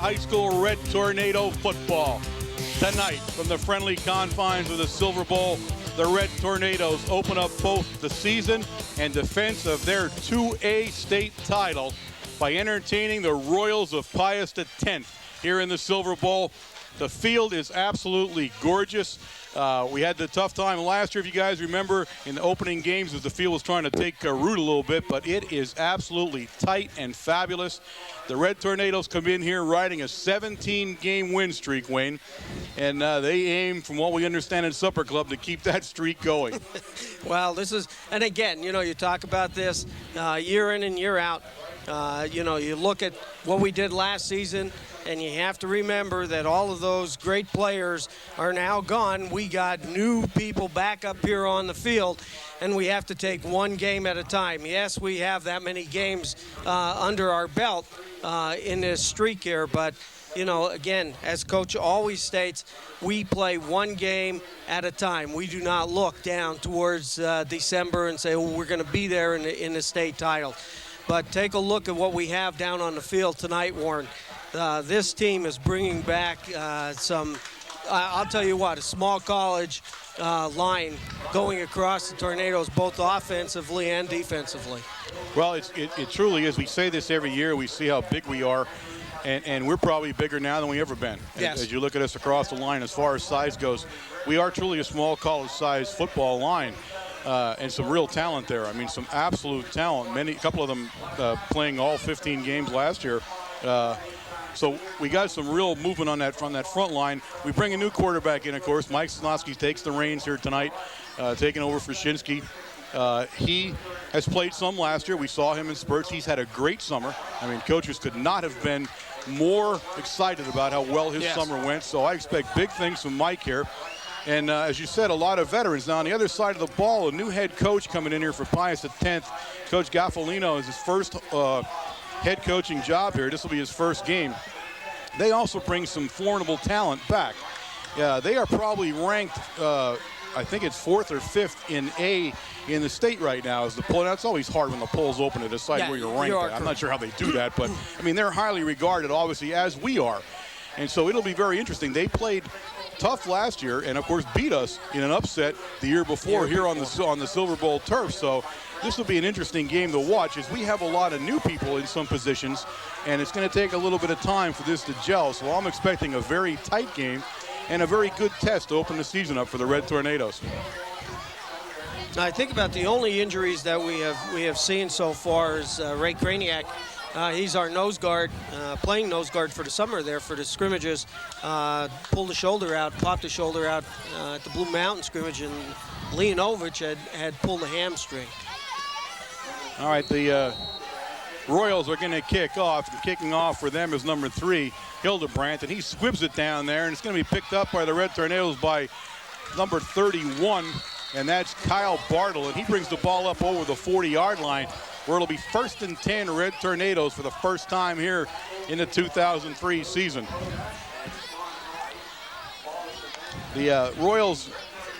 High school Red Tornado football. Tonight, from the friendly confines of the Silver Bowl, the Red Tornadoes open up both the season and defense of their 2A state title by entertaining the Royals of Pius X here in the Silver Bowl. The field is absolutely gorgeous. We had the tough time last year, if you guys remember, in the opening games as the field was trying to take root a little bit, but it is absolutely tight and fabulous. The Red Tornadoes come in here riding a 17-game win streak, Wayne, and they aim, from what we understand in Supper Club, to keep that streak going. Well, this is, and again, you know, you talk about this year in and year out. You know, you look at what we did last season, and you have to remember that all of those great players are now gone. We got new people back up here on the field, and we have to take one game at a time. Yes, we have that many games under our belt in this streak here, but, you know, again, as Coach always states, we play one game at a time. We do not look down towards December and say, well, we're going to be there in the state title. But take a look at what we have down on the field tonight, Warren. This team is bringing back I'll tell you what, a small college line going across the Tornadoes, both offensively and defensively. Well, it truly is. We say this every year. We see how big we are, and we're probably bigger now than we've ever been. Yes. As you look at us across the line, as far as size goes, we are truly a small college-sized football line. And some real talent there. I mean, some absolute talent. A couple of them playing all 15 games last year. So we got some real movement on that front line. We bring a new quarterback in, of course. Mike Sosnowski takes the reins here tonight, taking over for Shinsky. He has played some last year. We saw him in spurts. He's had a great summer. I mean, coaches could not have been more excited about how well his summer went. So I expect big things from Mike here. And as you said, a lot of veterans. Now, on the other side of the ball, a new head coach coming in here for Pius X. Coach Gaffolino is his first head coaching job here. This will be his first game. They also bring some formidable talent back. They are probably ranked, I think it's 4th or 5th in A in the state right now. As the poll, that's always hard when the polls open to decide where you're ranked. I'm not sure how they do that, but I mean, they're highly regarded, obviously, as we are. And so it'll be very interesting. They played tough last year and, of course, beat us in an upset the year before here on the Silver Bowl turf. So this will be an interesting game to watch, as we have a lot of new people in some positions, and it's going to take a little bit of time for this to gel. So I'm expecting a very tight game and a very good test to open the season up for the Red Tornadoes. I think about the only injuries that we have seen so far is Ray Kraniak. He's our nose guard, playing nose guard for the summer there for the scrimmages. Pulled the shoulder out, popped the shoulder out at the Blue Mountain scrimmage, and Leonovich had pulled a hamstring. All right, the Royals are going to kick off. And kicking off for them is number 3, Hildebrandt, and he squibs it down there, and it's going to be picked up by the Red Tornadoes by number 31, and that's Kyle Bartle, and he brings the ball up over the 40-yard line, where it'll be 1st and 10 Red Tornadoes for the first time here in the 2003 season. The Royals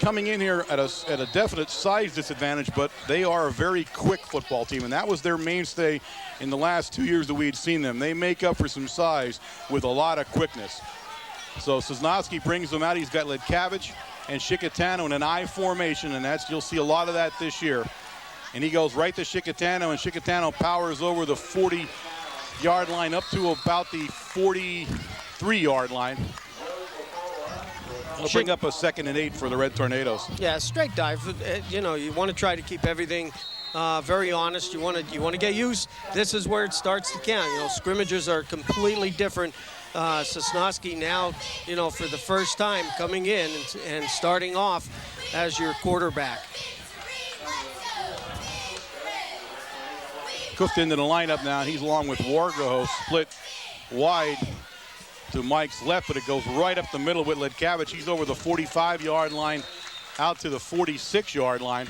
coming in here at a definite size disadvantage, but they are a very quick football team, and that was their mainstay in the last 2 years that we had seen them. They make up for some size with a lot of quickness. So Sosnowski brings them out. He's got Ledkavich and Shikatano in an I formation, and you'll see a lot of that this year. And he goes right to Shikatano, and Shikatano powers over the 40-yard line up to about the 43-yard line. It'll bring up a 2nd and 8 for the Red Tornadoes. Yeah, straight dive. You know, you want to try to keep everything very honest. You want to get used. This is where it starts to count. You know, scrimmages are completely different. Sosnowski now, you know, for the first time coming in and starting off as your quarterback. Cooked into the lineup now. He's along with Wargo, split wide to Mike's left, but it goes right up the middle with Ledkavich. He's over the 45-yard line, out to the 46-yard line.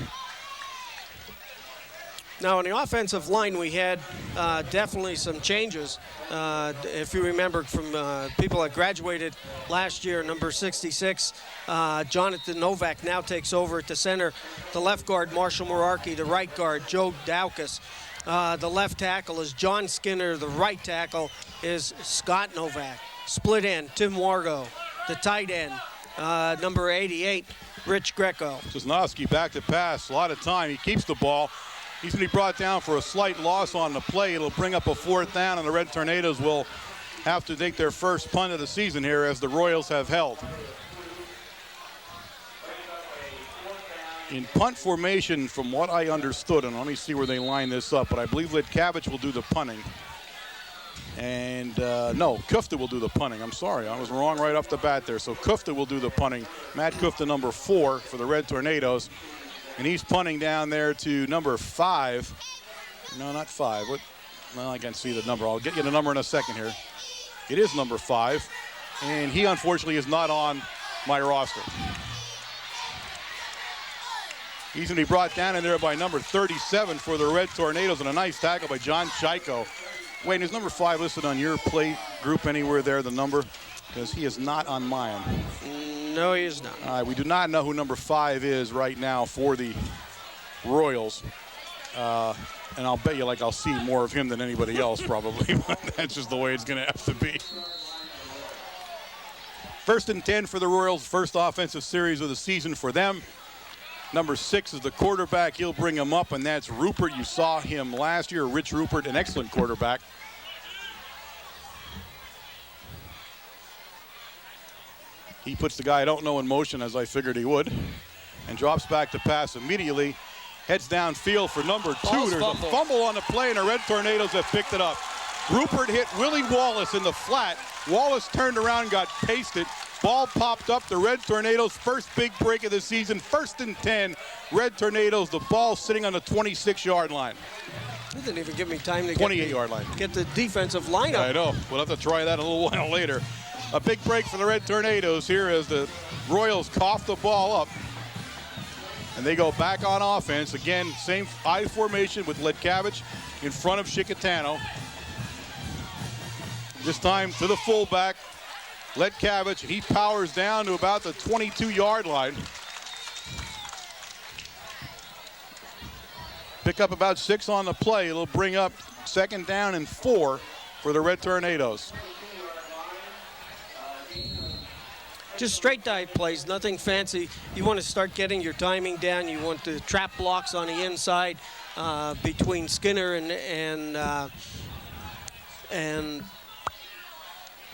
Now, on the offensive line, we had definitely some changes. If you remember from people that graduated last year, number 66, Jonathan Novak now takes over at the center. The left guard, Marshall Merarkey. The right guard, Joe Daukus. The left tackle is John Skinner. The right tackle is Scott Novak. Split end, Tim Wargo. The tight end, number 88, Rich Greco. Sosnowski back to pass. A lot of time. He keeps the ball. He's going to be brought down for a slight loss on the play. It'll bring up a 4th down, and the Red Tornadoes will have to take their first punt of the season here as the Royals have held. In punt formation, from what I understood, and let me see where they line this up, but I believe Litkavich will do the punting. And no, Kufta will do the punting. I'm sorry, I was wrong right off the bat there. So Kufta will do the punting. Matt Kufta, number 4 for the Red Tornadoes. And he's punting down there to number 5. No, not 5. What? Well, I can't see the number. I'll get you the number in a second here. It is number 5. And he, unfortunately, is not on my roster. He's going to be brought down in there by number 37 for the Red Tornadoes, and a nice tackle by John Chico. Wait, is number 5 listed on your play group anywhere there, the number? Because he is not on mine. No, he is not. All right, we do not know who number 5 is right now for the Royals. And I'll bet you I'll see more of him than anybody else probably, but that's just the way it's going to have to be. 1st and 10 for the Royals, first offensive series of the season for them. Number 6 is the quarterback. He'll bring him up, and that's Rupert. You saw him last year. Rich Rupert, an excellent quarterback. He puts the guy I don't know in motion, as I figured he would, and drops back to pass immediately. Heads downfield for number 2. There's a fumble on the play, and the Red Tornadoes have picked it up. Rupert hit Willie Wallace in the flat. Wallace turned around and got pasted. Ball popped up. The Red Tornadoes' first big break of the season. 1st and 10. Red Tornadoes. The ball sitting on the 26-yard line. He didn't even give me time to 28-yard line. Get the defensive lineup. I know. We'll have to try that a little while later. A big break for the Red Tornadoes here as the Royals cough the ball up. And they go back on offense. Again, same I formation with Litkavich in front of Chickatano. This time to the fullback, Litkavich. He powers down to about the 22-yard line. Pick up about 6 on the play. It'll bring up 2nd down and 4 for the Red Tornadoes. Just straight dive plays, nothing fancy. You want to start getting your timing down. You want the trap blocks on the inside between Skinner and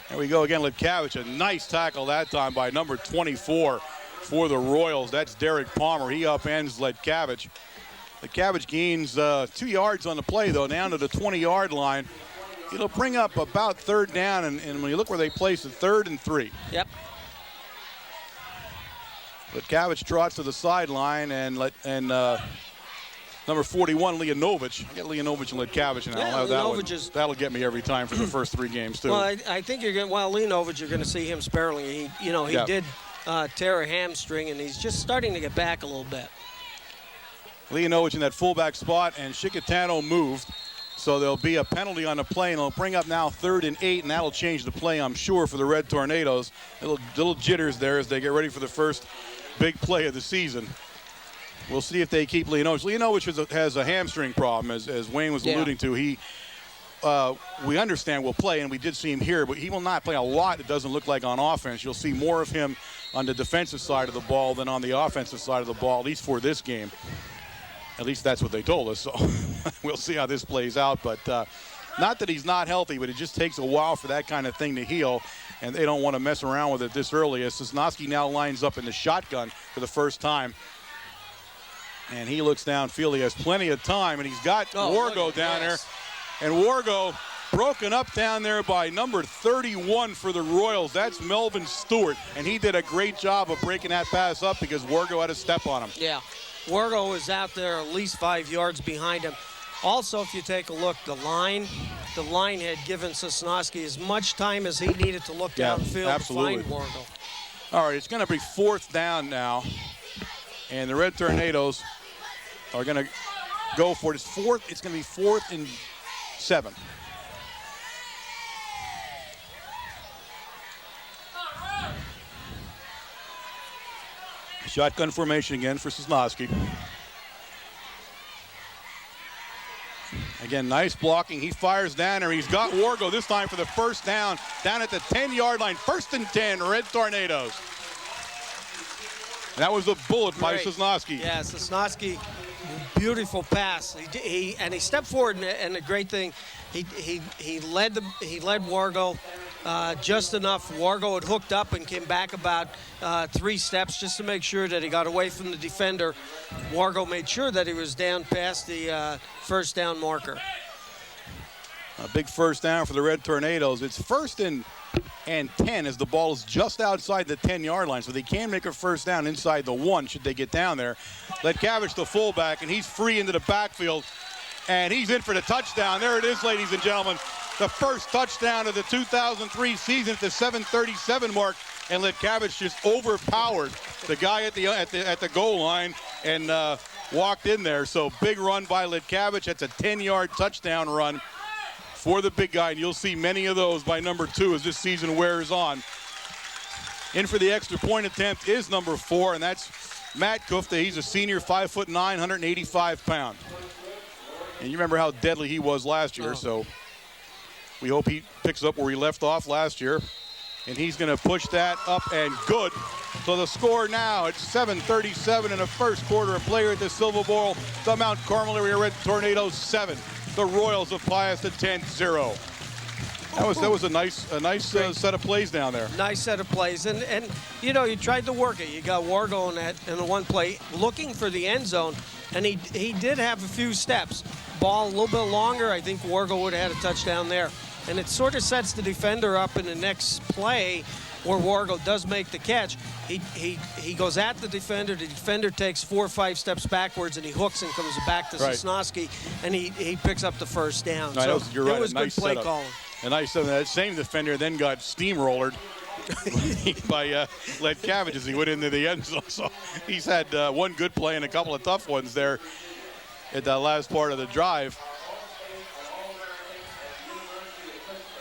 There we go again, Litkavich. A nice tackle that time by number 24 for the Royals. That's Derek Palmer. He upends Litkavich. Litkavich gains 2 yards on the play, though, down to the 20-yard line. It'll bring up about 3rd down, and when you look where they place it, 3rd and 3. Yep. Litkavich trots to the sideline, and number 41, Leonovich. I get Leonovich and Litkavich now. Yeah, that'll get me every time for the first 3 games, too. Well, I think you're going. Well, Leonovich, you're going to see him sparingly. He did tear a hamstring, and he's just starting to get back a little bit. Leonovich in that fullback spot, and Chickatano moved. So there'll be a penalty on the play, and it'll bring up now 3rd and 8, and that'll change the play, I'm sure, for the Red Tornadoes. Little jitters there as they get ready for the first big play of the season. We'll see if they keep Leonovich. Leonovich has a hamstring problem, as Wayne was alluding to. He, we understand, will play, and we did see him here, but he will not play a lot, it doesn't look like, on offense. You'll see more of him on the defensive side of the ball than on the offensive side of the ball, at least for this game. At least that's what they told us, so we'll see how this plays out. But not that he's not healthy, but it just takes a while for that kind of thing to heal, and they don't want to mess around with it this early. As Sosnowski now lines up in the shotgun for the first time. And he looks downfield. He has plenty of time, and he's got Wargo down there. And Wargo broken up down there by number 31 for the Royals. That's Melvin Stewart, and he did a great job of breaking that pass up because Wargo had a step on him. Yeah. Wargo was out there at least 5 yards behind him. Also, if you take a look, the line had given Sosnowski as much time as he needed to look downfield to find Wargo. All right, it's going to be 4th down now, and the Red Tornadoes are going to go for it. It's going to be 4th and 7. Shotgun formation again for Sosnowski. Again, nice blocking. He fires down there. He's got Wargo this time for the first down at the 10-yard line. 1st and 10, Red Tornadoes. And that was a bullet by Sosnowski. Yeah, Sosnowski, beautiful pass. He stepped forward, and the great thing, he led Wargo just enough. Wargo had hooked up and came back about 3 steps just to make sure that he got away from the defender. Wargo made sure that he was down past the first down marker. A big first down for the Red Tornadoes. It's 1st and 10 as the ball is just outside the 10-yard line, so they can make a first down inside the 1 should they get down there. Ledkavich, the fullback, and he's free into the backfield, and he's in for the touchdown. There it is, ladies and gentlemen. The first touchdown of the 2003 season at the 7:37 mark, and Ledkavich just overpowered the guy at the goal line and walked in there. So big run by Ledkavich. That's a 10-yard touchdown run for the big guy, and you'll see many of those by number 2 as this season wears on. In for the extra point attempt is number 4, and that's Matt Kufta. He's a senior, 5'9", 185 pounds. And you remember how deadly he was last year, so we hope he picks up where he left off last year. And he's going to push that up and good. So the score now, it's 7:37 in the first quarter of play at the Silver Bowl. The Mount Carmel area Red Tornadoes 7. The Royals of Pius at 10-0. That was a nice set of plays down there. Nice set of plays, and you know, you tried to work it. You got Wargo in the one play looking for the end zone, and he did have a few steps. Ball a little bit longer, I think Wargo would have had a touchdown there. And it sort of sets the defender up in the next play where Wargo does make the catch. He goes at the defender takes 4 or 5 steps backwards, and he hooks and comes back to Sosnowski, and he picks up the first down. No, so you're right. It was good play calling. And nice setup. That same defender then got steamrollered by Ledkavich as he went into the end zone. So he's had one good play and a couple of tough ones there at the last part of the drive.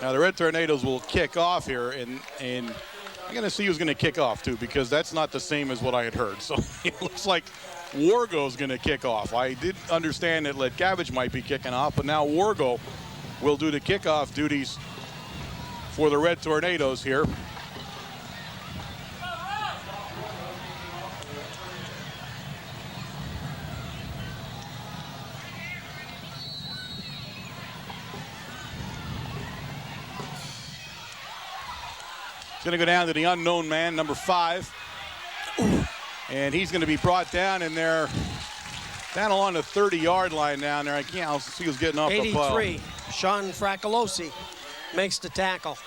Now the Red Tornadoes will kick off here, and I'm going to see who's going to kick off too, because that's not the same as what I had heard. So it looks like Wargo's going to kick off. I did understand that Ledkavich might be kicking off, but now Wargo will do the kickoff duties for the Red Tornadoes here. Going to go down to the unknown man, number 5. And he's going to be brought down in there, down along the 30-yard line down there. I'll see who's getting off the ball. 83, Sean Fracolosi makes the tackle.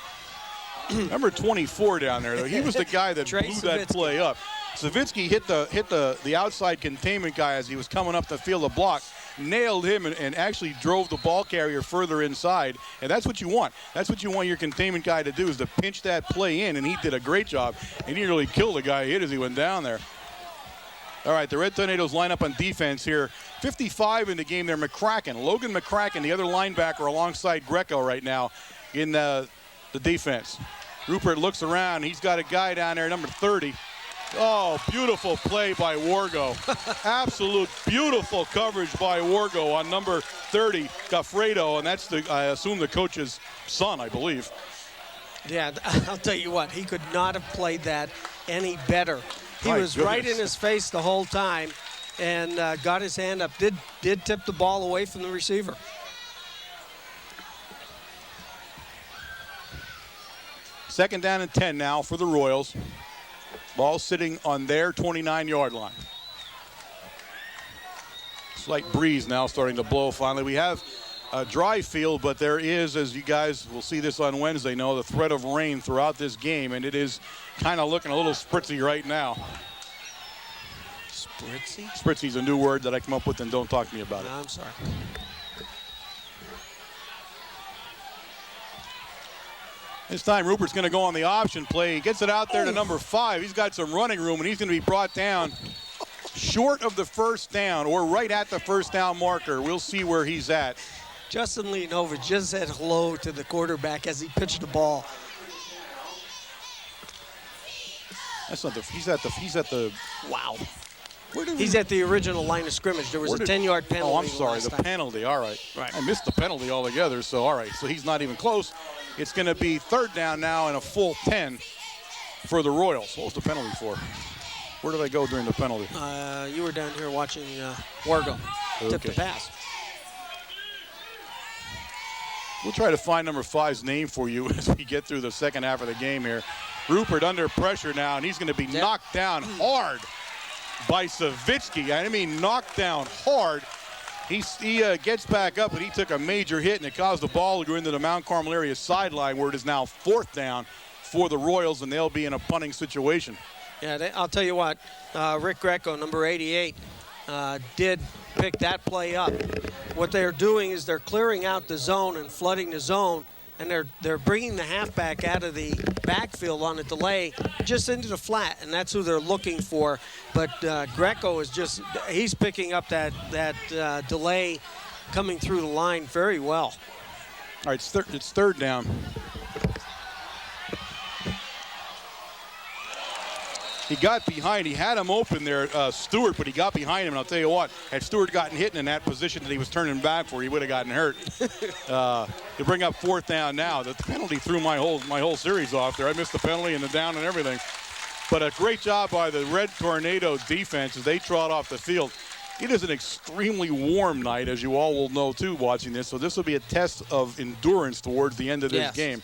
Number 24 down there, though. He was the guy that blew that play up. Savitsky hit the outside containment guy as he was coming up the field of block, nailed him, and actually drove the ball carrier further inside. And that's what you want. That's what you want your containment guy to do, is to pinch that play in, and he did a great job. And he nearly killed the guy he hit as he went down there. All right, the Red Tornadoes line up on defense here. 55 in the game there. Logan McCracken, the other linebacker alongside Greco right now in the defense. Rupert looks around. He's got a guy down there, number 30. Oh, beautiful play by Wargo. Absolute beautiful coverage by Wargo on number 30, Gaffredo, and that's, I assume, the coach's son, I believe. Yeah, I'll tell you what, he could not have played that any better. He was right in his face the whole time and got his hand up, did tip the ball away from the receiver. Second down and 10 now for the Royals. Ball sitting on their 29-yard line. Slight breeze now starting to blow finally. We have a dry field, but there is, as you guys will see this on Wednesday, know the threat of rain throughout this game, and it is kind of looking a little spritzy right now. Spritzy? Spritzy's a new word that I come up with, and don't talk to me about it. No, I'm sorry. This time Rupert's going to go on the option play. He gets it out there to number 5. He's got some running room, and he's going to be brought down short of the first down or right at the first down marker. We'll see where he's at. Justin leaned over, just said hello to the quarterback as he pitched the ball. That's not the. He's at the. Wow. He's at the original line of scrimmage. There was a 10-yard penalty. Oh, I'm sorry, last the time. penalty. All right. Right. I missed the penalty altogether, so all right. So he's not even close. It's going to be third down now and a full 10 for the Royals. What was the penalty for? Where did I go during the penalty? You were down here watching Wargo tip the pass. We'll try to find number 5's name for you as we get through the second half of the game here. Rupert under pressure now, and he's going to be knocked down hard by Savitsky. I mean, knocked down hard. He gets back up, but he took a major hit, and it caused the ball to go into the Mount Carmel area sideline, where it is now fourth down for the Royals, and they'll be in a punting situation. Yeah, I'll tell you what, Rick Greco, number 88, did pick that play up. What they're doing is they're clearing out the zone and flooding the zone, and they're bringing the halfback out of the backfield on a delay just into the flat, and that's who they're looking for. But Greco is he's picking up that delay coming through the line very well. All right, it's third down. He got behind. He had him open there, Stewart, but he got behind him. And I'll tell you what, had Stewart gotten hit in that position that he was turning back for, he would have gotten hurt. To bring up fourth down now. The penalty threw my whole series off there. I missed the penalty and the down and everything. But a great job by the Red Tornado defense as they trot off the field. It is an extremely warm night, as you all will know, too, watching this. So this will be a test of endurance towards the end of this game.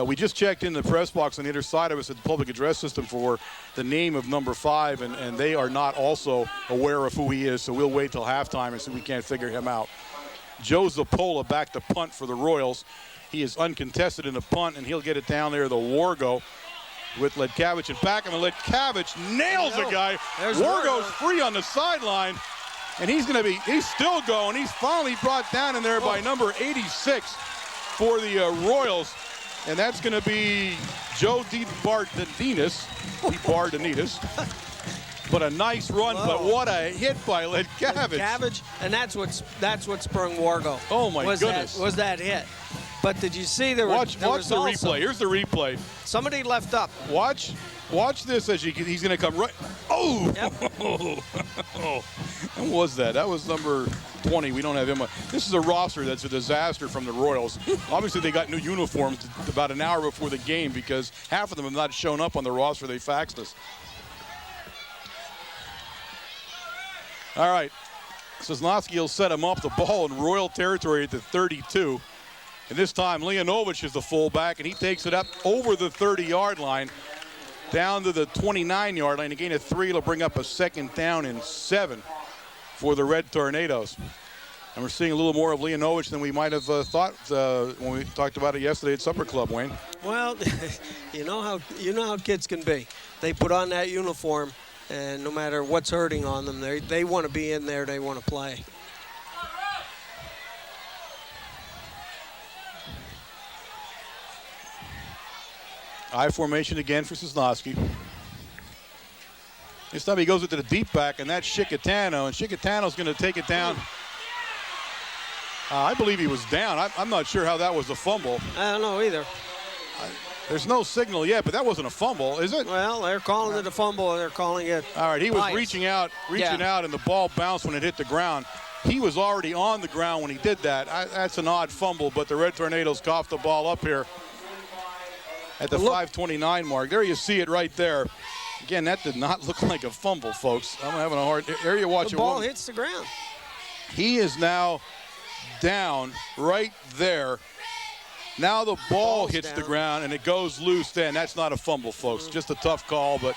We just checked in the press box on the other side of us at the public address system for the name of number 5, and they are not also aware of who he is, so we'll wait till halftime and see if we can't figure him out. Joe Zappola back to punt for the Royals. He is uncontested in the punt, and he'll get it down there, the Wargo, with Ledkavich and back him, and Ledkavich nails the guy. Wargo's free on the sideline, and he's still going. He's finally brought down in there by number 86 for the Royals. And that's going to be Joe DeBardinis. But a nice run, but what a hit by Ledkavich. And that's what sprung Wargo. Oh, my goodness. Was that hit. But did you see Watch the replay. Here's the replay. Somebody left up. Watch this as he's going to come right. Oh! Yep. What was that? That was number 20. We don't have him. This is a roster that's a disaster from the Royals. Obviously, they got new uniforms about an hour before the game because half of them have not shown up on the roster. They faxed us. All right. Sosnowski will set him up. The ball in Royal territory at the 32. And this time, Leonovich is the fullback, and he takes it up over the 30-yard line, down to the 29-yard line. Again, a 3 will bring up a second down and 7 for the Red Tornadoes. And we're seeing a little more of Leonovich than we might have thought when we talked about it yesterday at Supper Club, Wayne. Well, you know how kids can be. They put on that uniform, and no matter what's hurting on them, they want to be in there. They want to play. I formation again for Sosnowski. This time he goes into the deep back, and that's Chickatano, and Chickatano's going to take it down. I believe he was down. I'm not sure how that was a fumble. I don't know either. There's no signal yet, but that wasn't a fumble, is it? Well, they're calling it a fumble, and they're calling it all right, he was Pius. reaching out, and the ball bounced when it hit the ground. He was already on the ground when he did that. That's an odd fumble, but the Red Tornadoes coughed the ball up here at the 5:29 mark. There you see it right there. Again, that did not look like a fumble, folks. I'm having a hard. There you watch it. The ball hits the ground. He is now down right there. Now the ball hits the ground and it goes loose. Then that's not a fumble, folks. Just a tough call, but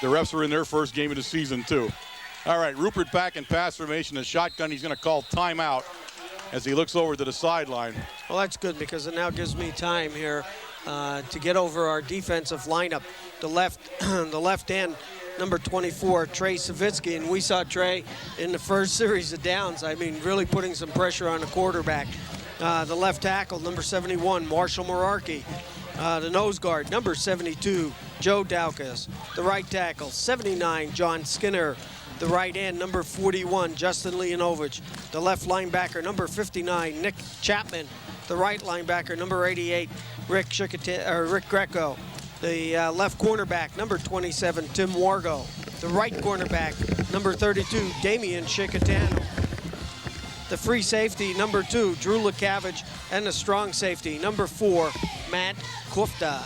the refs are in their first game of the season too. All right, Rupert back in pass formation. A shotgun. He's going to call timeout as he looks over to the sideline. Well, that's good because it now gives me time here to get over our defensive lineup. The left end, number 24, Trey Savitsky, and we saw Trey in the first series of downs. I mean, really putting some pressure on the quarterback. The left tackle, number 71, Marshall Merarkey. The nose guard, number 72, Joe Daukas. The right tackle, 79, John Skinner. The right end, number 41, Justin Leonovich. The left linebacker, number 59, Nick Chapman. The right linebacker, number 88, Rick Greco. The left cornerback, number 27, Tim Wargo. The right cornerback, number 32, Damian Chicatano. The free safety, number 2, Drew LeCavage. And the strong safety, number 4, Matt Kufta.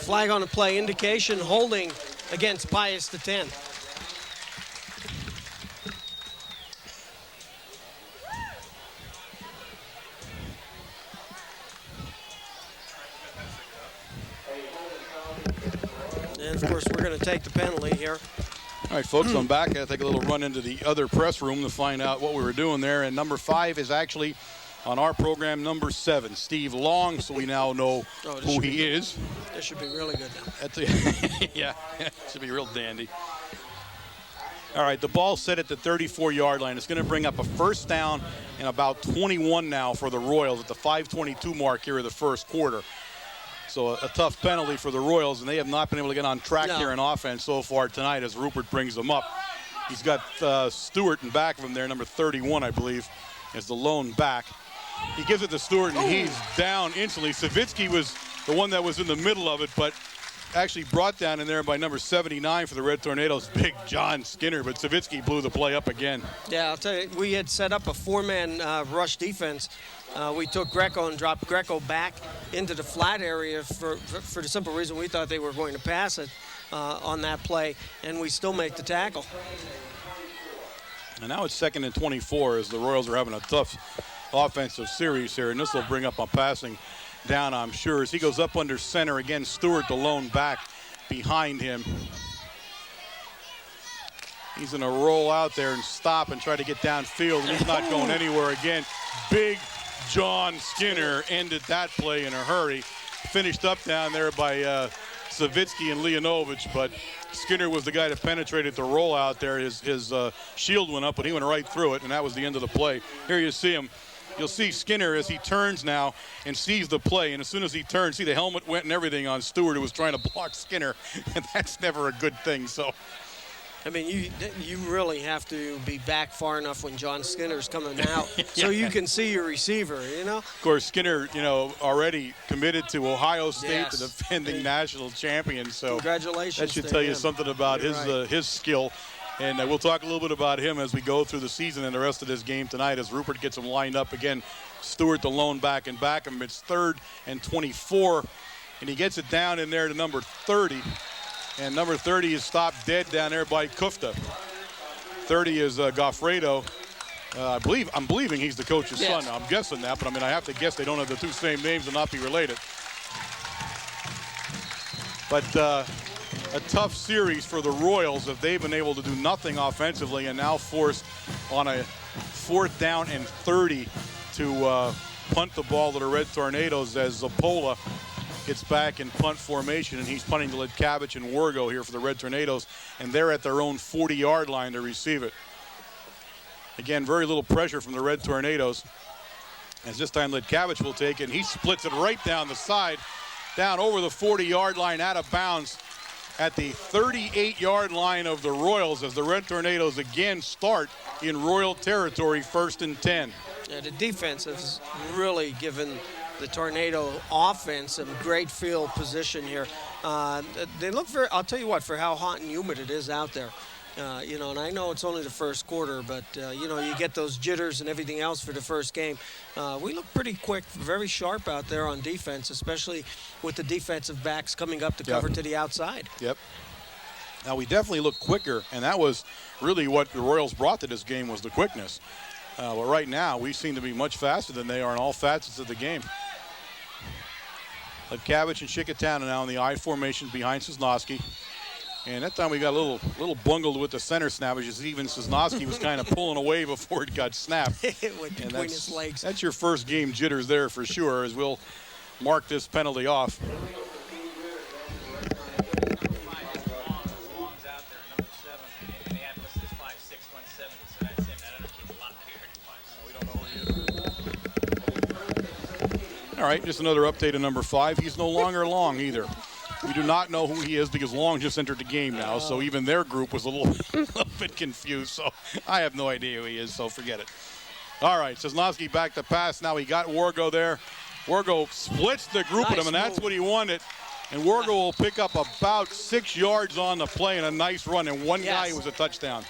Flag on the play, indication holding against Pius the 10. And of course, we're going to take the penalty here. All right, folks, I'm back. I'll take a little run into the other press room to find out what we were doing there. And number 5 is actually on our program, number 7, Steve Long, so we now know who he is. This should be really good now. That's yeah, should be real dandy. All right, the ball set at the 34-yard line. It's going to bring up a first down and about 21 now for the Royals at the 5:22 mark here of the first quarter. So a tough penalty for the Royals, and they have not been able to get on track here in offense so far tonight as Rupert brings them up. He's got Stewart in back of him there, number 31, I believe, as the lone back. He gives it to Stewart, and he's down instantly. Savitsky was the one that was in the middle of it, but actually brought down in there by number 79 for the Red Tornadoes, Big John Skinner, but Savitsky blew the play up again. Yeah, I'll tell you, we had set up a 4-man rush defense. We took Greco and dropped Greco back into the flat area for the simple reason we thought they were going to pass it on that play, and we still make the tackle. And now it's 2nd and 24 as the Royals are having a tough offensive series here, and this will bring up a passing down, I'm sure, as he goes up under center. Again, Stewart, the lone back, behind him. He's going to roll out there and stop and try to get downfield, and he's not going anywhere again. Big John Skinner ended that play in a hurry. Finished up down there by Savitsky and Leonovich, but Skinner was the guy that penetrated the rollout there. His shield went up, but he went right through it, and that was the end of the play. Here you see him. You'll see Skinner as he turns now and sees the play, and as soon as he turns, see the helmet went and everything on Stewart, who was trying to block Skinner, and that's never a good thing. So, I mean, you really have to be back far enough when John Skinner's coming out so you can see your receiver, you know? Of course, Skinner, you know, already committed to Ohio State, the defending national champion. So congratulations. That should tell you something about his skill. And we'll talk a little bit about him as we go through the season and the rest of this game tonight as Rupert gets him lined up again. Stewart, the lone back, and back him. It's 3rd and 24, and he gets it down in there to number 30. And number 30 is stopped dead down there by Kufta. 30 is Goffredo. I'm believing he's the coach's son. I'm guessing that, but I mean, I have to guess they don't have the two same names and not be related. But a tough series for the Royals if they've been able to do nothing offensively and now forced on a 4th down and 30 to punt the ball to the Red Tornadoes as Zapola gets back in punt formation, and he's punting to Lidkavich and Wargo here for the Red Tornadoes, and they're at their own 40-yard line to receive it. Again, very little pressure from the Red Tornadoes, as this time Lidkavich will take it, and he splits it right down the side, down over the 40-yard line, out of bounds at the 38-yard line of the Royals as the Red Tornadoes again start in Royal territory, 1st and 10. Yeah, the defense has really given the Tornado offense some great field position here. They look very, I'll tell you what, for how hot and humid it is out there. You know, and I know it's only the first quarter, but, you know, you get those jitters and everything else for the first game. We look pretty quick, very sharp out there on defense, especially with the defensive backs coming up to cover to the outside. Yep. Now, we definitely look quicker, and that was really what the Royals brought to this game was the quickness. But right now, we seem to be much faster than they are in all facets of the game. Lidkavich and Chicatano now in the I formation behind Sosnowski. And that time we got a little bungled with the center snap, as even Sosnowski was kind of pulling away before it got snapped. Between his legs. That's your first game jitters there for sure, as we'll mark this penalty off. All right, just another update on number 5. He's no longer Long either. We do not know who he is because Long just entered the game now, so even their group was a little bit confused. So I have no idea who he is, so forget it. All right, Sosnowski back to pass. Now he got Wargo there. Wargo splits the group with him, and that's what he wanted. And Wargo will pick up about 6 yards on the play and a nice run, and one guy was a touchdown.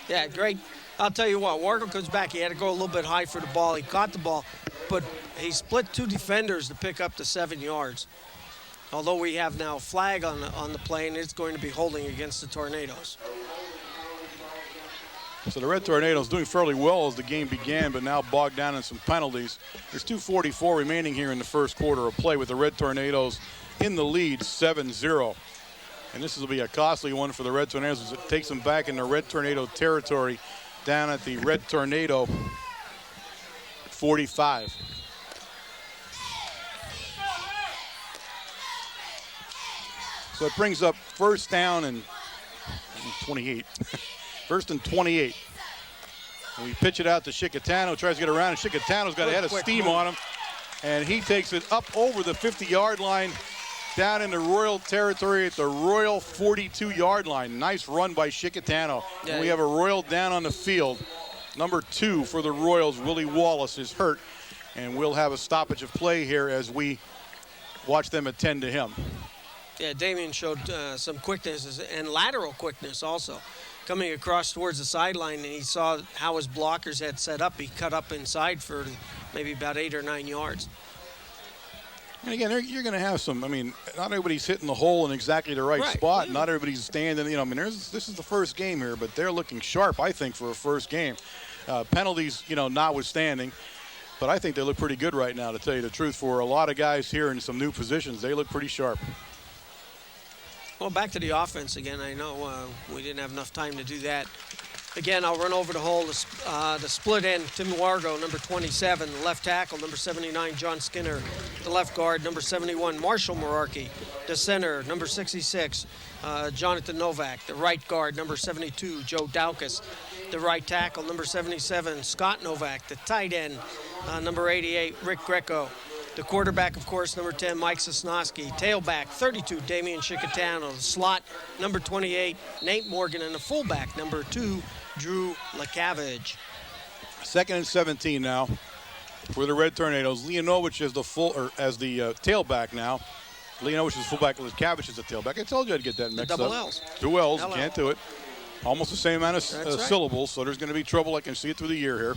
Yeah, great. I'll tell you what, Wargo comes back. He had to go a little bit high for the ball. He caught the ball, but he split 2 defenders to pick up the 7 yards. Although we have now a flag on the play, and it's going to be holding against the Tornadoes. So the Red Tornadoes doing fairly well as the game began, but now bogged down in some penalties. There's 2:44 remaining here in the first quarter of play with the Red Tornadoes in the lead 7-0. And this will be a costly one for the Red Tornadoes as it takes them back in the Red Tornado territory down at the Red Tornado 45. So it brings up first down and 28. First and 28. And we pitch it out to Chickatano, tries to get around, and Chickatano's got a head of steam on him. And he takes it up over the 50-yard line, down into Royal territory at the Royal 42-yard line. Nice run by Chickatano. And we have a Royal down on the field. Number 2 for the Royals, Willie Wallace, is hurt. And we'll have a stoppage of play here as we watch them attend to him. Yeah, Damien showed some quickness and lateral quickness also. Coming across towards the sideline, and he saw how his blockers had set up. He cut up inside for maybe about 8 or 9 yards. And again, you're going to have some, I mean, not everybody's hitting the hole in exactly the right spot. Yeah. Not everybody's standing, you know, I mean, this is the first game here, but they're looking sharp, I think, for a first game. Penalties, you know, notwithstanding. But I think they look pretty good right now, to tell you the truth. For a lot of guys here in some new positions, they look pretty sharp. Well, back to the offense again. I know we didn't have enough time to do that. Again, I'll run over the hole. The split end, Tim Wargo, number 27. The left tackle, number 79, John Skinner. The left guard, number 71, Marshall Merarkey. The center, number 66, Jonathan Novak. The right guard, number 72, Joe Daukus. The right tackle, number 77, Scott Novak. The tight end, number 88, Rick Greco. The quarterback, of course, number 10, Mike Sosnowski. Tailback, 32, Damian Chickatano. The slot, number 28, Nate Morgan. And the fullback, number 2, Drew LaCavage. 2nd and 17 now for the Red Tornadoes. Leonovich is the tailback now. Leonovich is fullback. LaCavage is the tailback. I told you I'd get that mixed up. Double L's. 2 L's. You can't do it. Almost the same amount of syllables, so there's going to be trouble. I can see it through the year here.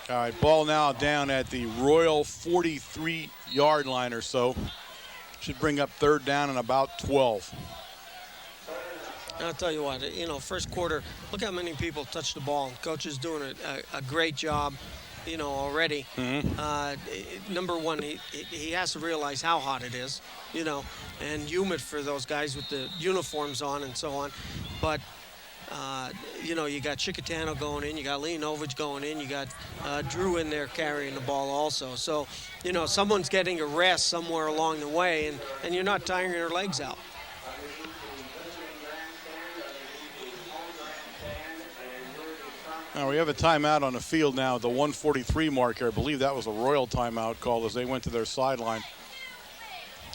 All right, ball now down at the Royal 43-yard line or so. Should bring up 3rd down and about 12. I'll tell you what, you know, first quarter, look how many people touched the ball. Coach is doing a great job, you know, already. Mm-hmm. Number one, he has to realize how hot it is, you know, and humid for those guys with the uniforms on and so on. But you know, you got Chickatano going in, you got Leonovich going in, you got Drew in there carrying the ball also. So, you know, someone's getting a rest somewhere along the way, and you're not tiring your legs out. Now we have a timeout on the field now at the 1:43 mark here. I believe that was a Royal timeout call as they went to their sideline.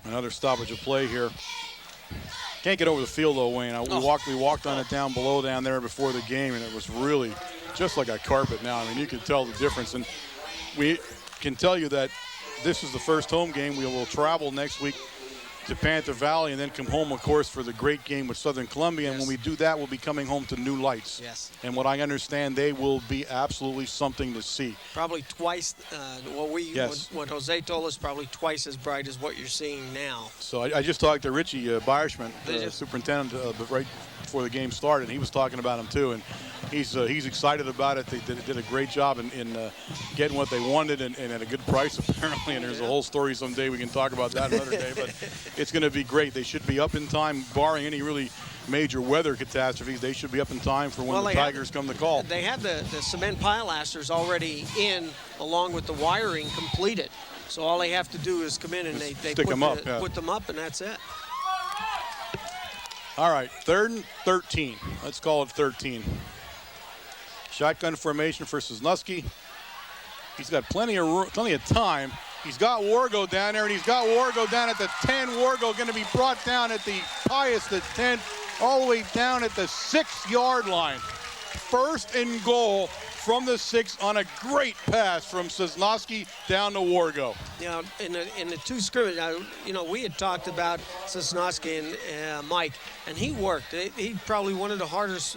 Another stoppage of play here. Can't get over the field though, Wayne. We walked on it down there before the game, and it was really just like a carpet now. I mean, you can tell the difference. And we can tell you that this is the first home game. We will travel next week to Panther Valley and then come home, of course, for the great game with Southern Columbia. And when we do that, we'll be coming home to New Lights. Yes. And what I understand, they will be absolutely something to see. Probably twice what Jose told us, probably twice as bright as what you're seeing now. So I just talked to Richie Beierschmidt, superintendent, right before the game started, and he was talking about him too, and he's excited about it. They did a great job in getting what they wanted and at a good price apparently, and there's a whole story someday. We can talk about that another day, but it's going to be great. They should be up in time, barring any really major weather catastrophes. They should be up in time for when the Tigers come to call. They have the cement pilasters already in, along with the wiring completed. So all they have to do is come in and they put them up, and that's it. All right, 3rd and 13. Let's call it 13. Shotgun formation for Sosnowski. He's got plenty of time. He's got Wargo down there, and he's got Wargo down at the 10. Wargo going to be brought down at the Pius, the 10, all the way down at the 6-yard line. First and goal from the 6 on a great pass from Sosnowski down to Wargo. Now, in the two scrimmage, we had talked about Sosnowski and Mike, and he worked. He's probably one of the hardest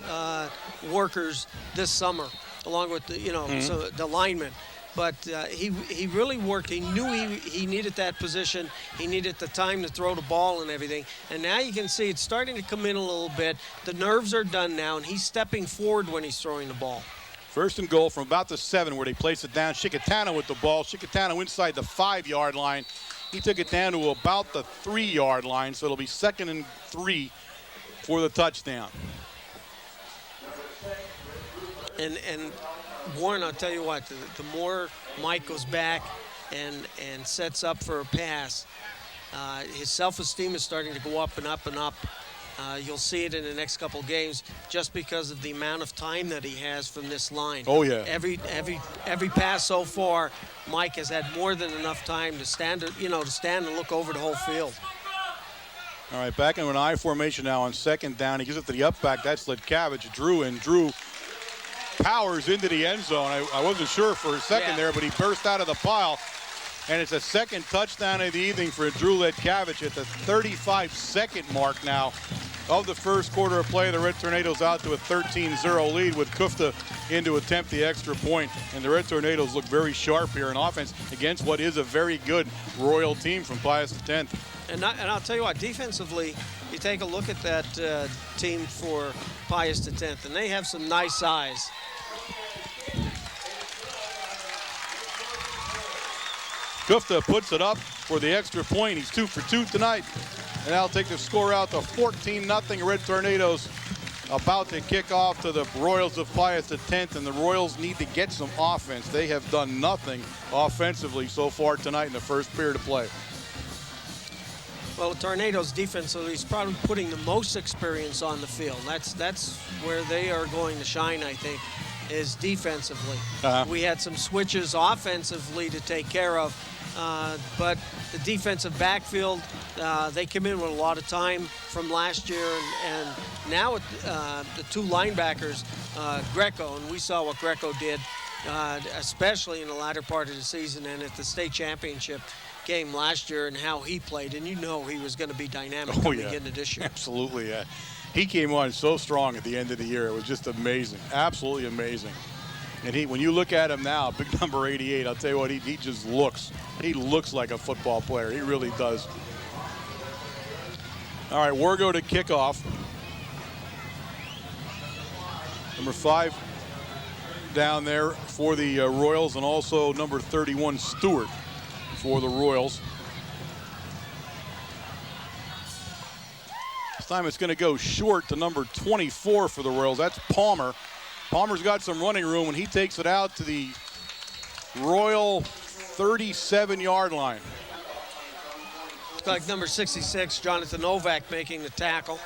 workers this summer, along with the linemen. But he really worked. He knew he needed that position. He needed the time to throw the ball and everything. And now you can see it's starting to come in a little bit. The nerves are done now, and he's stepping forward when he's throwing the ball. First and goal from about the 7 where they place it down. Chickatano with the ball. Chickatano inside the 5-yard line. He took it down to about the 3-yard line, so it'll be 2nd and 3 for the touchdown. And Warren, I'll tell you what, the more Mike goes back and sets up for a pass, his self-esteem is starting to go up and up and up. You'll see it in the next couple games just because of the amount of time that he has from this line. Oh, yeah. Every pass so far, Mike has had more than enough time to stand and look over the whole field. All right, back in an I formation now on 2nd down. He gives it to the up back. That's Litkavich. Drew powers into the end zone. I wasn't sure for a second there, but he burst out of the pile. And it's a 2nd touchdown of the evening for Drew Litkavich at the 35-second mark now of the first quarter of play. The Red Tornadoes out to a 13-0 lead with Kufta in to attempt the extra point. And the Red Tornadoes look very sharp here in offense against what is a very good Royal team from Pius X. And I'll tell you what, defensively, you take a look at that team for Pius X, and they have some nice size. Kufta puts it up for the extra point. He's 2 for 2 tonight. And that'll take the score out to 14-0. Red Tornadoes about to kick off to the Royals of Pius X, and the Royals need to get some offense. They have done nothing offensively so far tonight in the first period of play. Well, the Tornadoes defensively is probably putting the most experience on the field. That's where they are going to shine, I think, is defensively. We had some switches offensively to take care of, but the defensive backfield, they come in with a lot of time from last year, and now with the 2 linebackers, Greco, and we saw what Greco did, especially in the latter part of the season and at the state championship game last year, and how he played, and he was going to be dynamic coming into this year. Absolutely, yeah. He came on so strong at the end of the year. It was just amazing, absolutely amazing. And when you look at him now, big number 88, I'll tell you what, he just looks like a football player. He really does. All right, Wargo to kickoff. Number 5 down there for the Royals, and also number 31, Stewart, for the Royals. This time it's going to go short to number 24 for the Royals. That's Palmer. Palmer's got some running room, and he takes it out to the Royal 37-yard line. Looks like number 66, Jonathan Novak, making the tackle.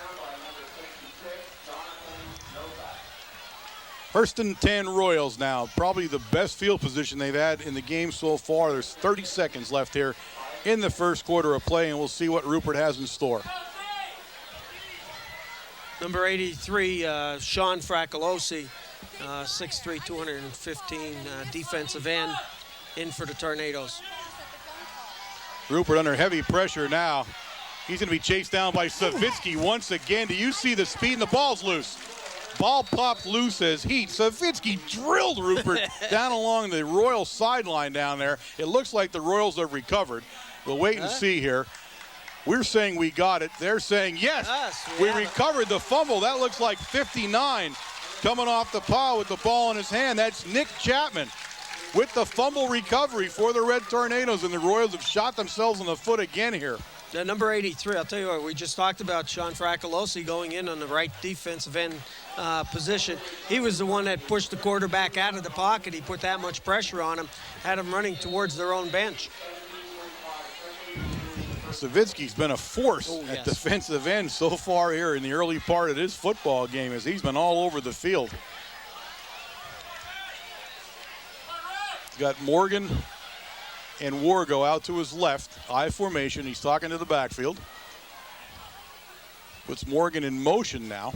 1st and 10 Royals now. Probably the best field position they've had in the game so far. There's 30 seconds left here in the first quarter of play, and we'll see what Rupert has in store. Number 83, Sean Fracolosi, 6'3", 215, defensive end, in for the Tornadoes. Rupert under heavy pressure now. He's going to be chased down by Savitsky once again. Do you see the speed? And the ball's loose. Ball popped loose as heat. Savitsky drilled Rupert down along the Royal sideline down there. It looks like the Royals have recovered. We'll wait and see here. We're saying we got it. They're saying, yes, we recovered the fumble. That looks like 59 coming off the pile with the ball in his hand. That's Nick Chapman with the fumble recovery for the Red Tornadoes, and the Royals have shot themselves in the foot again here. Now, number 83, I'll tell you what, we just talked about Sean Fracolosi going in on the right defensive end position. He was the one that pushed the quarterback out of the pocket. He put that much pressure on him, had him running towards their own bench. Savitsky's been a force at defensive end so far here in the early part of this football game, as he's been all over the field. He's got Morgan and Wargo out to his left, I formation. He's talking to the backfield. Puts Morgan in motion now.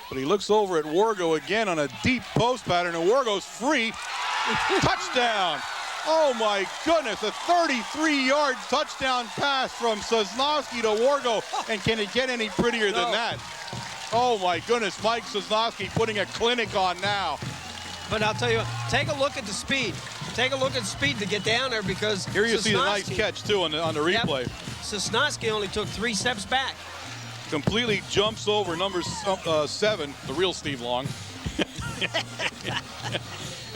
But he looks over at Wargo again on a deep post pattern, and Wargo's free. Touchdown! Oh my goodness, a 33-yard touchdown pass from Sosnowski to Wargo. And can it get any prettier than that? Oh my goodness, Mike Sosnowski putting a clinic on now. But I'll tell you what, take a look at the speed. Take a look at the speed to get down there, because here you see the nice catch too on the replay. Yep. Sosnowski only took 3 steps back. Completely jumps over number 7, the real Steve Long.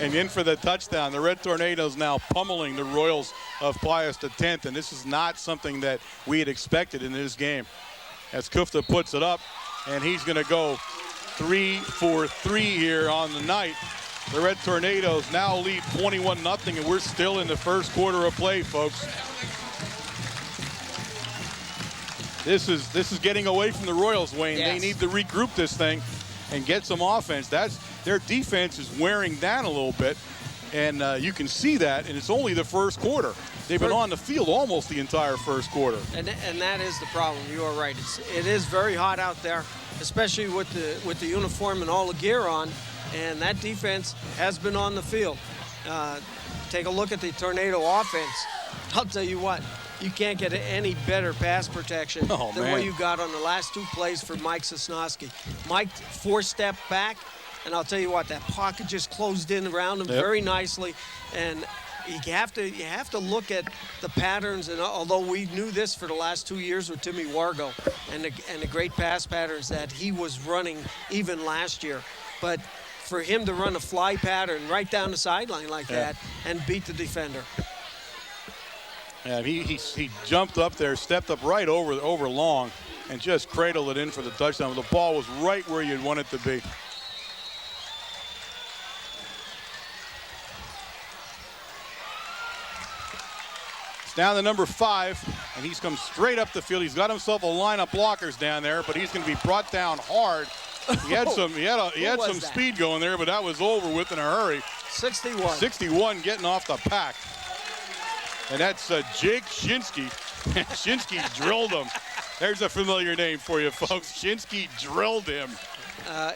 And in for the touchdown. The Red Tornadoes now pummeling the Royals of Pius X, and this is not something that we had expected in this game. As Kufta puts it up, and he's going to go 3 for 3 here on the night. The Red Tornadoes now lead 21-0, and we're still in the first quarter of play, folks. This is getting away from the Royals, Wayne. Yes. They need to regroup this thing and get some offense. Their defense is wearing down a little bit, and you can see that, and it's only the first quarter. They've been on the field almost the entire first quarter. And that is the problem. You are right. It is very hot out there, especially with the uniform and all the gear on, and that defense has been on the field. Take a look at the Tornado offense. I'll tell you what, you can't get any better pass protection than what you got on the last 2 plays for Mike Sosnowski. Mike 4-step back, and I'll tell you what, that pocket just closed in around him very nicely. And you have to look at the patterns, and although we knew this for the last 2 years with Timmy Wargo and the great pass patterns that he was running even last year, but for him to run a fly pattern right down the sideline like that and beat the defender. Yeah, he jumped up there, stepped up right over Long, and just cradled it in for the touchdown. The ball was right where you'd want it to be. It's down to number 5, and he's come straight up the field. He's got himself a line of blockers down there, but he's going to be brought down hard. He had some speed going there, but that was over with in a hurry. 61. 61 getting off the pack. And that's Jake Shinsky. Shinsky drilled him. There's a familiar name for you, folks. Shinsky drilled him.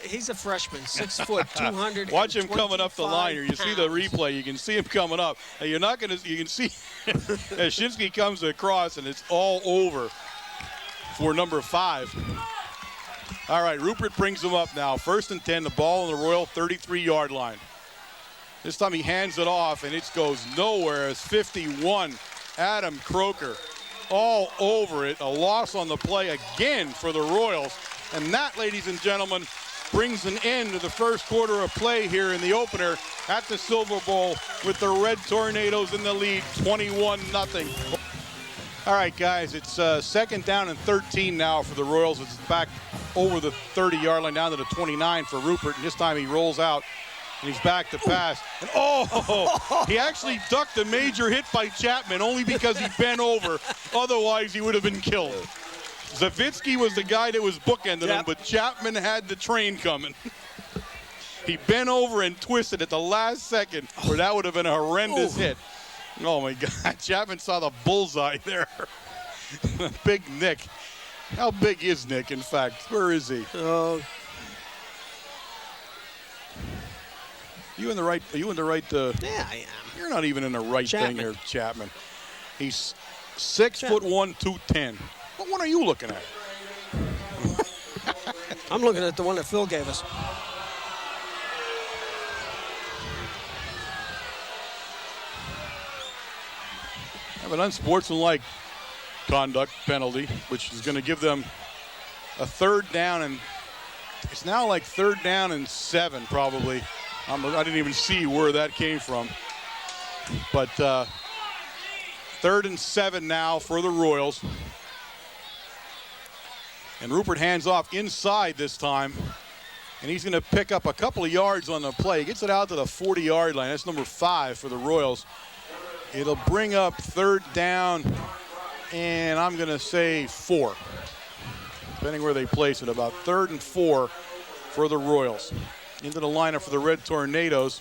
He's a freshman, 6 foot, 200. Watch him coming up the line here. You see the replay. You can see him coming up. And you can see as Shinsky comes across, and it's all over for number 5. All right, Rupert brings him up now. 1st and 10, the ball on the Royal 33-yard line. This time he hands it off, and it goes nowhere. It's 51, Adam Croker, all over it. A loss on the play again for the Royals. And that, ladies and gentlemen, brings an end to the first quarter of play here in the opener at the Silver Bowl with the Red Tornadoes in the lead, 21-0. All right, guys, it's 2nd down and 13 now for the Royals. It's back over the 30-yard line down to the 29 for Rupert, and this time he rolls out. And he's back to pass. And he actually ducked a major hit by Chapman only because he bent over. Otherwise, he would have been killed. Zavitsky was the guy that was bookending him, but Chapman had the train coming. He bent over and twisted at the last second, or that would have been a horrendous hit. Oh, my God. Chapman saw the bullseye there. Big Nick. How big is Nick, in fact? Where is he? You in the right? Are you in the right? Yeah, I am. You're not even in the right thing here, Chapman. He's 6'1", 210. What one are you looking at? I'm looking at the one that Phil gave us. Have an unsportsmanlike conduct penalty, which is going to give them a 3rd down, and it's now like 3rd down and 7 probably. I didn't even see where that came from. But 3rd and 7 now for the Royals. And Rupert hands off inside this time. And he's going to pick up a couple of yards on the play. He gets it out to the 40-yard line. That's number 5 for the Royals. It'll bring up 3rd down, and I'm going to say 4. Depending where they place it, about 3rd and 4 for the Royals. into the lineup for the Red Tornadoes.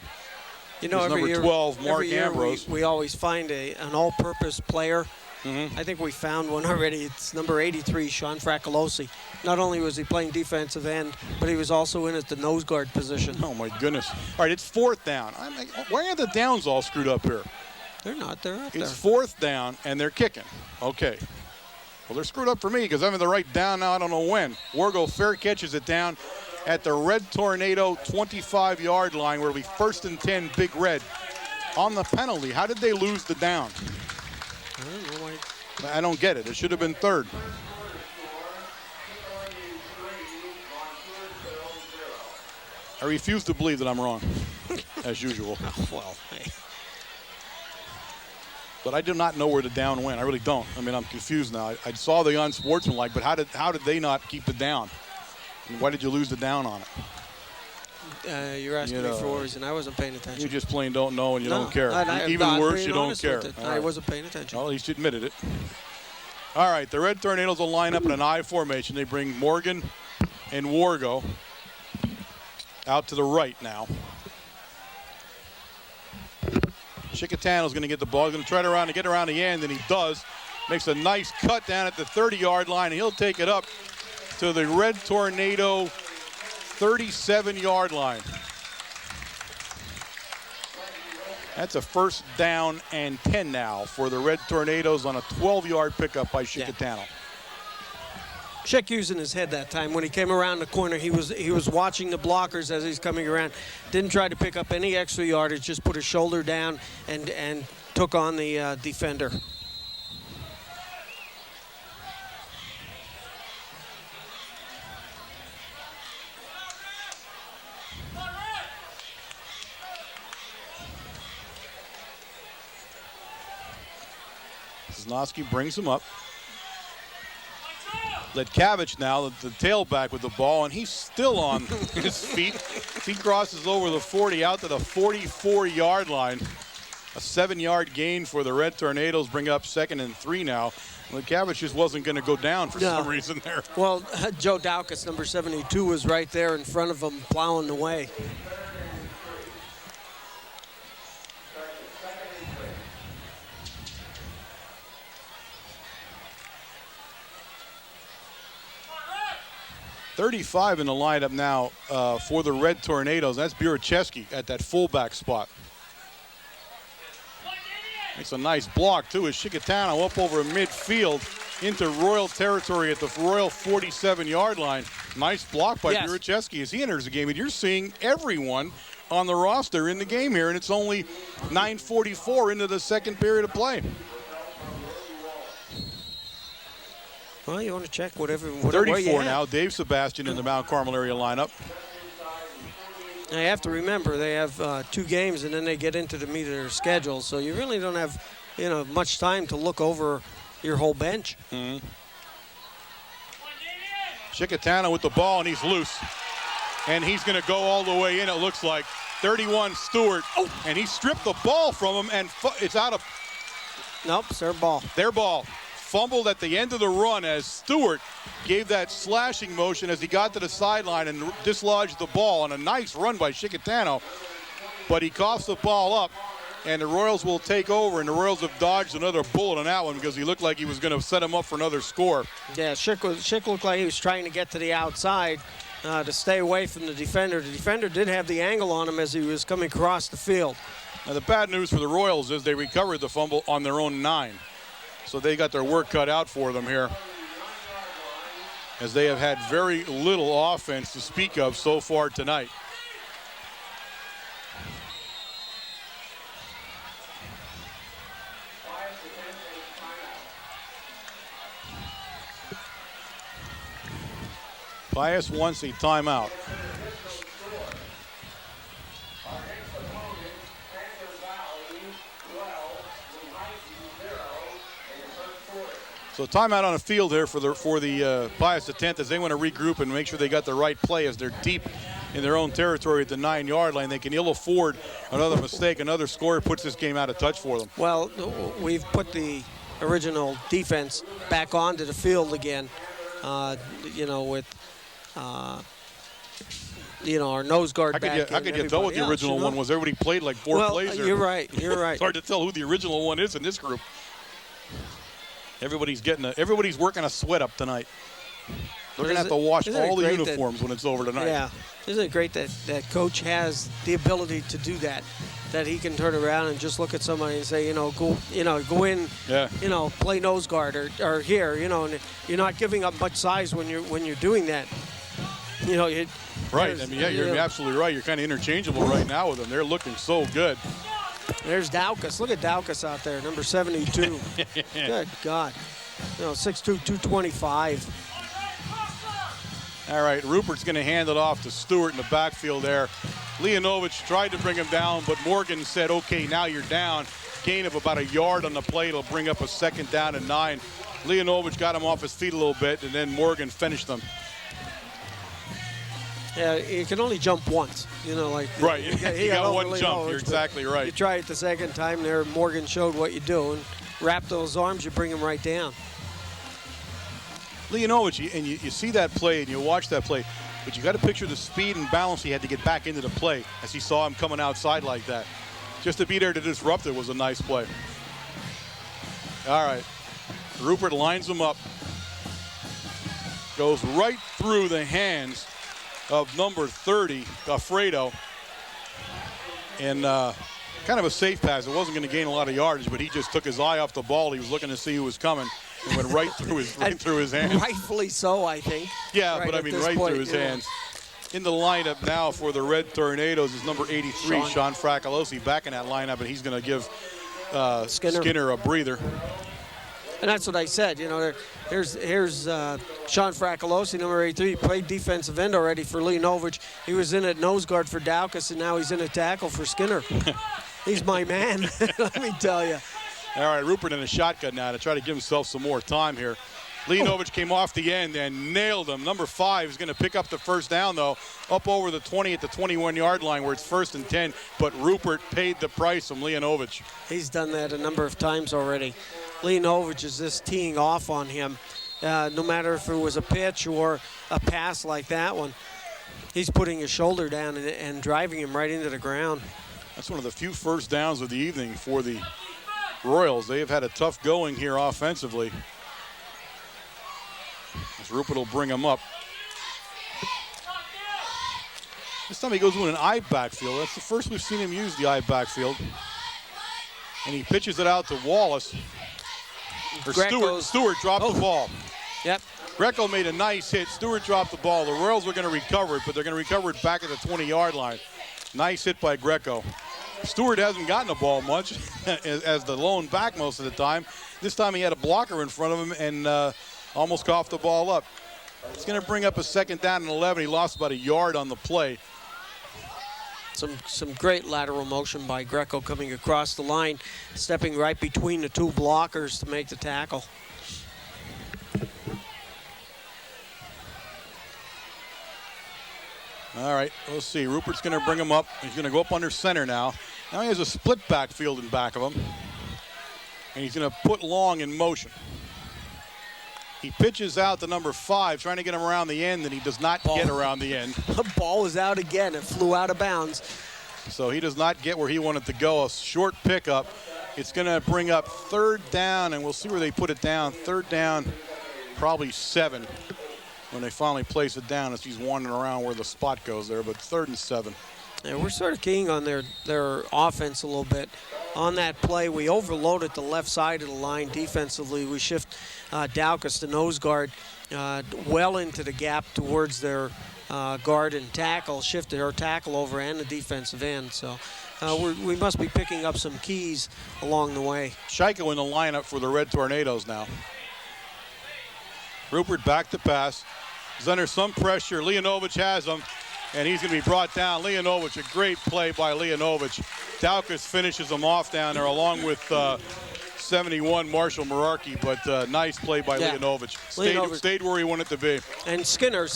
You know, is every number year, 12, Mark every year Ambrose. we always find an all-purpose player. I think we found one already. It's number 83, Sean Fracolosi. Not only was he playing defensive end, but he was also in at the nose guard position. Oh, my goodness. All right, it's 4th down. Why are the downs all screwed up here? They're not. They're up there. It's 4th down, and they're kicking. Okay. Well, they're screwed up for me because I'm in the right down now. I don't know when. Wargo fair catches it down at the Red Tornado 25-yard line where we 1st and 10, Big Red. On the penalty, how did they lose the down? I don't know why. I don't get it. It should have been 3rd. I refuse to believe that I'm wrong, as usual. Oh, well, hey. But I do not know where the down went. I really don't. I mean, I'm confused now. I saw the unsportsmanlike, but how did they not keep the down? And why did you lose the down on it? You're asking me for a reason. I wasn't paying attention. You just plain don't know and you don't care. I'm Even worse, you don't care. I wasn't paying attention. Well, at least you admitted it. All right, the Red Tornadoes will line up in an I formation. They bring Morgan and Wargo out to the right now. Chickatano's going to get the ball. He's going to try to get around the end, and he does. Makes a nice cut down at the 30-yard line, and he'll take it up to the Red Tornado 37-yard line. That's a 1st down and 10 now for the Red Tornadoes on a 12-yard pickup by Chickatano. Yeah. Schick using his head that time. When he came around the corner, he was watching the blockers as he's coming around. Didn't try to pick up any extra yardage, just put his shoulder down and took on the defender. Znosky brings him up. Letkavich now, the tailback with the ball, and he's still on his feet. He crosses over the 40 out to the 44-yard line. A 7-yard gain for the Red Tornadoes, bring up 2nd and 3 now. Letkavich just wasn't going to go down for some reason there. Well, Joe Dowkus, number 72, was right there in front of him plowing the way. .35 in the lineup now for the Red Tornadoes. That's Buracheski at that fullback spot. Makes a nice block, too, as Chickatano up over midfield into Royal territory at the Royal 47-yard line. Nice block by Buracheski as he enters the game. And you're seeing everyone on the roster in the game here, and it's only 9:44 into the 2nd period of play. Well, you want to check whatever 34 now, Dave Sebastian in the Mount Carmel area lineup. Now you have to remember they have 2 games and then they get into the meat of their schedule, so you really don't have, much time to look over your whole bench. Chickatano with the ball, and he's loose. And he's going to go all the way in, it looks like. 31 Stewart, and he stripped the ball from him, and it's out of... Nope, it's their ball. Their ball. Fumbled at the end of the run as Stewart gave that slashing motion as he got to the sideline and dislodged the ball on a nice run by Chickatano. But he coughs the ball up, and the Royals will take over, and the Royals have dodged another bullet on that one because he looked like he was going to set him up for another score. Yeah, Schick looked like he was trying to get to the outside to stay away from the defender. The defender did have the angle on him as he was coming across the field. Now, the bad news for the Royals is they recovered the fumble on their own 9. So they got their work cut out for them here, as they have had very little offense to speak of so far tonight. Pius wants a timeout. So timeout on the field here for the Pius X as they want to regroup and make sure they got the right play as they're deep in their own territory at the 9-yard line. They can ill afford another mistake. Another score puts this game out of touch for them. Well, we've put the original defense back onto the field again, with our nose guard I back. could get told what the original one was. Everybody played like 4 plays. You're right. You're right. It's hard to tell who the original one is in this group. Everybody's working a sweat up tonight. They're going to have to wash all the uniforms when it's over tonight. Yeah. Isn't it great that coach has the ability to do that? That he can turn around and just look at somebody and say, go in, play nose guard or here, and you're not giving up much size when you're doing that. Right. I mean, you're absolutely right. You're kind of interchangeable right now with them. They're looking so good. There's Daukus. Look at Daukus out there, number 72. Good God. 6'2", 225. All right, Rupert's going to hand it off to Stewart in the backfield there. Leonovich tried to bring him down, but Morgan said, okay, now you're down. Gain of about a yard on the play. It'll bring up a 2nd down and 9. Leonovich got him off his feet a little bit, and then Morgan finished them. Yeah, you can only jump once, Right, he got one jump. You're exactly right. You try it the second time there, Morgan showed what you do, and wrap those arms, you bring him right down. Leonovich, and you see that play and you watch that play, but you got to picture the speed and balance he had to get back into the play as he saw him coming outside like that. Just to be there to disrupt it was a nice play. All right, Rupert lines him up, goes right through the hands of number 30, Alfredo, and kind of a safe pass. It wasn't going to gain a lot of yardage, but he just took his eye off the ball. He was looking to see who was coming. It went right through his hands. Rightfully so, I think. Yeah, but I mean right through his hands. In the lineup now for the Red Tornadoes is number 83, Sean Fracolosi, back in that lineup, and he's going to give Skinner a breather. And that's what I said. Here's Sean Fracolosi, number 83. He played defensive end already for Leonovich. He was in at nose guard for Daukus, and now he's in a tackle for Skinner. He's my man, let me tell you. All right, Rupert in a shotgun now to try to give himself some more time here. Leonovich came off the end and nailed him. Number 5 is going to pick up the 1st down, though, up over the 20 at the 21-yard line where it's 1st and 10. But Rupert paid the price from Leonovich. He's done that a number of times already. Leonovich is just teeing off on him. No matter if it was a pitch or a pass like that one, he's putting his shoulder down and driving him right into the ground. That's one of the few 1st downs of the evening for the Royals. They have had a tough going here offensively. As Rupert will bring him up. This time he goes with an I backfield. That's the first we've seen him use the I backfield. And he pitches it out to Wallace. Stewart dropped the ball. Yep. Greco made a nice hit. Stewart dropped the ball. The Royals were going to recover it, but they're going to recover it back at the 20-yard line. Nice hit by Greco. Stewart hasn't gotten the ball much as the lone back most of the time. This time he had a blocker in front of him and almost coughed the ball up. It's going to bring up a 2nd down and 11. He lost about a yard on the play. Some great lateral motion by Greco coming across the line, stepping right between the 2 blockers to make the tackle. All right, let's see. Rupert's going to bring him up. He's going to go up under center now. Now he has a split backfield in back of him. And he's going to put Long in motion. He pitches out to number 5, trying to get him around the end, and he does not get around the end. The ball is out again. It flew out of bounds. So he does not get where he wanted to go. A short pickup. It's going to bring up 3rd down, and we'll see where they put it down. 3rd down, probably 7 when they finally place it down as he's wandering around where the spot goes there, but 3rd and 7. Yeah, we're sort of keying on their offense a little bit. On that play, we overloaded the left side of the line defensively. We shift Daukus to nose guard well into the gap towards their guard and tackle, shifted our tackle over and the defensive end. So we must be picking up some keys along the way. Scheiko in the lineup for the Red Tornadoes now. Rupert back to pass. He's under some pressure. Leonovich has him, and he's going to be brought down. Leonovich, a great play by Leonovich. Daukus finishes him off down there along with 71 Marshall Merarkey, but nice play by Leonovich. Stayed where he wanted to be. And Skinner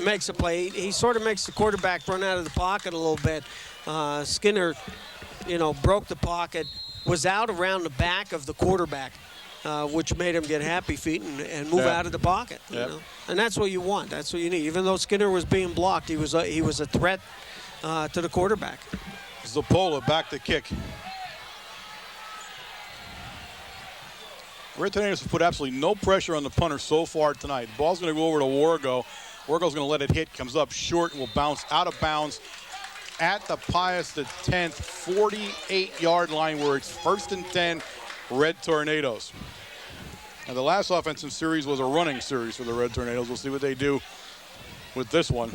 makes a play. He sort of makes the quarterback run out of the pocket a little bit. Skinner, broke the pocket, was out around the back of the quarterback. which made him get happy feet and move out of the pocket. You know? And that's what you want. That's what you need. Even though Skinner was being blocked, he was a threat to the quarterback. Zappola back to kick. Red Tornadoes have put absolutely no pressure on the punter so far tonight. The ball's going to go over to Wargo. Wargo's going to let it hit, comes up short, and will bounce out of bounds at the Pius the 10th, 48-yard line, where it's 1st and 10, Red Tornadoes. Now, the last offensive series was a running series for the Red Tornadoes. We'll see what they do with this one.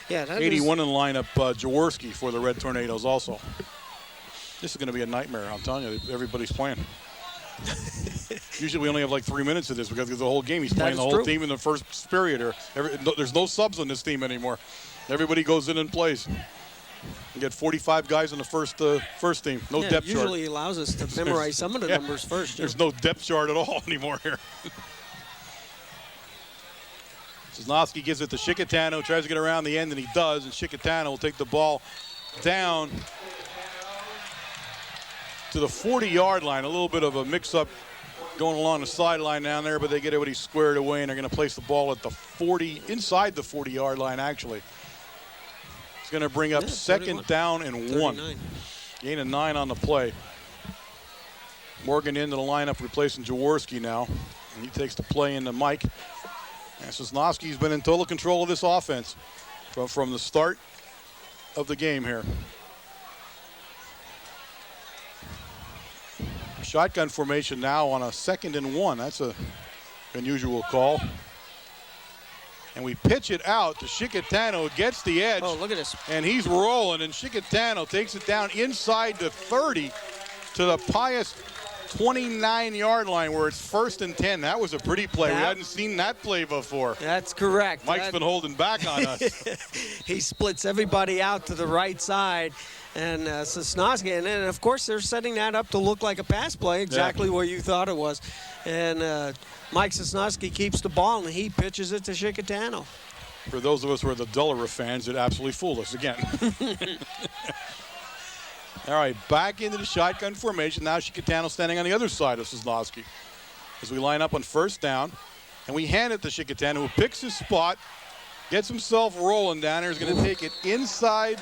Yeah, 81 in the lineup, Jaworski for the Red Tornadoes also. This is going to be a nightmare, I'm telling you. Everybody's playing. Usually we only have like 3 minutes of this because the whole game. He's playing the whole team in the first period. There's no subs on this team anymore. Everybody goes in and plays. You get 45 guys on the first team. No depth chart. Usually he allows us to memorize some of the numbers first. There's no depth chart at all anymore here. Cisnowski gives it to Shikatano, tries to get around the end, and he does. And Shikatano will take the ball down to the 40-yard line. A little bit of a mix-up going along the sideline down there, but they get everybody squared away, and they're going to place the ball at the 40, inside the 40-yard line, actually. It's going to bring up 2nd down and 1. Gain of 9 on the play. Morgan into the lineup, replacing Jaworski now. And he takes the play into Mike. And Cisnowski's been in total control of this offense from the start of the game here. Shotgun formation now on a 2nd and 1. That's an unusual call. And we pitch it out to Shikatano, gets the edge. Oh, look at this. And he's rolling, and Shikatano takes it down inside the 30 to the Pius 29-yard line, where it's 1st and 10. That was a pretty play. We hadn't seen that play before. That's correct. Mike's been holding back on us. He splits everybody out to the right side. And Cisnowski, and then, of course, they're setting that up to look like a pass play, exactly where you thought it was. And Mike Cisnowski keeps the ball, and he pitches it to Shikatano. For those of us who are the Delaware fans, it absolutely fooled us again. All right, back into the shotgun formation. Now Shikatano standing on the other side of Cisnowski as we line up on 1st down. And we hand it to Shikatano, who picks his spot, gets himself rolling down there. He's going to take it inside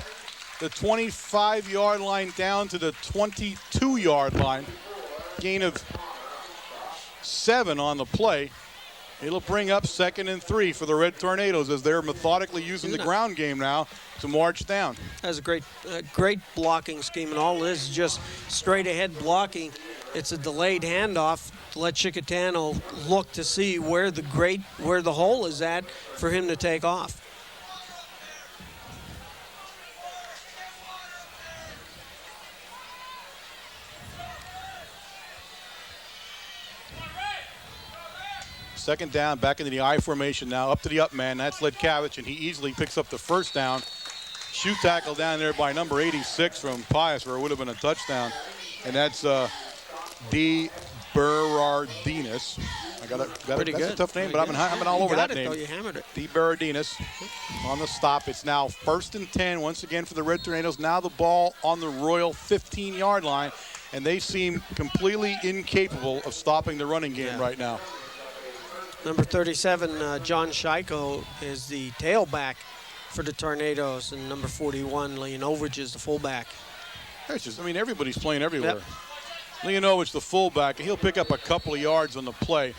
the 25-yard line down to the 22-yard line. Gain of 7 on the play. It'll bring up 2nd and 3 for the Red Tornadoes as they're methodically using the ground game now to march down. That's a great blocking scheme, and all this is just straight ahead blocking. It's a delayed handoff to let Shikatano look to see where the hole is at for him to take off. Second down, back into the I formation now, up to the up man. That's Ledkavich, and he easily picks up the 1st down. Shoe tackle down there by number 86 from Pius, where it would have been a touchdown. And that's D. Berardinis. That's a tough name, but I've been all over that name. You hammered it. D. Berardinis on the stop. It's now 1st and 10 once again for the Red Tornadoes. Now the ball on the Royal 15-yard line, and they seem completely incapable of stopping the running game right now. Number 37, John Scheiko, is the tailback for the Tornadoes, and number 41, Leonovich, is the fullback. Everybody's playing everywhere. Leonovich, the fullback, he'll pick up a couple of yards on the play.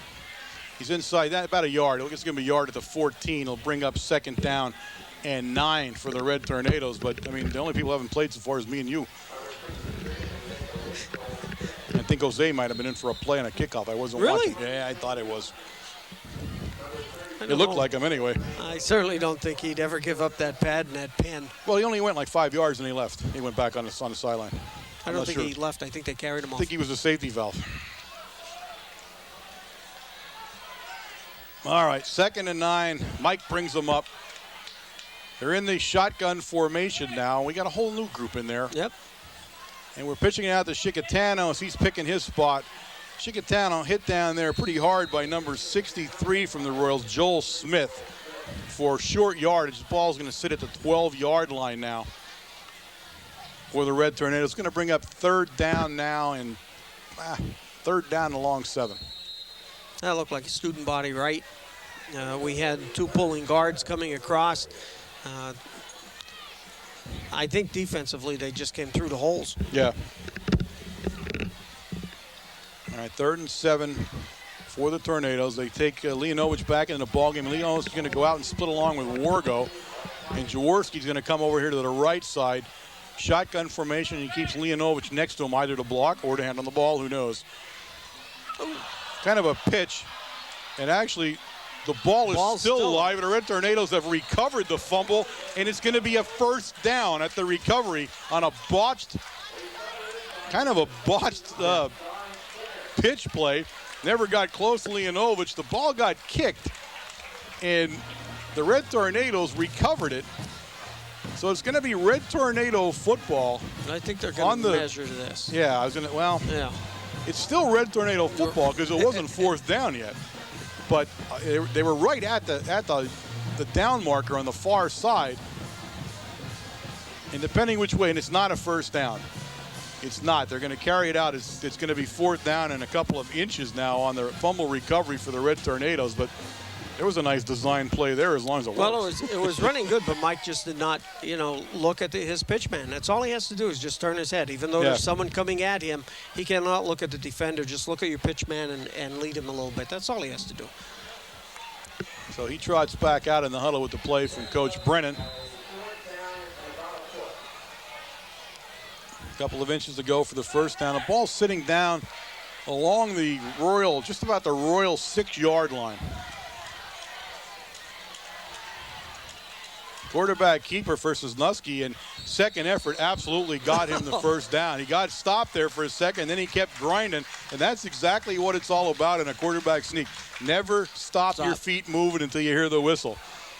He's inside that, about a yard. He'll give him a yard at the 14. He'll bring up 2nd down and 9 for the Red Tornadoes. But, the only people who haven't played so far is me and you. I think Jose might have been in for a play on a kickoff. I wasn't watching. Yeah, I thought it was. It looked like him anyway. I certainly don't think he'd ever give up that pad and that pen. Well, he only went like 5 yards and he left. He went back on the sideline. I don't think he left. I think they carried him off. I think he was a safety valve. All right, 2nd and 9. Mike brings them up. They're in the shotgun formation now. We got a whole new group in there. Yep. And we're pitching it out to Shikatano as he's picking his spot. Shikatano hit down there pretty hard by number 63 from the Royals, Joel Smith, for short yardage. The ball's going to sit at the 12-yard line now for the Red Tornadoes. It's going to bring up 3rd down now and Third down along 7. That looked like a student body right. We had 2 pulling guards coming across. I think defensively they just came through the holes. Yeah. All right, 3rd and 7 for the Tornadoes. They take Leonovich back in the ballgame. Leonovich is going to go out and split along with Wargo. And Jaworski's going to come over here to the right side. Shotgun formation. He keeps Leonovich next to him, either to block or to hand on the ball. Who knows? Kind of a pitch. And actually, the ball is still alive. And the Red Tornadoes have recovered the fumble. And it's going to be a first down at the recovery on a botched, pitch play. Never got close to Leonovich. The ball got kicked. And the Red Tornadoes recovered it. So it's going to be Red Tornado football. I think they're going to measure this. Yeah, I was going to, yeah. It's still Red Tornado football because it wasn't 4th down yet. But they were right at the down marker on the far side. And depending which way, and it's not a first down. It's not. They're going to carry it out. It's going to be 4th down and a couple of inches now on the fumble recovery for the Red Tornadoes. But there was a nice design play there as long as it works. Well, it was running good, but Mike just did not, look at his pitch man. That's all he has to do is just turn his head. Even though there's someone coming at him, he cannot look at the defender. Just look at your pitch man and lead him a little bit. That's all he has to do. So he trots back out in the huddle with the play from Coach Brennan. A couple of inches to go for the first down. The ball sitting down along the Royal, just about the Royal 6-yard line. Quarterback keeper for Sosnowski, and second effort absolutely got him the first down. He got stopped there for a second, then he kept grinding, and that's exactly what it's all about in a quarterback sneak. Never stop your feet moving until you hear the whistle.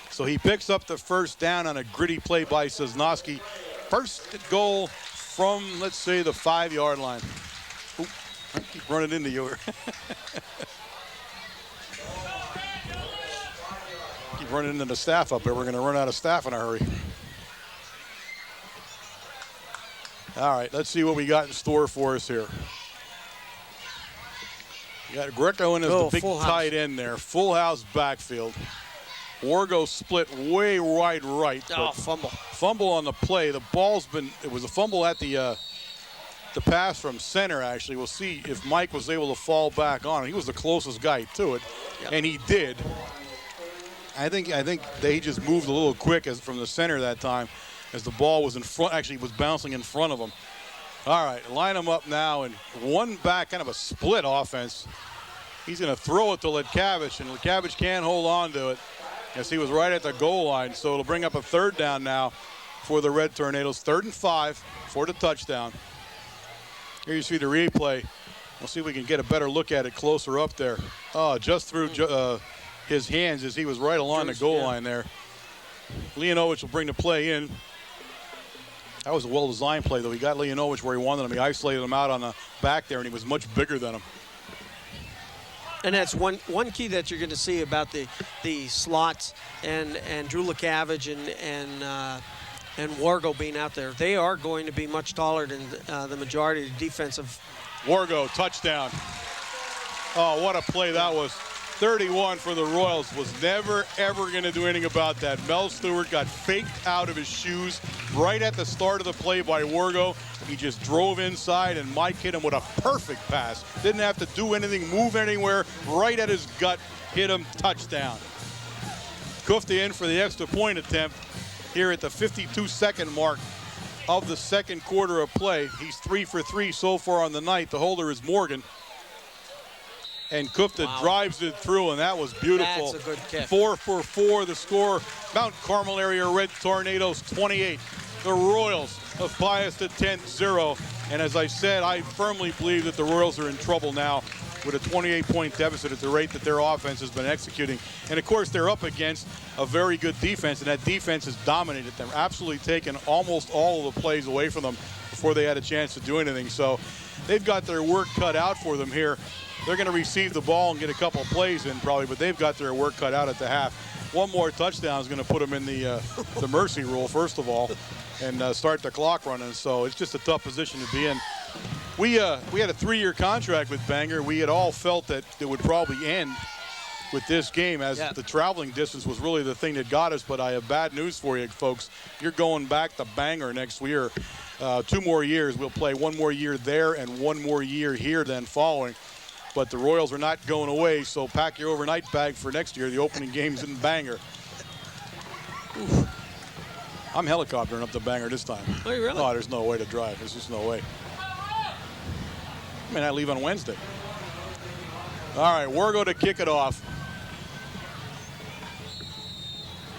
So he picks up the first down on a gritty play by Sosnowski. First goal from, let's say, the 5-yard line. Oop, I keep running into you. Keep running into the staff up there. We're going to run out of staff in a hurry. All right, let's see what we got in store for us here. You got Greco in as the big tight end there. Full house backfield. Wargo split way wide right. Oh, fumble. Fumble on the play. The ball's been, it was a fumble at the pass from center, actually. We'll see if Mike was able to fall back on it. He was the closest guy to it, and he did. I think they just moved a little quick from the center that time as the ball was in front, actually was bouncing in front of him. All right, line them up now, and one back, kind of a split offense. He's going to throw it to Letkavich, and Letkavich can't hold on to it as he was right at the goal line. So it'll bring up a third down now for the Red Tornadoes. 3rd and 5 for the touchdown. Here you see the replay. We'll see if we can get a better look at it closer up there. Oh, just through his hands as he was right along the goal line there. Leonovich will bring the play in. That was a well-designed play, though. He got Leonovich where he wanted him. He isolated him out on the back there, and he was much bigger than him. And that's one key that you're going to see about the slots and Drew Letkavich and Wargo being out there. They are going to be much taller than the majority of the defensive. Wargo, touchdown. Oh, what a play that was. 31 for the Royals. Was never, ever going to do anything about that. Mel Stewart got faked out of his shoes right at the start of the play by Wargo. He just drove inside, and Mike hit him with a perfect pass. Didn't have to do anything, move anywhere, right at his gut, hit him, touchdown. Kufta in for the extra point attempt here at the 52-second mark of the second quarter of play. He's 3 for 3 so far on the night. The holder is Morgan. And Kufta drives it through, and that was beautiful. That's a good kick. 4 for 4, the score. Mount Carmel area Red Tornadoes 28. The Royals of Pius to 10-0. And as I said, I firmly believe that the Royals are in trouble now with a 28-point deficit at the rate that their offense has been executing. And, of course, they're up against a very good defense, and that defense has dominated them, absolutely taken almost all of the plays away from them before they had a chance to do anything. So they've got their work cut out for them here. They're going to receive the ball and get a couple of plays in probably, but they've got their work cut out at the half. One more touchdown is going to put them in the mercy rule, first of all, and start the clock running. So it's just a tough position to be in. We had a 3-year contract with Bangor. We had all felt that it would probably end with this game, as the traveling distance was really the thing that got us. But I have bad news for you, folks. You're going back to Bangor next year. 2 more years. We'll play 1 more year there and 1 more year here then following. But the Royals are not going away, so pack your overnight bag for next year. The opening game's in Bangor. Oof. I'm helicoptering up to Bangor this time. Oh, you really? No, there's no way to drive. There's just no way. I mean, I leave on Wednesday. All right, Wargo to kick it off.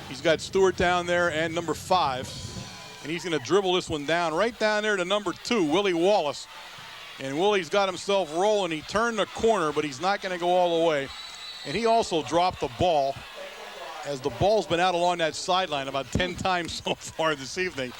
He's got Stewart down there and number 5. And he's going to dribble this one down, right down there to number 2, Willie Wallace. And Willie's got himself rolling. He turned the corner, but he's not going to go all the way. And he also dropped the ball, as the ball's been out along that sideline about 10 times so far this evening.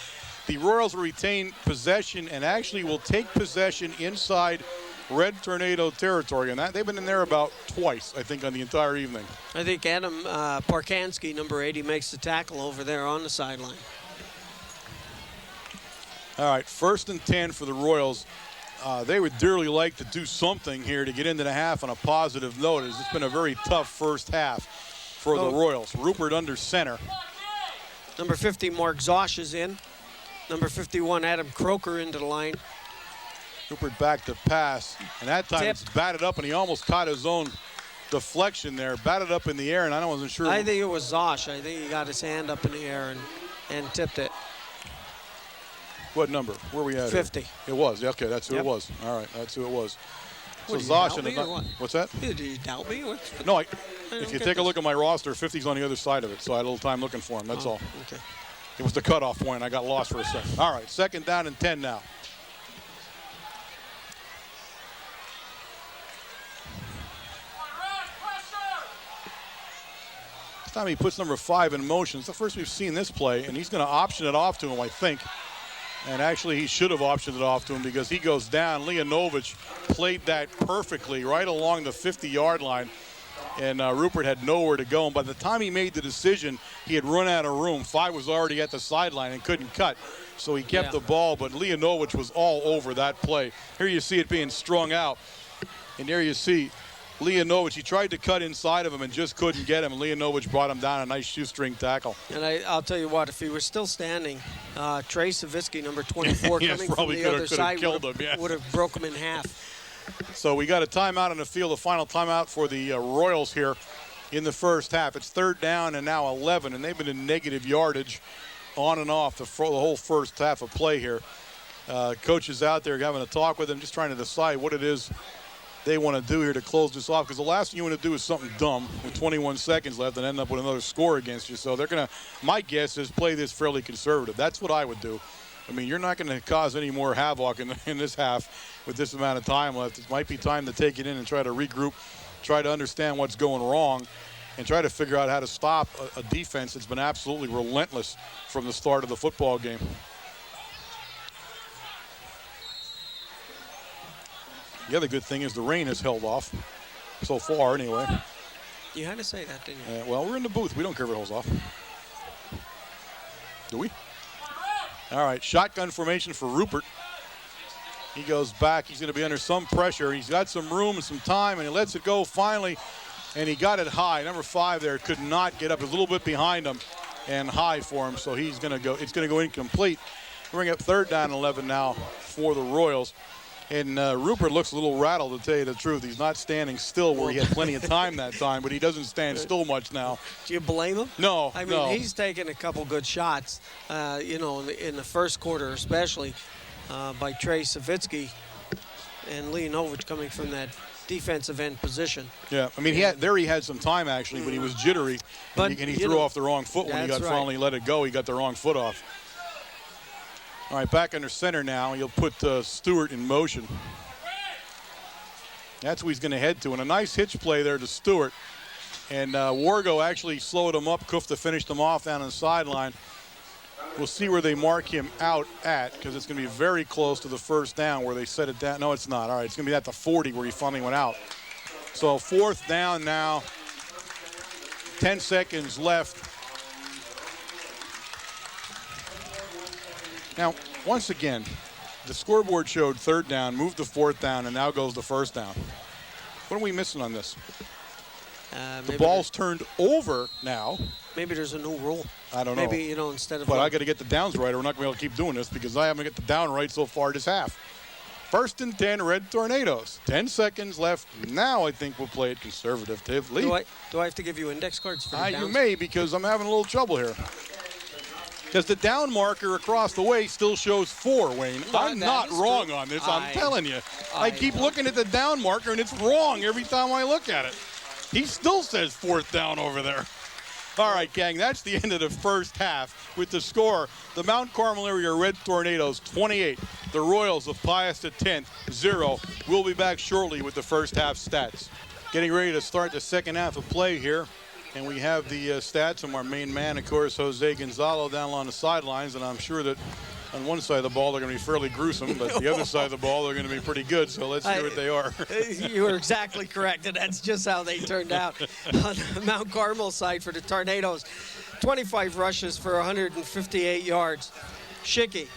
The Royals will retain possession and actually will take possession inside Red Tornado territory. And that they've been in there about twice, I think, on the entire evening. I think Adam Parkansky, number 80, makes the tackle over there on the sideline. All right, 1st and 10 for the Royals. They would dearly like to do something here to get into the half on a positive note, as it's been a very tough first half for the Royals. Rupert under center. Number 50, Mark Zosh is in. Number 51, Adam Croker into the line. Rupert back to pass, and that time it's batted up, and he almost caught his own deflection there. Batted up in the air, and I wasn't sure. I think it was Zosh. I think he got his hand up in the air and tipped it. What number? Where were we at? 50. It was. Okay, that's who it was. All right, that's who it was. So What, Zosh and what? What's that? Did you doubt me? No, if you take a look at my roster, 50's on the other side of it, so I had a little time looking for him. That's all. Okay. It was the cutoff point. I got lost for a second. All right, 2nd down and 10 now. This time he puts number 5 in motion. It's the first we've seen this play, and he's going to option it off to him, I think. And actually, he should have optioned it off to him, because he goes down. Leonovich played that perfectly right along the 50-yard line. And Rupert had nowhere to go. And by the time he made the decision, he had run out of room. 5 was already at the sideline and couldn't cut. So he kept the ball, but Leonovich was all over that play. Here you see it being strung out. And there you see Leonovich. He tried to cut inside of him and just couldn't get him. And Leonovich brought him down, a nice shoestring tackle. And I'll tell you what, if he was still standing, Trey Savitsky, number 24, coming from the other side, would have broke him in half. So we got a timeout on the field, a final timeout for the Royals here in the first half. It's 3rd down and now 11, and they've been in negative yardage on and off the whole first half of play here. Coach is out there having a talk with them, just trying to decide what it is they want to do here to close this off, because the last thing you want to do is something dumb with 21 seconds left and end up with another score against you. So they're going to, my guess is, play this fairly conservative. That's what I would do. I mean, you're not going to cause any more havoc in this half with this amount of time left. It might be time to take it in and try to regroup, try to understand what's going wrong, and try to figure out how to stop a defense that's been absolutely relentless from the start of the football game. The other good thing is the rain has held off so far anyway. You had to say that, didn't you? Well, we're in the booth. We don't care if it holds off. Do we? All right, shotgun formation for Rupert. He goes back. He's going to be under some pressure. He's got some room and some time, and he lets it go finally, and he got it high. Number 5 there could not get up. A little bit behind him and high for him, so he's going to go. It's going to go incomplete. Bring up 3rd down and 11 now for the Royals. And Rupert looks a little rattled, to tell you the truth. He's not standing still where he had plenty of time that time, but he doesn't stand still much now. Do you blame him? No, I mean, he's taken a couple good shots, in the first quarter especially, by Trey Savitsky and Leonovich coming from that defensive end position. Yeah, I mean, he had some time actually, but he was jittery, and he threw off the wrong foot when he finally let it go. He got the wrong foot off. All right, back under center now. He'll put Stewart in motion. That's who he's going to head to. And a nice hitch play there to Stewart. And Wargo actually slowed him up. Kufta finished him off down on the sideline. We'll see where they mark him out at, because it's going to be very close to the 1st down where they set it down. No, it's not. All right, it's going to be at the 40 where he finally went out. So 4th down now. 10 seconds left. Now, once again, the scoreboard showed third down, moved to fourth down, and now goes to first down. What are we missing on this? The ball's turned over now. Maybe there's a new rule. I don't know. Maybe, you know, instead of... But I got to get the downs right, or we're not going to be able to keep doing this because I haven't got the down right so far this half. 1st and 10, Red Tornadoes. 10 seconds left. Now I think we'll play it conservatively. Do I have to give you index cards for the downs? You may, because I'm having a little trouble here. Because the down marker across the way still shows 4, Wayne. I'm not wrong on this, I'm telling you. I keep looking at the down marker, and it's wrong every time I look at it. He still says 4th down over there. All right, gang, that's the end of the first half with the score. The Mount Carmel area Red Tornadoes 28, the Royals of Pius X 0. We'll be back shortly with the first half stats. Getting ready to start the second half of play here. And we have the stats from our main man, of course, Jose Gonzalo down along the sidelines. And I'm sure that on one side of the ball, they're going to be fairly gruesome, but the other side of the ball, they're going to be pretty good. So let's hear what they are. You are exactly correct, and that's just how they turned out on the Mount Carmel side for the Tornadoes. 25 rushes for 158 yards. Schicky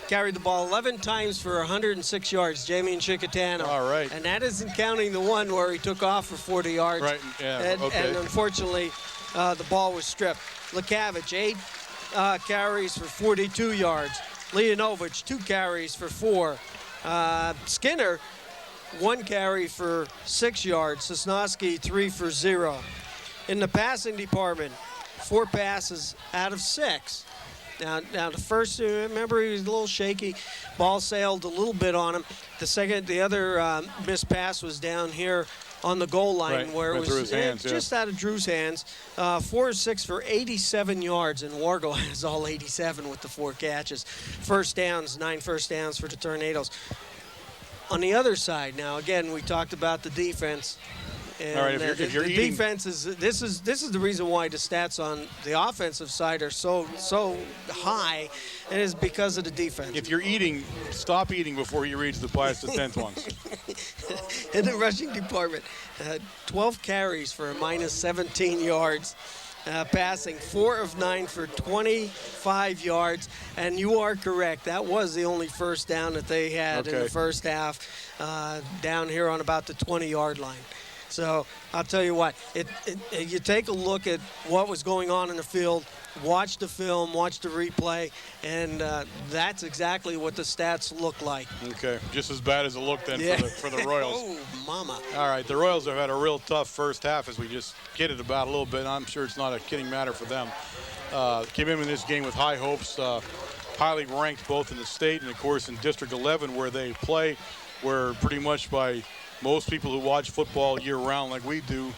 carried the ball 11 times for 106 yards, Jamie Chickatano. All right. And that isn't counting the one where he took off for 40 yards. Right, yeah, and unfortunately, the ball was stripped. Lekavich, 8 carries for 42 yards. Leonovich, 2 carries for 4. Skinner, 1 carry for 6 yards. Sosnowski, 3 for 0. In the passing department, 4 passes out of 6. Now the first, remember, he was a little shaky. Ball sailed a little bit on him. The other missed pass was down here on the goal line, where it was just out of Drew's hands. 4 of 6 for 87 yards, and Wargo has all 87 with the 4 catches. First downs, 9 first downs for the Tornadoes. On the other side, now again, we talked about the defense. And all right, if you're the defense is this is the reason why the stats on the offensive side are so high, and it's because of the defense. If you're eating, stop eating before you reach the Pius X ones. In the rushing department, 12 carries for a minus 17 yards. Passing 4 of 9 for 25 yards, and you are correct. That was the only first down that they had in the first half, down here on about the 20-yard line. So I'll tell you what, you take a look at what was going on in the field, watch the film, watch the replay, and that's exactly what the stats look like. Okay, just as bad as it looked then for the Royals. Oh, mama. All right, the Royals have had a real tough first half, as we just kidded about a little bit. I'm sure it's not a kidding matter for them. Came in this game with high hopes, highly ranked both in the state and, of course, in District 11 where they play, where pretty much by most people who watch football year-round like we do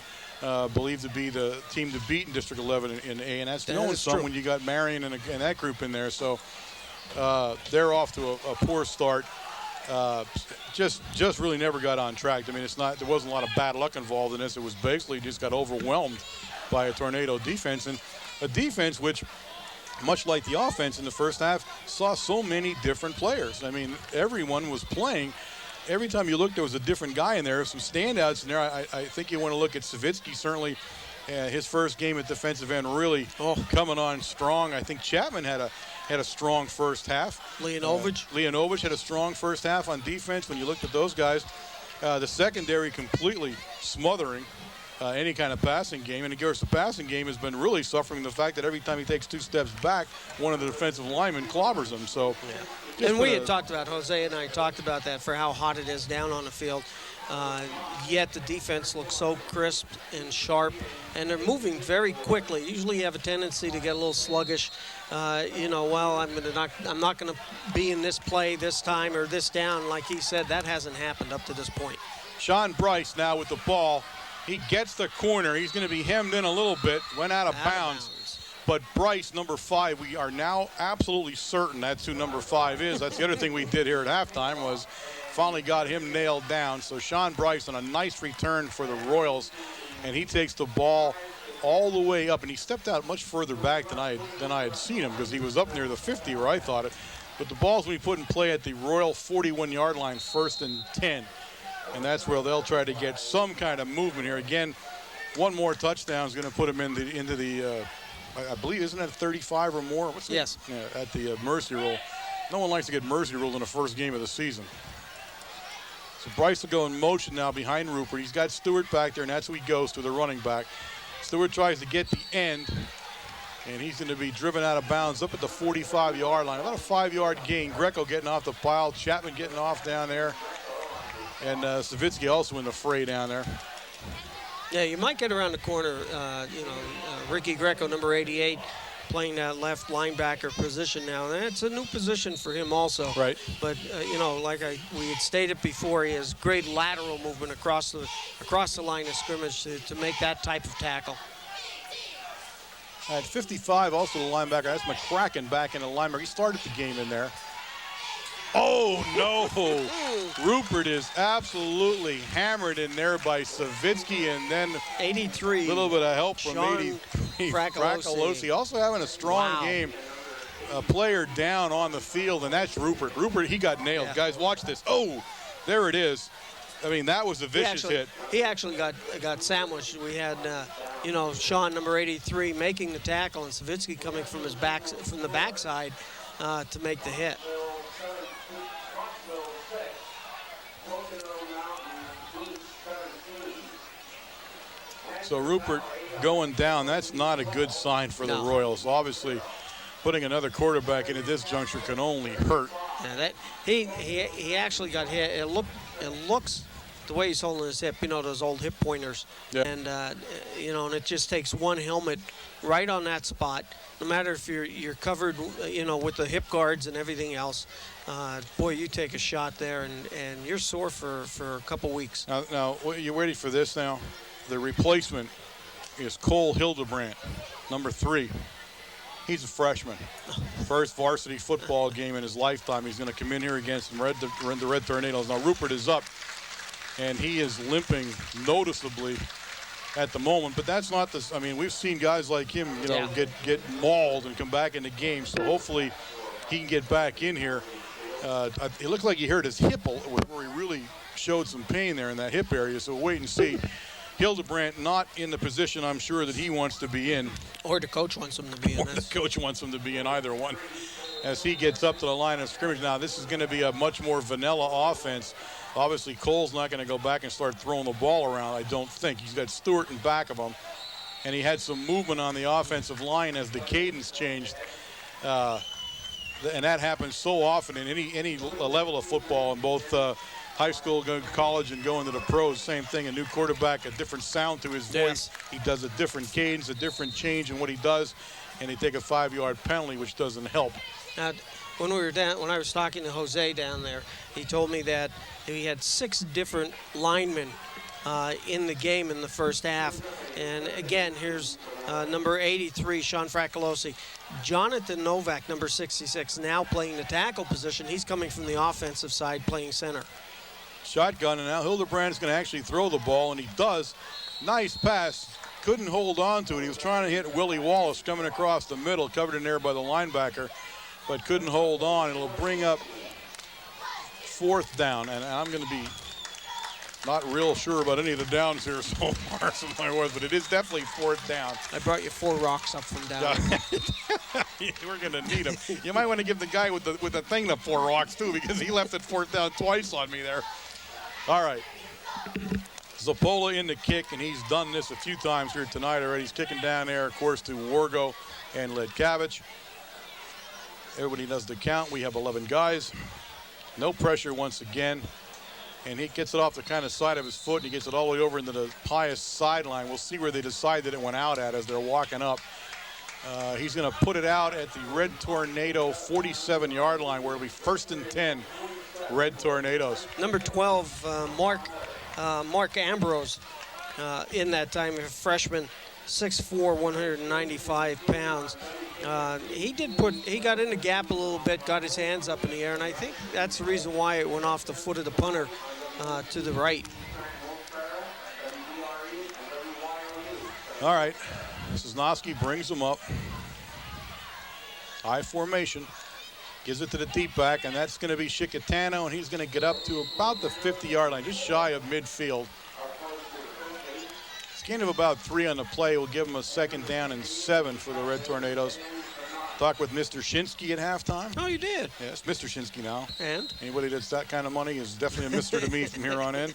believe to be the team to beat in District 11 in A, and that's knowing some when you got Marion and that group in there. So they're off to a poor start. Just really never got on track. I mean, there wasn't a lot of bad luck involved in this. It was basically just got overwhelmed by a Tornado defense, and a defense which, much like the offense in the first half, saw so many different players. I mean, everyone was playing. Every time you look, there was a different guy in there. Some standouts in there. I think you want to look at Savitsky, certainly his first game at defensive end really coming on strong. I think Chapman had a strong first half. Leonovich had a strong first half on defense. When you looked at those guys, the secondary completely smothering any kind of passing game. And of course, the passing game has been really suffering the fact that every time he takes 2 steps back, one of the defensive linemen clobbers him. So. Yeah. And we had talked about, Jose and I talked about that, for how hot it is down on the field. Yet the defense looks so crisp and sharp, and they're moving very quickly. Usually you have a tendency to get a little sluggish. I'm not going to be in this play this time or this down. Like he said, that hasn't happened up to this point. Sean Bryce now with the ball. He gets the corner. He's going to be hemmed in a little bit. Went out of bounds. But Bryce, number 5, we are now absolutely certain that's who number 5 is. That's the other thing we did here at halftime, was finally got him nailed down. So Sean Bryce on a nice return for the Royals, and he takes the ball all the way up, and he stepped out much further back than I had seen him, because he was up near the 50 where I thought it. But the ball's going to be put in play at the Royal 41-yard line, 1st and 10. And that's where they'll try to get some kind of movement here. Again, one more touchdown is going to put him into the I believe, isn't that 35 or more? Yes. At the mercy roll. No one likes to get mercy ruled in the first game of the season. So Bryce will go in motion now behind Rupert. He's got Stewart back there, and that's who he goes to, the running back. Stewart tries to get the end, and he's going to be driven out of bounds up at the 45-yard line. About a 5-yard gain. Greco getting off the pile. Chapman getting off down there. And Savitsky also in the fray down there. Yeah, you might get around the corner. Ricky Greco, number 88, playing that left linebacker position now. And it's a new position for him also. Right. But, like we had stated before, he has great lateral movement across the line of scrimmage to make that type of tackle. At 55, also the linebacker. That's McCracken back in the linebacker. He started the game in there. Oh, no. Rupert is absolutely hammered in there by Savitsky, and then 83. A little bit of help from Sean 83. Fracolosi. Also having a strong game. A player down on the field, and that's Rupert. Rupert, he got nailed. Yeah. Guys, watch this. Oh, there it is. I mean, that was a vicious hit. He actually got sandwiched. We had, Sean, number 83, making the tackle, and Savitsky coming from the backside to make the hit. So Rupert going down, that's not a good sign for the Royals. Obviously, putting another quarterback in at this juncture can only hurt. Yeah, he actually got hit. It looks the way he's holding his hip, those old hip pointers. Yeah. And and it just takes one helmet right on that spot. No matter if you're covered, with the hip guards and everything else. Boy, you take a shot there and you're sore for a couple weeks. Now, you ready for this now? The replacement is Cole Hildebrandt, number 3. He's a freshman. First varsity football game in his lifetime. He's going to come in here against the Red Tornadoes. Now, Rupert is up, and he is limping noticeably at the moment. But that's not the – I mean, we've seen guys like him, get mauled and come back in the game. So hopefully he can get back in here. It looks like he hurt his hip where he really showed some pain there in that hip area. So we'll wait and see. Hildebrandt not in the position I'm sure that he wants to be in. Or the coach wants him to be in. Or the coach wants him to be in, either one. As he gets up to the line of scrimmage. Now, this is going to be a much more vanilla offense. Obviously, Cole's not going to go back and start throwing the ball around, I don't think. He's got Stewart in back of him. And he had some movement on the offensive line as the cadence changed. And that happens so often in any level of football in both high school, going to college, and going to the pros. Same thing, a new quarterback, a different sound to his voice. He does a different cadence, a different change in what he does, and they take a 5-yard penalty, which doesn't help. Now, when I was talking to Jose down there, he told me that he had 6 different linemen in the game in the first half. And again, here's number 83, Sean Fracolosi. Jonathan Novak, number 66, now playing the tackle position. He's coming from the offensive side, playing center. Shotgun, and now Hildebrandt is going to actually throw the ball, and he does. Nice pass. Couldn't hold on to it. He was trying to hit Willie Wallace coming across the middle, covered in there by the linebacker, but couldn't hold on. It'll bring up 4th down, and I'm going to be not real sure about any of the downs here so far, but it is definitely 4th down. I brought you 4 rocks up from down. We're going to need them. You might want to give the guy with the thing the 4 rocks, too, because he left it 4th down twice on me there. All right. Zappola in the kick, and he's done this a few times here tonight already. He's kicking down there, of course, to Wargo and Ledkavich. Everybody does the count. We have 11 guys. No pressure once again. And he gets it off the kind of side of his foot, and he gets it all the way over into the Pius sideline. We'll see where they decide that it went out at as they're walking up. He's going to put it out at the Red Tornado 47-yard line, where it'll be 1st and 10, Red Tornadoes. Number 12, Mark Ambrose, in that time, a freshman, 6'4", 195 pounds. He got in the gap a little bit, got his hands up in the air, and I think that's the reason why it went off the foot of the punter to the right. All right, Sosnowski brings him up. I formation. Gives it to the deep back, and that's going to be Chicatano, and he's going to get up to about the 50-yard line, just shy of midfield. It's gain of about 3 on the play. Will give him a 2nd down and 7 for the Red Tornadoes. Talked with Mr. Shinsky at halftime. Oh, you did? Yeah, it's Mr. Shinsky now. And? Anybody that's that kind of money is definitely a mister to me from here on in.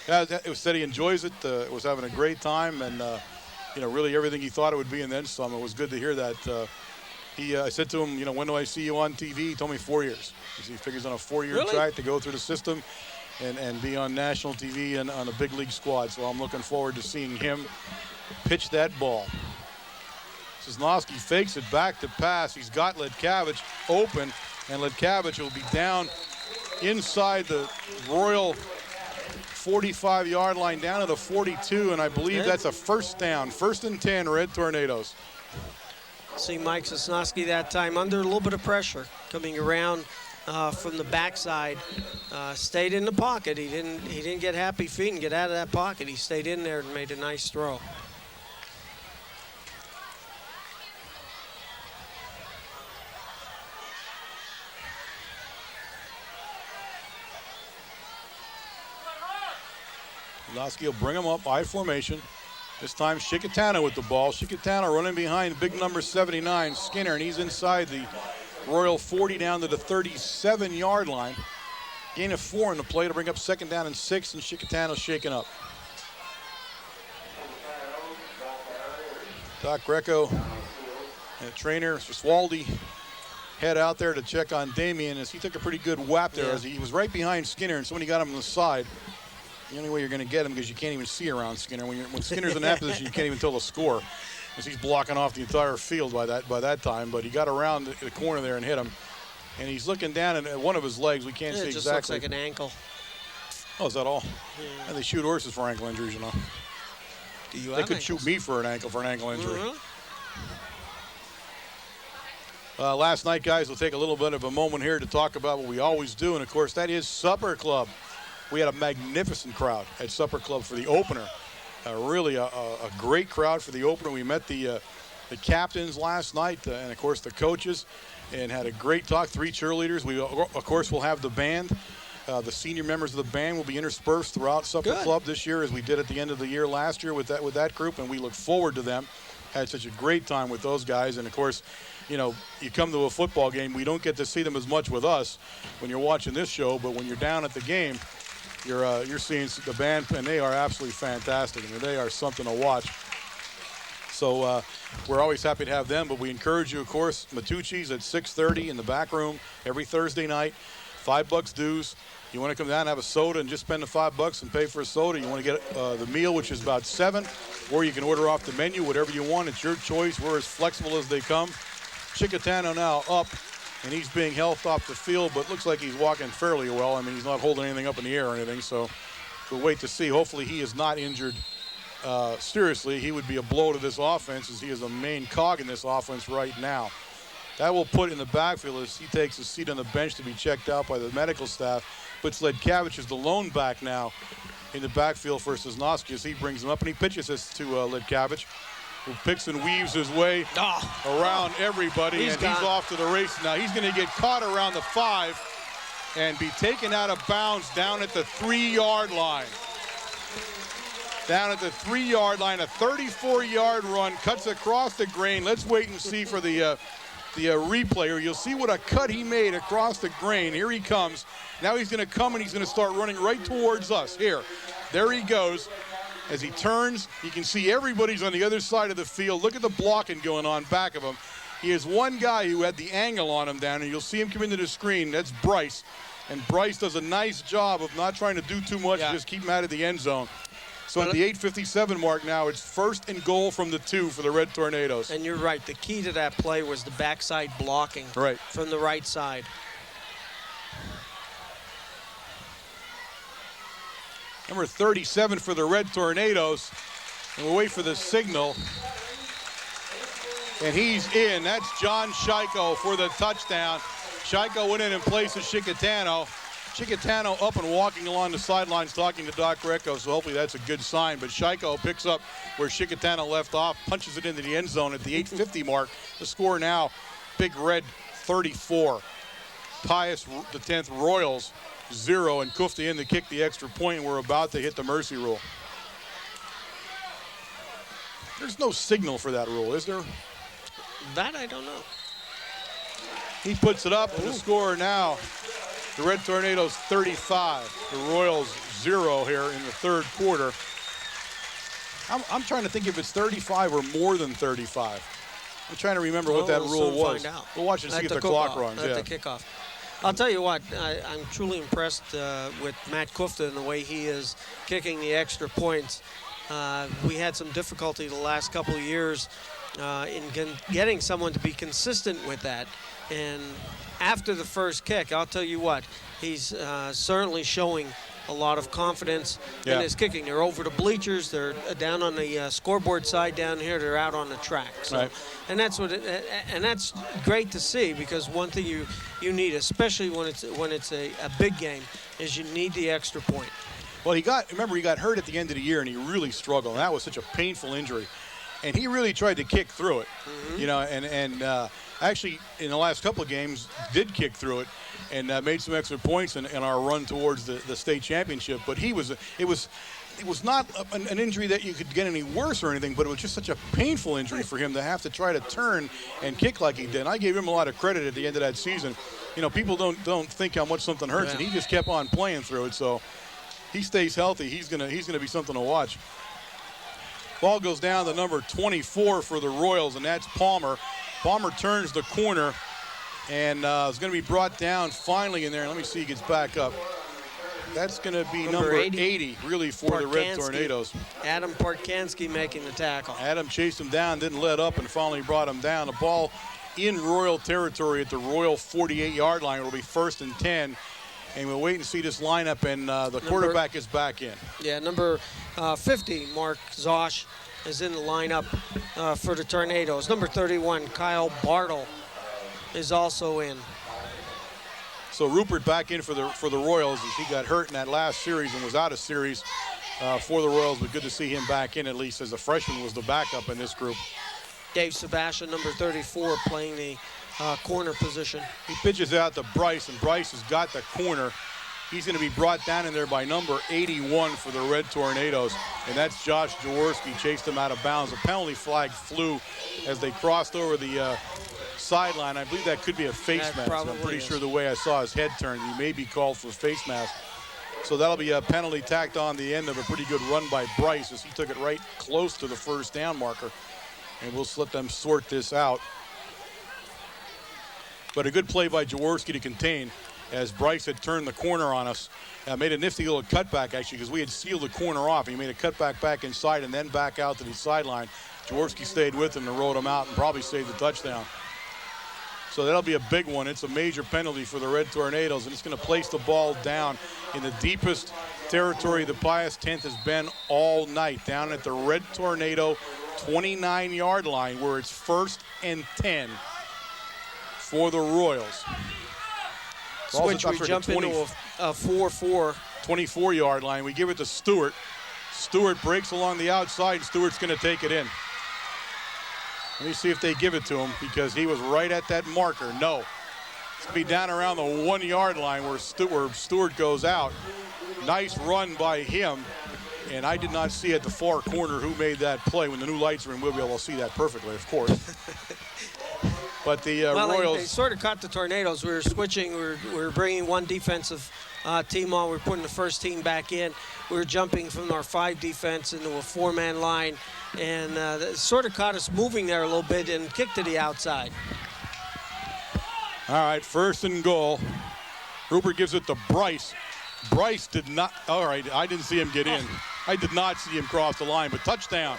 Yeah, it said he enjoys it. Was having a great time, and really everything he thought it would be, and then some. It was good to hear that. I said to him, when do I see you on TV? He told me 4 years. He figures on a 4-year track to go through the system and be on national TV and on a big league squad. So I'm looking forward to seeing him pitch that ball. Sosnowski fakes it back to pass. He's got Ledkavich open, and Ledkavich will be down inside the Royal 45-yard line down to the 42, and I believe that's a first down. 1st and 10, Red Tornadoes. See Mike Sosnowski that time under a little bit of pressure coming around from the backside. Stayed in the pocket. He didn't get happy feet and get out of that pocket. He stayed in there and made a nice throw. Sosnowski will bring him up, I formation. This time Chickatano with the ball. Chickatano running behind big number 79, Skinner, and he's inside the Royal 40 down to the 37-yard line. Gain of 4 in the play to bring up 2nd down and 6, and Chickatano's shaken up. Doc Greco and trainer Siswaldi head out there to check on Damien as he took a pretty good whap there as he was right behind Skinner, and somebody got him on the side. The only way you're going to get him because you can't even see around Skinner. When Skinner's in that position, you can't even tell the score because he's blocking off the entire field by that time. But he got around the corner there and hit him. And he's looking down at one of his legs. We can't see exactly. It just looks like an ankle. Oh, is that all? Yeah. And they shoot horses for ankle injuries, They could shoot me for an ankle injury. Last night, guys, we'll take a little bit of a moment here to talk about what we always do, and, of course, that is Supper Club. We had a magnificent crowd at Supper Club for the opener. Really a great crowd for the opener. We met the captains last night and, of course, the coaches, and had a great talk. 3 cheerleaders. We, of course, will have the band. The senior members of the band will be interspersed throughout Supper Club this year, as we did at the end of the year last year with that group, and we look forward to them. Had such a great time with those guys, and, of course, you come to a football game, we don't get to see them as much with us when you're watching this show, but when you're down at the game, you're seeing the band, and they are absolutely fantastic. I mean, they are something to watch. So we're always happy to have them, but we encourage you, of course, Matucci's at 6:30 in the back room every Thursday night. $5 dues. You want to come down and have a soda and just spend the $5 and pay for a soda. You want to get the meal, which is about $7, or you can order off the menu, whatever you want. It's your choice. We're as flexible as they come. Chickatano now up, and he's being helped off the field, but looks like he's walking fairly well. I mean, he's not holding anything up in the air or anything, so we'll wait to see. Hopefully he is not injured seriously. He would be a blow to this offense, as he is a main cog in this offense right now. That will put in the backfield as he takes his seat on the bench to be checked out by the medical staff. Puts Ledkavich as the lone back now in the backfield for Sosnowski as he brings him up, and he pitches this to Ledkavich, who picks and weaves his way around everybody, and he's off to the races. Now he's going to get caught around the 5 and be taken out of bounds down at the 3-yard line. Down at the 3-yard line, a 34-yard run, cuts across the grain. Let's wait and see for the replay. You'll see what a cut he made across the grain. Here he comes. Now he's going to come, and he's going to start running right towards us. There he goes. As he turns, you can see everybody's on the other side of the field. Look at the blocking going on back of him. He has one guy who had the angle on him down, and you'll see him come into the screen. That's Bryce. And Bryce does a nice job of not trying to do too much, just keep him out of the end zone. So at the 8:57 mark now, it's 1st and goal from the 2 for the Red Tornadoes. And you're right. The key to that play was the backside blocking from the right side. Number 37 for the Red Tornadoes. And we'll wait for the signal. And he's in. That's John Scheiko for the touchdown. Scheiko went in place of Chickatano. Chickatano up and walking along the sidelines talking to Doc Greco, so hopefully that's a good sign. But Scheiko picks up where Chickatano left off, punches it into the end zone at the 8:50 mark. The score now, Big Red 34. Pius, the 10th Royals, 0, and Kufta in to kick the extra point, and we're about to hit the mercy rule. There's no signal for that rule, is there? That I don't know. He puts it up, and the score now, the Red Tornadoes 35, the Royals 0 here in the third quarter. I'm trying to think if it's 35 or more than 35. I'm trying to remember what that rule was. Find out. We'll watch and see if the clock runs. At the kickoff. I'll tell you what, I'm truly impressed with Matt Kufta and the way he is kicking the extra points. We had some difficulty the last couple of years in getting someone to be consistent with that. And after the first kick, I'll tell you what, he's certainly showing a lot of confidence in his kicking. They're over the bleachers. They're down on the scoreboard side down here. They're out on the track. So, right. And that's and that's great to see, because one thing you need, especially when it's a big game, is you need the extra point. Well, he got hurt at the end of the year, and he really struggled. And that was such a painful injury. And he really tried to kick through it, and actually in the last couple of games did kick through it and made some extra points in our run towards the state championship. But it was not an injury that you could get any worse or anything, but it was just such a painful injury for him to have to try to turn and kick like he did. And I gave him a lot of credit at the end of that season. People don't think how much something hurts, and he just kept on playing through it. So he stays healthy. He's gonna be something to watch. Ball goes down to number 24 for the Royals, and that's Palmer. Palmer turns the corner and is going to be brought down finally in there. Let me see, he gets back up. That's going to be number 80 really, for the Red Tornadoes. Adam Porkansky making the tackle. Adam chased him down, didn't let up, and finally brought him down. The ball in Royal territory at the Royal 48-yard line. It'll be 1st and 10. And we'll wait and see this lineup, and the quarterback is back in. Yeah, number 50, Mark Zosh, is in the lineup for the Tornadoes. Number 31, Kyle Bartle, is also in. So Rupert back in for the Royals, as he got hurt in that last series and was out of series for the Royals, but good to see him back in, at least as a freshman was the backup in this group. Dave Sebastian, number 34, playing the corner position. He pitches out to Bryce, and Bryce has got the corner. He's going to be brought down in there by number 81 for the Red Tornadoes, and that's Josh Jaworski. Chased him out of bounds. A penalty flag flew as they crossed over the sideline. I believe that could be a face mask. I'm pretty sure the way I saw his head turn, he may be called for face mask. So that'll be a penalty tacked on the end of a pretty good run by Bryce, as he took it right close to the first down marker. And we'll let them sort this out. But a good play by Jaworski to contain, as Bryce had turned the corner on us. Made a nifty little cutback, actually, because we had sealed the corner off. He made a cutback back inside and then back out to the sideline. Jaworski stayed with him and rode him out and probably saved the touchdown. So that'll be a big one. It's a major penalty for the Red Tornadoes, and it's going to place the ball down in the deepest territory the Pius 10th has been all night, down at the Red Tornado 29-yard line, where it's 1st and 10 for the Royals. Switch, we jump into a 4-4. 24-yard line. We give it to Stewart. Stewart breaks along the outside, and Stewart's going to take it in. Let me see if they give it to him, because he was right at that marker. No. It's going to be down around the 1-yard line where Stewart goes out. Nice run by him. And I did not see at the far corner who made that play. When the new lights are in, we'll be able to see that perfectly, of course. But the Royals... They sort of caught the Tornadoes. We were switching. We were bringing one defensive team on. We were putting the first team back in. We were jumping from our 5 defense into a 4-man line. And it sort of caught us moving there a little bit and kicked to the outside. All right, 1st and goal. Rupert gives it to Bryce. Bryce did not... All right, I didn't see him get in. I did not see him cross the line, but touchdown.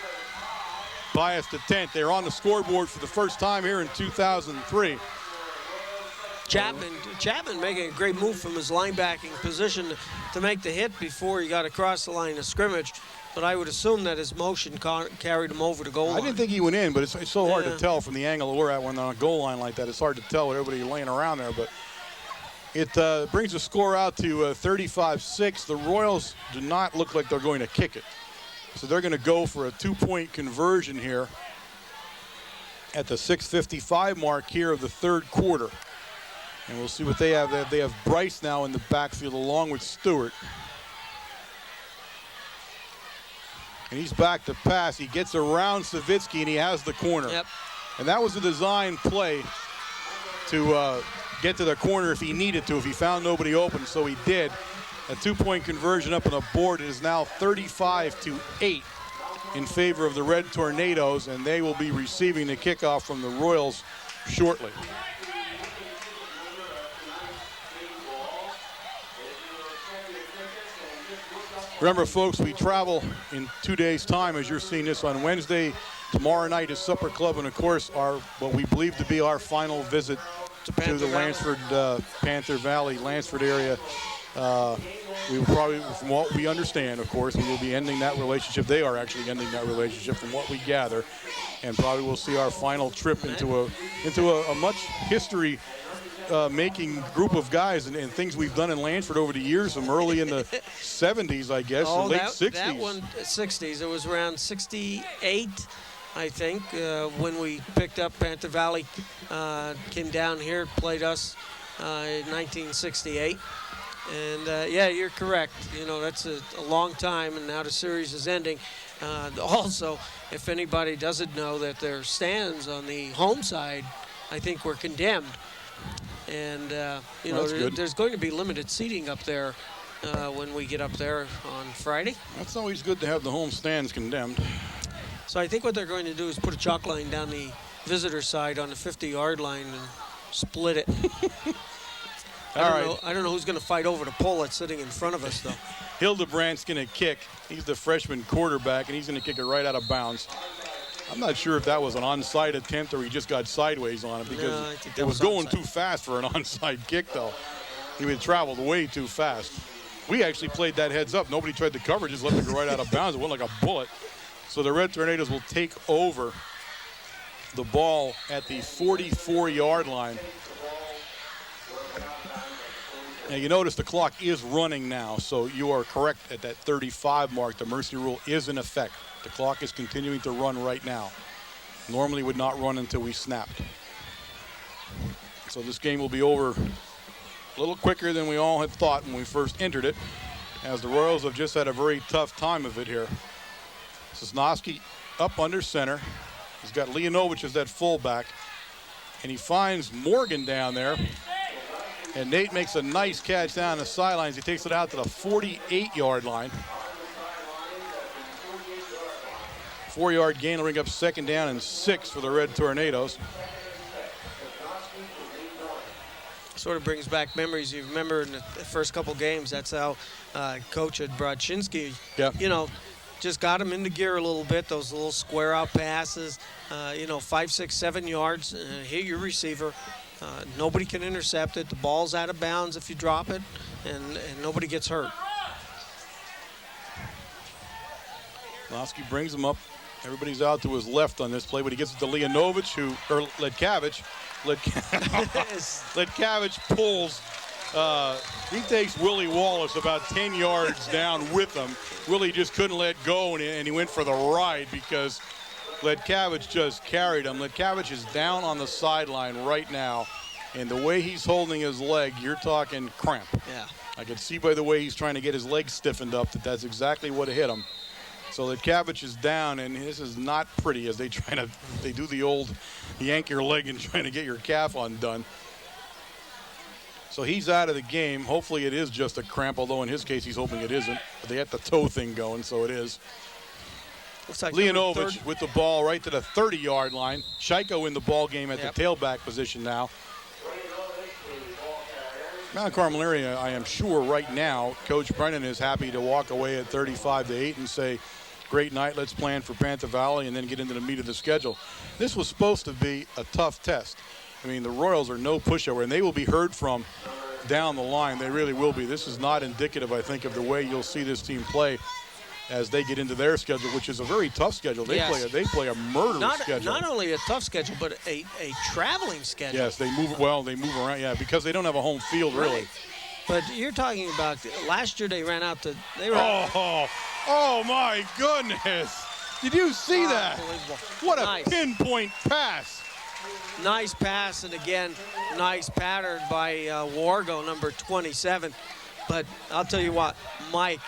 Pius the 10th. They're on the scoreboard for the first time here in 2003. Chapman making a great move from his linebacking position to make the hit before he got across the line of scrimmage. But I would assume that his motion carried him over the goal line. I didn't think he went in, but it's so hard to tell from the angle we're at when they're on a goal line like that. It's hard to tell with everybody laying around there. But it brings the score out to 35-6. The Royals do not look like they're going to kick it. So they're going to go for a 2-point conversion here at the 6:55 mark here of the third quarter. And we'll see what they have. They have Bryce now in the backfield along with Stewart. And he's back to pass. He gets around Savitsky, and he has the corner. Yep. And that was a design play to get to the corner if he needed to, if he found nobody open, so he did. A 2-point conversion up on the board. It is now 35-8 in favor of the Red Tornadoes, and they will be receiving the kickoff from the Royals shortly. Remember, folks, we travel in 2 days' time, as you're seeing this on Wednesday. Tomorrow night is Supper Club, and of course, what we believe to be our final visit to the Lansford, Panther Valley, Lansford area. We will probably, from what we understand, of course, we will be ending that relationship. They are actually ending that relationship, from what we gather, and probably we'll see our final trip into a much history. Making group of guys and things we've done in Lansford over the years, from early in the 70s, I guess, or late 60s. That one, 60s. It was around 68, I think, when we picked up Panther Valley, came down here, played us in 1968. And, yeah, you're correct. You know, that's a long time, and now the series is ending. Also, if anybody doesn't know that their stands on the home side, I think, were condemned. And, you know, there's going to be limited seating up there when we get up there on Friday. That's always good to have the home stands condemned. So I think what they're going to do is put a chalk line down the visitor side on the 50-yard line and split it. I don't know who's going to fight over the pole that's sitting in front of us, though. Hildebrandt's going to kick. He's the freshman quarterback, and he's going to kick it right out of bounds. I'm not sure if that was an onside attempt or he just got sideways on it, because it was going too fast for an onside kick, though. He had traveled way too fast. We actually played that heads up. Nobody tried to cover, just let it go right out of bounds. It went like a bullet. So the Red Tornadoes will take over the ball at the 44-yard line. Now, you notice the clock is running now, so you are correct at that 35 mark. The mercy rule is in effect. The clock is continuing to run right now. Normally would not run until we snapped. So this game will be over a little quicker than we all had thought when we first entered it, as the Royals have just had a very tough time of it here. Sosnowski up under center. He's got Leonovich as that fullback, and he finds Morgan down there. And Nate makes a nice catch down the sidelines. He takes it out to the 48-yard line. 4-yard gain will bring up 2nd down and 6 for the Red Tornadoes. Sort of brings back memories. You remember in the first couple games, that's how Coach had brought Shinsky, you know, just got him into gear a little bit, those little square out passes, you know, 5, 6, 7 yards, hit your receiver. Nobody can intercept it. The ball's out of bounds if you drop it, and nobody gets hurt. Nosky brings him up. Everybody's out to his left on this play, but he gets it to Leonovich, or Ledkavich. Ledkavich pulls. He takes Willie Wallace about 10 yards down with him. Willie just couldn't let go, and he went for the ride because Ledkavich just carried him. Ledkavich is down on the sideline right now, and the way he's holding his leg, you're talking cramp. Yeah. I can see by the way he's trying to get his leg stiffened up that that's exactly what hit him. So Ledkavich is down, and this is not pretty as they do the old yank your leg and trying to get your calf undone. So he's out of the game. Hopefully it is just a cramp, although in his case he's hoping it isn't. But they got the toe thing going, so it is. Looks like Leonovich with the ball right to the 30-yard line. Shaiko in the ball game at the tailback position now. Mount Carmel area, I am sure right now, Coach Brennan is happy to walk away at 35-8 and say, great night, let's plan for Panther Valley and then get into the meat of the schedule. This was supposed to be a tough test. I mean, the Royals are no pushover, and they will be heard from down the line. They really will be. This is not indicative, I think, of the way you'll see this team play as they get into their schedule, which is a very tough schedule. They play a murderous schedule. Not only a tough schedule, but a traveling schedule. Yes, they move around, yeah, because they don't have a home field, really. Right. But you're talking about last year they ran out to – Oh, my goodness. Did you see that? What a pinpoint pass. Nice pass, and again, nice pattern by Wargo, number 27. But I'll tell you what, Mike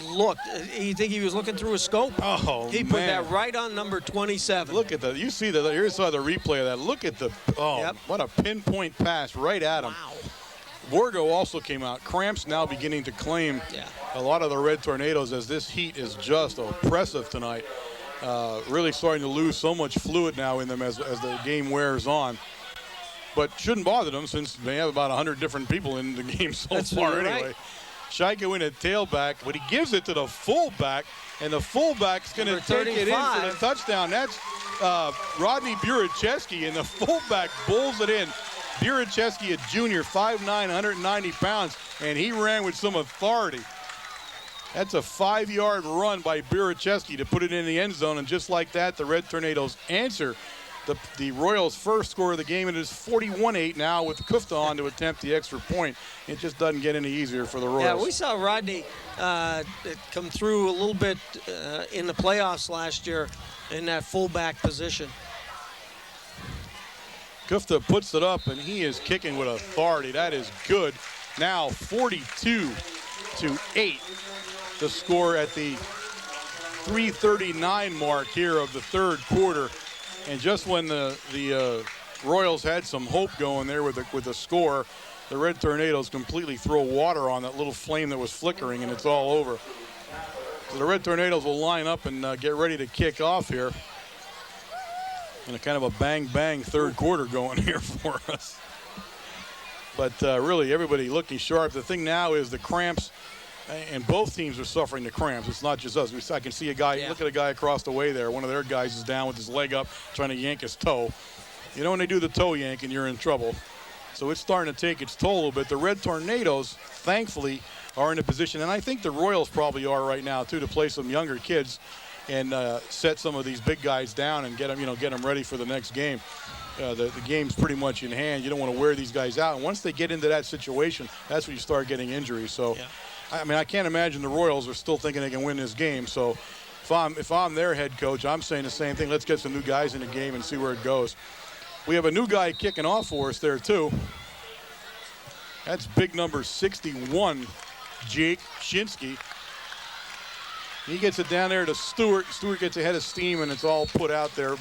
looked. You think he was looking through a scope? Oh, he put that right on number 27. Look at that. You see that. You saw the replay of that. Look at the, what a pinpoint pass right at him. Wow. Borgo also came out. Cramps now beginning to claim a lot of the Red Tornadoes as this heat is just oppressive tonight. Really starting to lose so much fluid now in them as the game wears on. But shouldn't bother them since they have about 100 different people in the game so far anyway. Right. Scheike in at tailback, but he gives it to the fullback, and the fullback's going to take it in for the touchdown. That's Rodney Buracheski, and the fullback bowls it in. Buracheski, a junior, 5'9", 190 pounds, and he ran with some authority. That's a 5-yard run by Buracheski to put it in the end zone, and just like that, the Red Tornadoes answer the Royals' first score of the game. It is 41-8 now with Kufta on to attempt the extra point. It just doesn't get any easier for the Royals. Yeah, we saw Rodney come through a little bit in the playoffs last year in that fullback position. Kufta puts it up, and he is kicking with authority. That is good. Now 42-8, the score at the 3:39 mark here of the third quarter. And just when the Royals had some hope going there with the score, the Red Tornadoes completely throw water on that little flame that was flickering, and it's all over. So the Red Tornadoes will line up and get ready to kick off here. And a kind of a bang-bang third quarter going here for us. But really, everybody looking sharp. The thing now is the cramps, and both teams are suffering the cramps. It's not just us. I can see a guy, look at a guy across the way there. One of their guys is down with his leg up trying to yank his toe. You know, when they do the toe yank and you're in trouble. So it's starting to take its toll a little bit. The Red Tornadoes, thankfully, are in a position, and I think the Royals probably are right now, too, to play some younger kids and set some of these big guys down and get them ready for the next game. The game's pretty much in hand. You don't want to wear these guys out. And once they get into that situation, that's when you start getting injuries. So, I mean, I can't imagine the Royals are still thinking they can win this game. So if I'm their head coach, I'm saying the same thing. Let's get some new guys in the game and see where it goes. We have a new guy kicking off for us there, too. That's big number 61, Jake Shinsky. He gets it down there to Stewart. Stewart gets ahead of steam, and it's all put out there.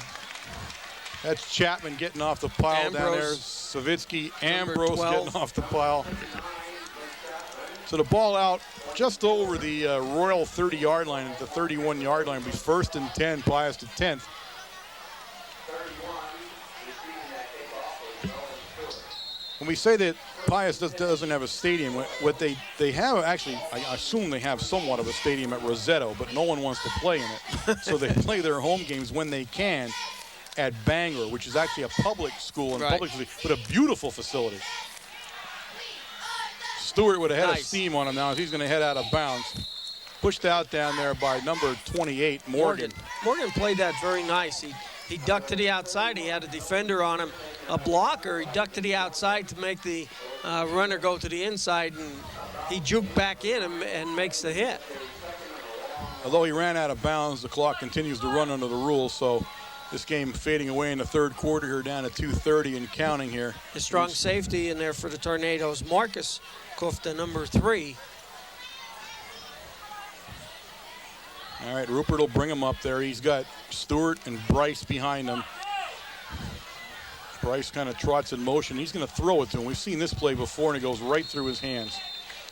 That's Chapman getting off the pile down there. Savitsky, Ambrose getting off the pile. So the ball out just over the Royal 30-yard line at the 31-yard line. It'll be 1st and 10, Pius to 10th. When we say that Pius doesn't have a stadium, what they have, actually, I assume they have somewhat of a stadium at Rosetto, but no one wants to play in it. So they play their home games when they can at Bangor, which is actually a public school and public with a beautiful facility. Stewart with a head of steam on him now as he's going to head out of bounds. Pushed out down there by number 28, Morgan. Morgan played that very nice. He ducked to the outside. He had a defender on him, a blocker. He ducked to the outside to make the runner go to the inside, and he juked back in and makes the hit. Although he ran out of bounds, the clock continues to run under the rules, so this game fading away in the third quarter here down to 2:30 and counting here. A strong safety in there for the Tornadoes. Marcus Kufta, number 3. All right, Rupert will bring him up there. He's got Stewart and Bryce behind him. Bryce kind of trots in motion. He's going to throw it to him. We've seen this play before, and it goes right through his hands.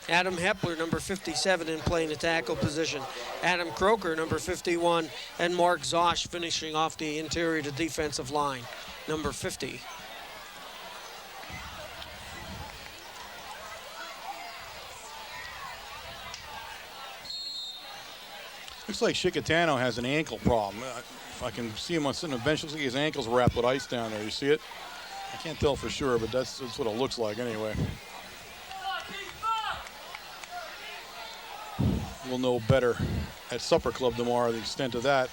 Adam Hepler, number 57, in playing the tackle position. Adam Croker, number 51, and Mark Zosh finishing off the interior to defensive line, number 50. Looks like Chicatano has an ankle problem. If I can see him on sitting on the bench, looks like his ankle's wrapped with ice down there. You see it? I can't tell for sure, but that's what it looks like anyway. We'll know better at Supper Club tomorrow the extent of that.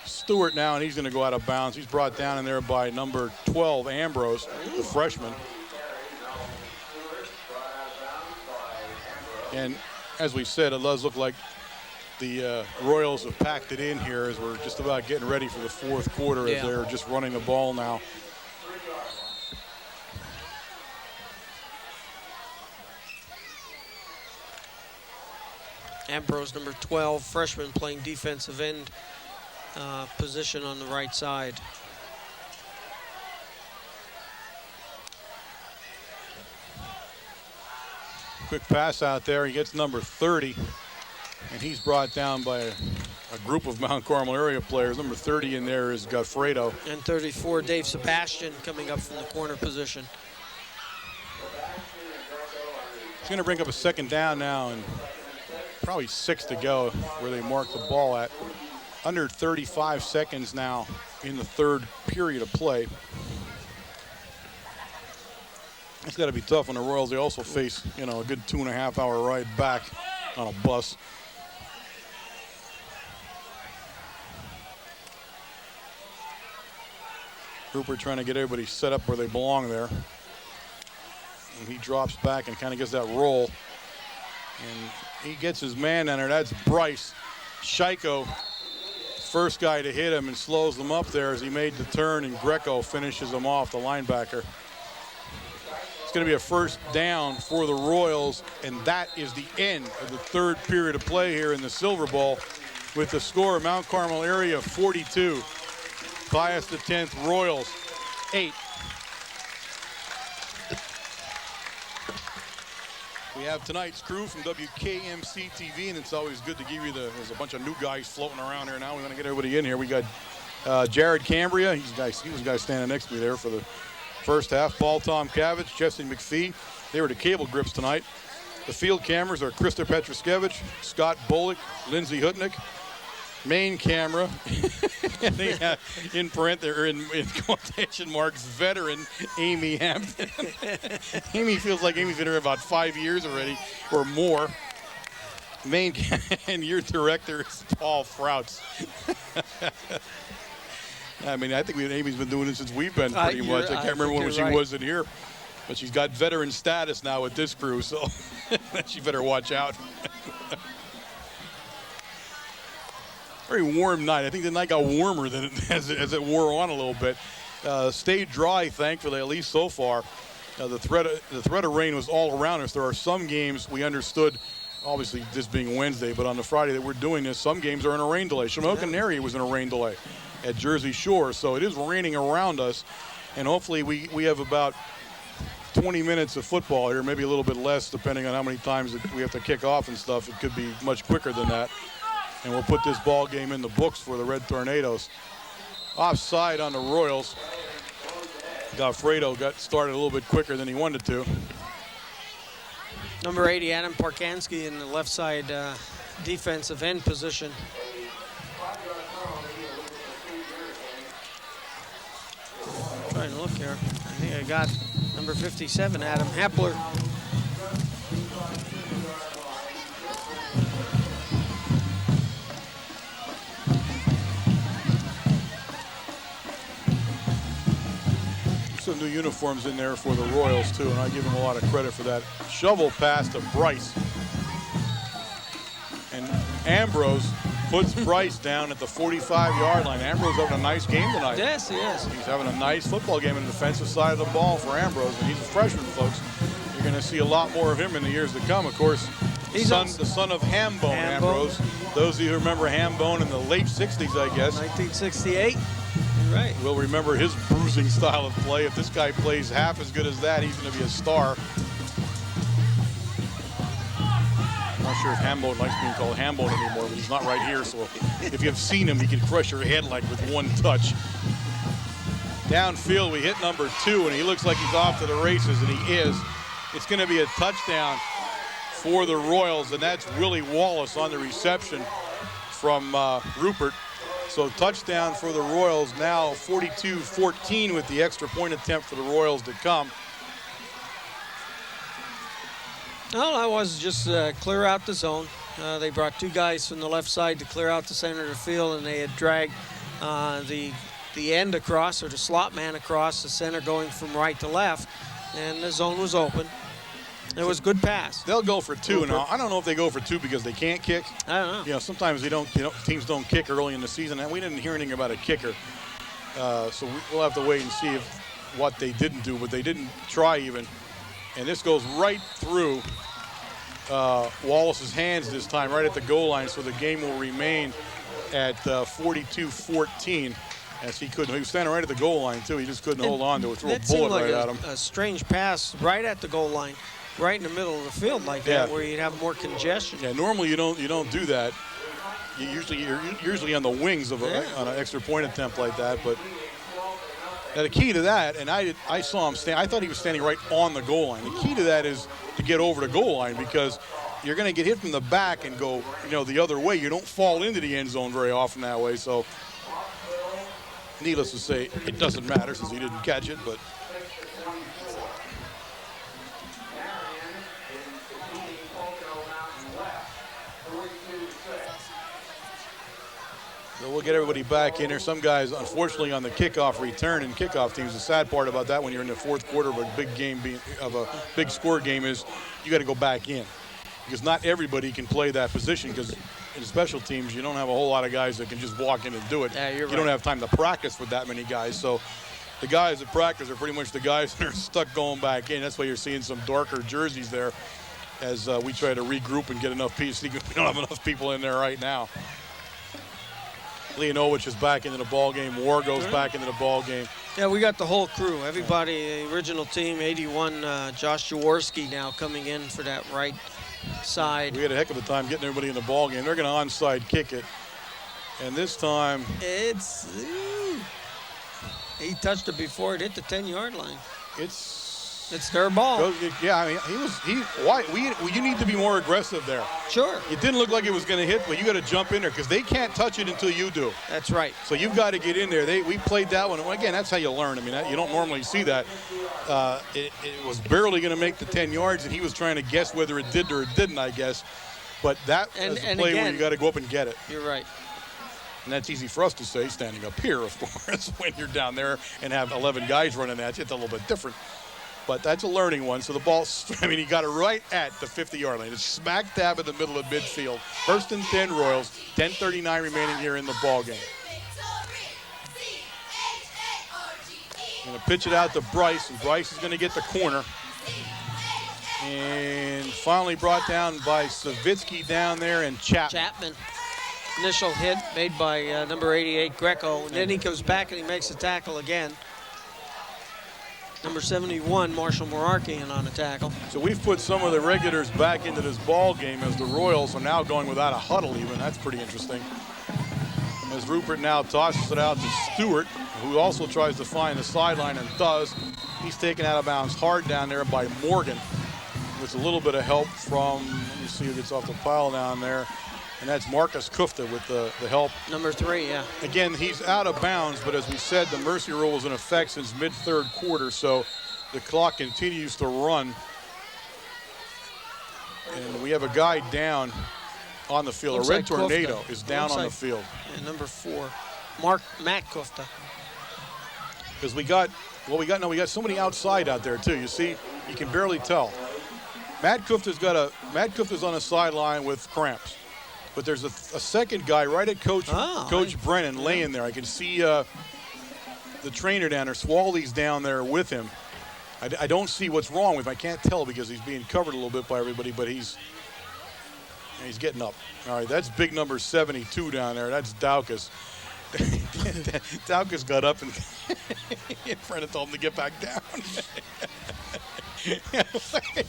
Stewart now, and he's going to go out of bounds. He's brought down in there by number 12, Ambrose, the freshman. And as we said, it does look like the Royals have packed it in here as we're just about getting ready for the fourth quarter as they're just running the ball now. Ambrose, number 12, freshman, playing defensive end position on the right side. Quick pass out there. He gets number 30, and he's brought down by a group of Mount Carmel area players. Number 30 in there is Goffredo. And 34, Dave Sebastian, coming up from the corner position. He's going to bring up a second down now, and probably 6 to go where they mark the ball at. Under 35 seconds now in the third period of play. It's got to be tough on the Royals. They also face, a good 2.5-hour ride back on a bus. Rupert trying to get everybody set up where they belong there. And he drops back and kind of gets that roll. And he gets his man in there. That's Bryce. Scheiko, first guy to hit him and slows them up there as he made the turn, and Greco finishes him off, the linebacker. It's going to be a first down for the Royals, and that is the end of the third period of play here in the Silver Bowl, with the score Mount Carmel area 42. Pius X Royals 8. We have tonight's crew from WKMC TV, and it's always good to give you there's a bunch of new guys floating around here now. We want to get everybody in here. We got Jared Cambria. He was the guy standing next to me there for the first half. Paul Tomkavich, Jesse McPhee. They were the cable grips tonight. The field cameras are Krista Petruskevich, Scott Bullock, Lindsey Hutnick. Main camera, and they have in quotation marks, veteran Amy Hampton. Amy feels like Amy's been here about 5 years already or more. And your director is Paul Frouts. I mean, I think Amy's been doing it since we've been pretty much. I can't remember when she wasn't here. But she's got veteran status now with this crew, so she better watch out. Very warm night. I think the night got warmer than as it wore on a little bit. Stayed dry, thankfully, at least so far. The threat of rain was all around us. There are some games we understood, obviously this being Wednesday, but on the Friday that we're doing this, some games are in a rain delay. Shamokin area was in a rain delay at Jersey Shore, so it is raining around us, and hopefully we have about 20 minutes of football here, maybe a little bit less depending on how many times that we have to kick off and stuff. It could be much quicker than that. And we'll put this ball game in the books for the Red Tornadoes. Offside on the Royals. Goffredo got started a little bit quicker than he wanted to. Number 80, Adam Parkansky, in the left side defensive end position. Trying to look here. I think I got number 57, Adam Hepler. Some new uniforms in there for the Royals too, and I give them a lot of credit for that. Shovel pass to Bryce, and Ambrose puts Bryce down at the 45-yard line. Ambrose having a nice game tonight. Yes, he is. He's having a nice football game on the defensive side of the ball for Ambrose, and he's a freshman, folks. You're going to see a lot more of him in the years to come. Of course, the son of Hambone Ambrose. Those of you who remember Hambone in the late 60s, I guess. 1968. Right. We'll remember his bruising style of play. If this guy plays half as good as that, he's going to be a star. I'm not sure if Hambone likes being called Hambone anymore, but he's not right here. So if you've seen him, he can crush your head like with one touch. Downfield, we hit number 2, and he looks like he's off to the races, and he is. It's going to be a touchdown for the Royals, and that's Willie Wallace on the reception from Rupert. So touchdown for the Royals, now 42-14 with the extra point attempt for the Royals to come. All I was just clear out the zone. They brought 2 guys from the left side to clear out the center of the field, and they had dragged the end across, or the slot man across, the center going from right to left, and the zone was open. It was a good pass. They'll go for 2 now. I don't know if they go for 2 because they can't kick. I don't know. You know, sometimes they don't. Teams don't kick early in the season, and we didn't hear anything about a kicker. So we'll have to wait and see what they didn't do, but they didn't try even. And this goes right through Wallace's hands this time, right at the goal line, so the game will remain at 42-14. As he was standing right at the goal line too. He just couldn't hold on to it. Threw a bullet right at him. A strange pass right at the goal line, right in the middle of the field like that, where you'd have more congestion. Yeah, normally you don't do that. You're usually on the wings of on an extra point attempt like that. But now the key to that, and I saw him stand. I thought he was standing right on the goal line. The key to that is to get over the goal line, because you're going to get hit from the back and go the other way. You don't fall into the end zone very often that way. So needless to say, it doesn't matter since he didn't catch it, but so we'll get everybody back in there. Some guys, unfortunately, on the kickoff return and kickoff teams, the sad part about that when you're in the fourth quarter of a big game, of a big score game, is you got to go back in, because not everybody can play that position, because in special teams, you don't have a whole lot of guys that can just walk in and do it. Yeah, you're right. You don't have time to practice with that many guys. So the guys that practice are pretty much the guys that are stuck going back in. That's why you're seeing some darker jerseys there as we try to regroup and get enough pieces. We don't have enough people in there right now. Leonowicz is back into the ball game. War goes back into the ball game. Yeah, we got the whole crew. Everybody, the original team, 81, Josh Jaworski now coming in for that right side. We had a heck of a time getting everybody in the ball game. They're going to onside kick it, and this time he touched it before it hit the 10-yard line. It's their ball. Yeah, I mean, you need to be more aggressive there. Sure. It didn't look like it was going to hit, but you got to jump in there, because they can't touch it until you do. That's right. So you've got to get in there. We played that one. Again, that's how you learn. I mean, you don't normally see that. It was barely going to make the 10 yards, and he was trying to guess whether it did or it didn't, I guess. But that is a play where you got to go up and get it. You're right. And that's easy for us to say standing up here, of course. When you're down there and have 11 guys running at you, it's a little bit different. But that's a learning one. So the ball, he got it right at the 50-yard line. It's smack dab in the middle of midfield. First and 10 Royals, 10:39 remaining here in the ball game. Going to pitch it out to Bryce, and Bryce is going to get the corner. And finally brought down by Savitsky down there, and Chapman. Initial hit made by number 88, Greco. And then he goes back and he makes the tackle again. Number 71, Marshall Morarkian on the tackle. So we've put some of the regulars back into this ball game as the Royals are now going without a huddle even. That's pretty interesting. As Rupert now tosses it out to Stewart, who also tries to find the sideline and does. He's taken out of bounds hard down there by Morgan, with a little bit of help from, let me see who gets off the pile down there. And that's Marcus Kufta with the help. Number 3, yeah. Again, he's out of bounds, but as we said, the mercy rule is in effect since mid-third quarter, so the clock continues to run. And we have a guy down on the field. Looks a red like tornado Kufta. is down Looks on like, the field. And number 4, Matt Kufta. Because we got somebody outside out there too. You see, you can barely tell. Matt Kufta's on the sideline with cramps. But there's a second guy right at Coach Brennan laying there. I can see the trainer down there, Swaley's down there with him. I don't see what's wrong with him. I can't tell because he's being covered a little bit by everybody, but he's getting up. All right, that's big number 72 down there. That's Daukus. Daukus got up and in front of told him to get back down.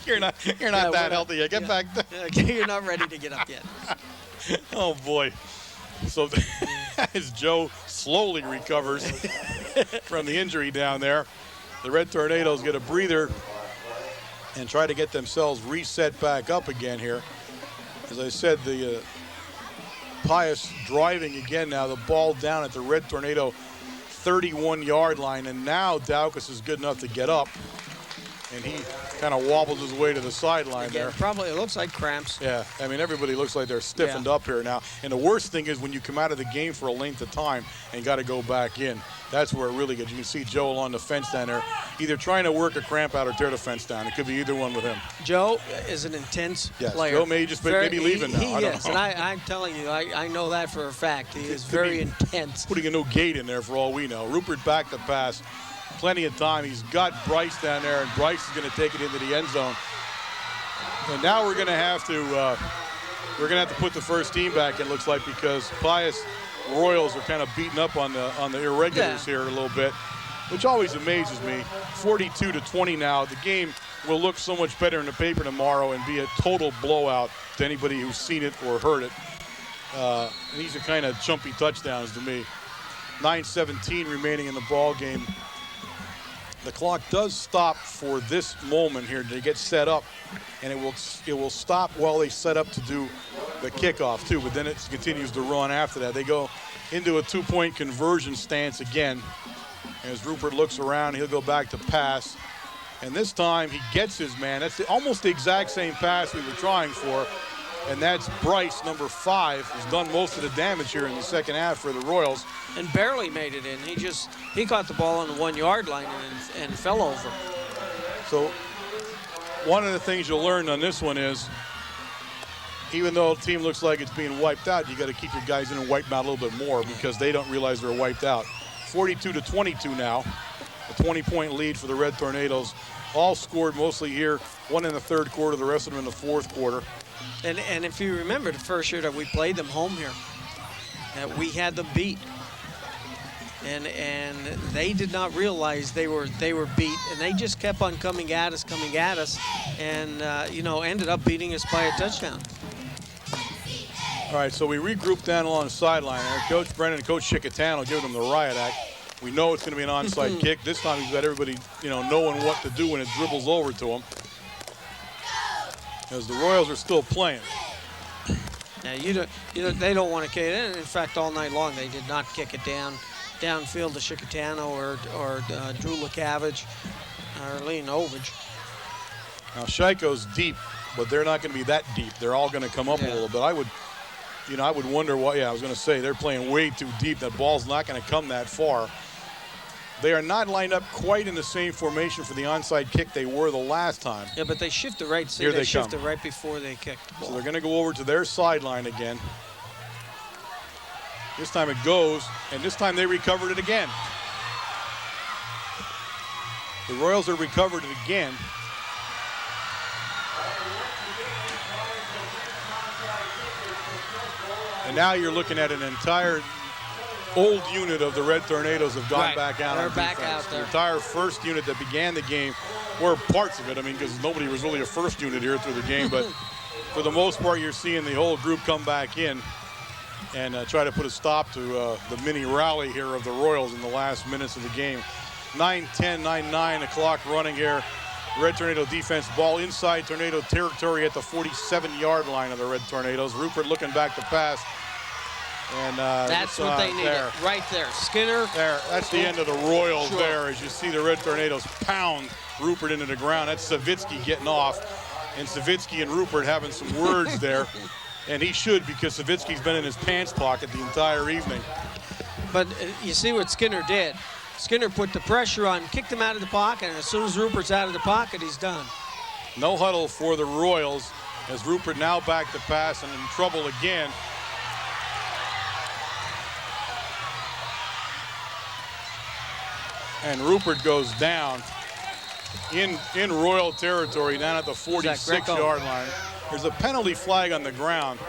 You're not that healthy yet. Get back down. You're not ready to get up yet. Oh, boy. So as Joe slowly recovers from the injury down there, the Red Tornadoes get a breather and try to get themselves reset back up again here. As I said, the Pius driving again now, the ball down at the Red Tornado 31-yard line, and now Daukus is good enough to get up. And he kind of wobbles his way to the sideline there. Probably, it looks like cramps. Yeah, I mean, everybody looks like they're stiffened up here now. And the worst thing is when you come out of the game for a length of time and got to go back in. That's where it really gets. You can see Joe along the fence down there, either trying to work a cramp out or tear the fence down. It could be either one with him. Joe is an intense player. Joe may just maybe leaving now. He I don't is, know. and I'm telling you, I know that for a fact. He is very intense. Putting a new gate in there for all we know. Rupert back to pass. Plenty of time. He's got Bryce down there, and Bryce is going to take it into the end zone. And now we're going to have to put the first team back, it looks like, because Pius Royals are kind of beating up on the irregulars here a little bit, which always amazes me. 42-20 now. The game will look so much better in the paper tomorrow and be a total blowout to anybody who's seen it or heard it. And these are kind of chumpy touchdowns to me. 9:17 remaining in the ball game. The clock does stop for this moment here. They get set up, and it will stop while they set up to do the kickoff too. But then it continues to run after that. They go into a two-point conversion stance again. As Rupert looks around, he'll go back to pass, and this time he gets his man. That's almost the exact same pass we were trying for, and that's Bryce, number 5, who's done most of the damage here in the second half for the Royals. And barely made it in. He caught the ball on the 1 yard line and fell over. So one of the things you'll learn on this one is, even though a team looks like it's being wiped out, you got to keep your guys in and wipe them out a little bit more because they don't realize they're wiped out. 42-22 now, a 20-point lead for the Red Tornadoes. All scored mostly here, one in the third quarter, the rest of them in the fourth quarter. And if you remember the first year that we played them home here, that we had them beat. And they did not realize they were beat, and they just kept on coming at us, and ended up beating us by a touchdown. All right, so we regrouped down along the sideline there. Coach Brennan and Coach Chickatano giving them the riot act. We know it's going to be an onside kick. This time he's got everybody, knowing what to do when it dribbles over to him. As the Royals are still playing. Now they don't want to kick it. In fact, all night long they did not kick it downfield to Chickatano or Drew LeCavage or Lean Ovich. Now Shiko's deep, but they're not going to be that deep. They're all going to come up a little bit. I would wonder why. Yeah, I was going to say they're playing way too deep. That ball's not going to come that far. They are not lined up quite in the same formation for the onside kick they were the last time. Yeah, but they shifted right. Here they shifted right before they kicked the ball. So they're going to go over to their sideline again. This time it goes, and this time they recovered it again. The Royals have recovered it again. And now you're looking at an entire old unit of the Red Tornadoes have gone back out. They're on back defense. out there. The entire first unit that began the game, or parts of it, because nobody was really a first unit here through the game, but for the most part, you're seeing the whole group come back in and try to put a stop to the mini rally here of the Royals in the last minutes of the game. 9-10, 9-9, the clock running here. Red Tornado defense, ball inside Tornado territory at the 47-yard line of the Red Tornadoes. Rupert looking back to pass. And that's what they needed, right there. Skinner. There, that's the end of the Royals there, as you see the Red Tornadoes pound Rupert into the ground. That's Savitsky getting off, and Savitsky and Rupert having some words there. And he should, because Savitsky's been in his pants pocket the entire evening. But you see what Skinner did. Skinner put the pressure on, kicked him out of the pocket, and as soon as Rupert's out of the pocket, he's done. No huddle for the Royals, as Rupert now back to pass and in trouble again. And Rupert goes down in Royal territory, down at the 46-yard line. There's a penalty flag on the ground.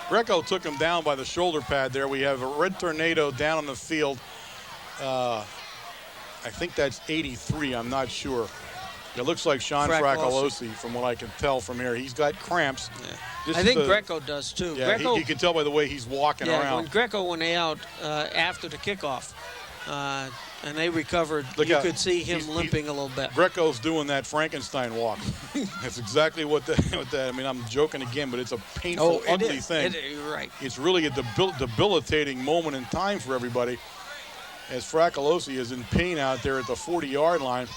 Greco took him down by the shoulder pad there. We have a Red Tornado down on the field. I think that's 83, I'm not sure. It looks like Sean Fracolosi, from what I can tell from here. He's got cramps. Yeah. I think Greco does too. Yeah, you can tell by the way he's walking around. When Greco went out after the kickoff, and they recovered, you could see him limping a little bit. Greco's doing that Frankenstein walk. That's exactly what that, I'm joking again, but it's a painful, ugly thing. You're right. It's really a debilitating moment in time for everybody, as Fracolosi is in pain out there at the 40-yard line.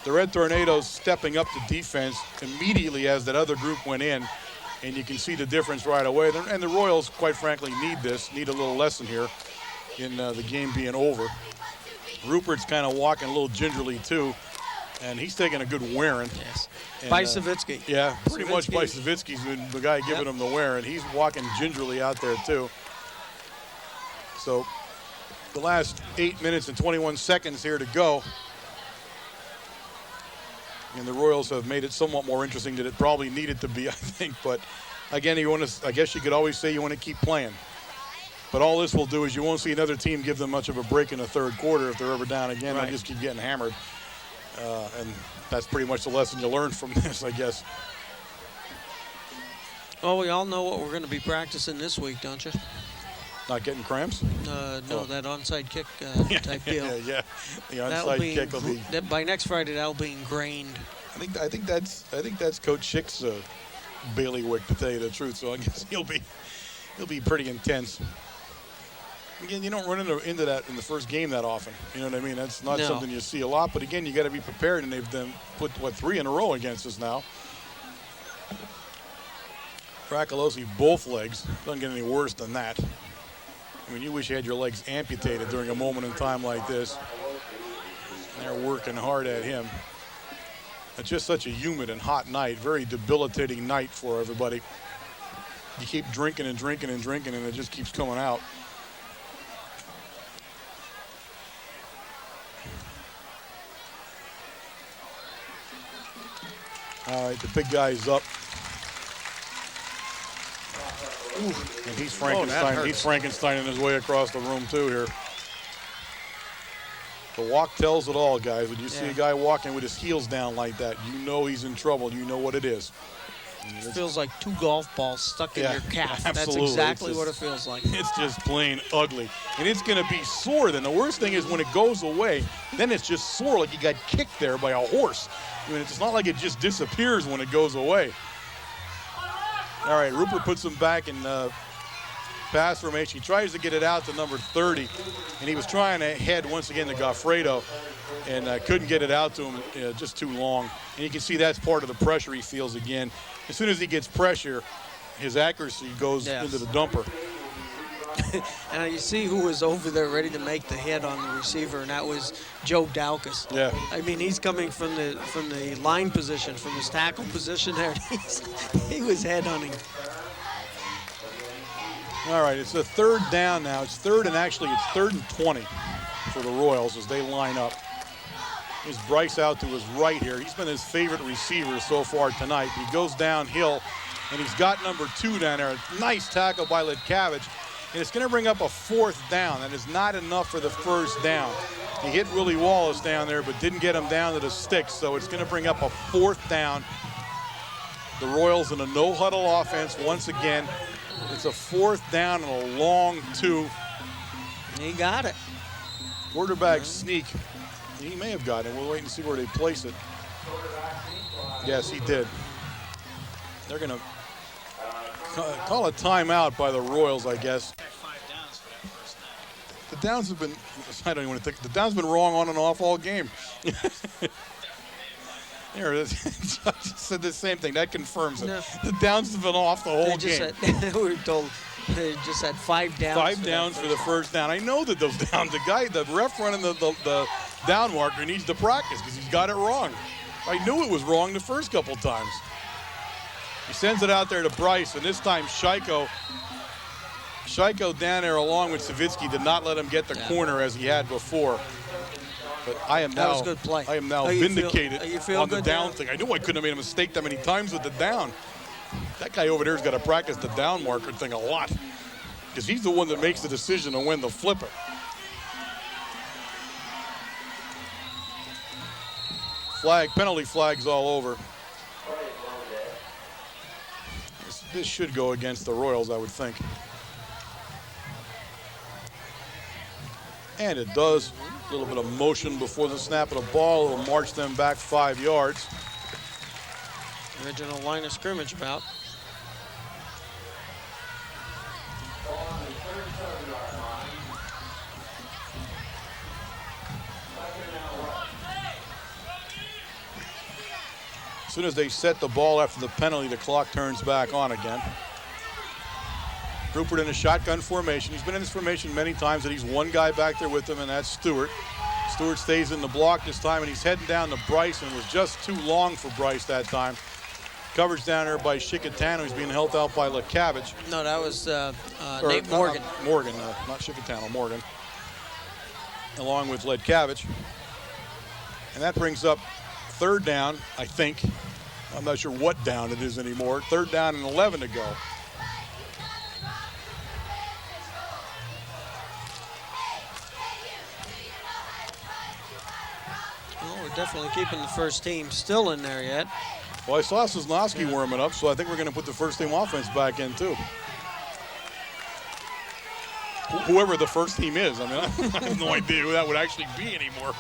The Red Tornadoes stepping up to defense immediately as that other group went in, and you can see the difference right away. And the Royals, quite frankly, need a little lesson here in the game being over. Rupert's kind of walking a little gingerly too, and he's taking a good wearing. Yes. By Savitsky. Yeah, pretty much by Savitsky's been the guy giving him the wearing. He's walking gingerly out there too. So the last 8 minutes and 21 seconds here to go. And the Royals have made it somewhat more interesting than it probably needed to be, I think. But again, I guess you could always say you want to keep playing. But all this will do is you won't see another team give them much of a break in the third quarter if they're ever down again. They'll just keep getting hammered. And that's pretty much the lesson you learn from this, I guess. Well, we all know what we're going to be practicing this week, don't you? Not getting cramps? No, that onside kick type deal. Yeah. The onside kick will be. By next Friday, that'll be ingrained. I think that's Coach Schick's bailiwick, to tell you the truth. So I guess he'll be pretty intense. Again, you don't run into that in the first game that often. You know what I mean? That's not something you see a lot. But again, you got to be prepared, and they've then put 3 in a row against us now. Bracalosi, both legs. Doesn't get any worse than that. I mean, you wish you had your legs amputated during a moment in time like this. And they're working hard at him. It's just such a humid and hot night, very debilitating night for everybody. You keep drinking and drinking and drinking, and it just keeps coming out. All right, the big guy's up. Ooh, and he's Frankenstein. He's Frankensteining his way across the room too here. The walk tells it all, guys. When you see a guy walking with his heels down like that, you know he's in trouble. You know what it is. It feels like 2 golf balls stuck in your calf. Absolutely. That's exactly what it feels like. It's just plain ugly. And it's going to be sore then. The worst thing is when it goes away, then it's just sore like you got kicked there by a horse. I mean, it's not like it just disappears when it goes away. All right, Rupert puts him back in pass formation. He tries to get it out to number 30, and he was trying to head once again to Goffredo and couldn't get it out to him, just too long. And you can see that's part of the pressure he feels again. As soon as he gets pressure, his accuracy goes into the dumper. And you see who was over there ready to make the hit on the receiver, and that was Joe Daukus. Yeah. I mean, he's coming from the line position, from his tackle position there. He was headhunting. All right, it's a 3rd down now. It's 3rd and 20 for the Royals as they line up. Here's Bryce out to his right here. He's been his favorite receiver so far tonight. He goes downhill, and he's got number 2 down there. A nice tackle by Litkavich. And it's going to bring up a 4th down. That is not enough for the 1st down. He hit Willie Wallace down there, but didn't get him down to the sticks. So it's going to bring up a 4th down. The Royals in a no-huddle offense once again. It's a 4th down and a long 2. He got it. Quarterback sneak. He may have gotten it. We'll wait and see where they place it. Yes, he did. They're going to call a timeout by the Royals, I guess. The downs have been, I don't even want to think, the downs have been wrong on and off all game. There it is. I just said the same thing. That confirms it. No. The downs have been off the whole game. We were told they just had 5 downs. 5 downs for the 1st down. I know that those downs, the ref running the down marker needs to practice because he's got it wrong. I knew it was wrong the first couple times. He sends it out there to Bryce, and this time Scheiko down there along with Savitsky did not let him get the corner as he had before. But I am now, was good play. I am now vindicated on the down thing. I knew I couldn't have made a mistake that many times with the down. That guy over there has got to practice the down marker thing a lot because he's the one that makes the decision on when to flip it. Penalty flags all over. This should go against the Royals, I would think. And it does. A little bit of motion before the snap of the ball. It'll march them back 5 yards. Original line of scrimmage about. As soon as they set the ball after the penalty, the clock turns back on again. Rupert in a shotgun formation. He's been in this formation many times, and he's one guy back there with him, and that's Stewart. Stewart stays in the block this time, and he's heading down to Bryce, and it was just too long for Bryce that time. Coverage down there by Shikatano. He's being helped out by Litkavich. No, that was Nate Morgan. Not Shikatano, Morgan. Along with Litkavich. And that brings up third down, I think. I'm not sure what down it is anymore. Third down and 11 to go. Well, we're definitely keeping the first team still in there yet. Well, I saw Sosnowski warming up, so I think we're going to put the first team offense back in too. Whoever the first team is. I mean, I have no idea who that would actually be anymore.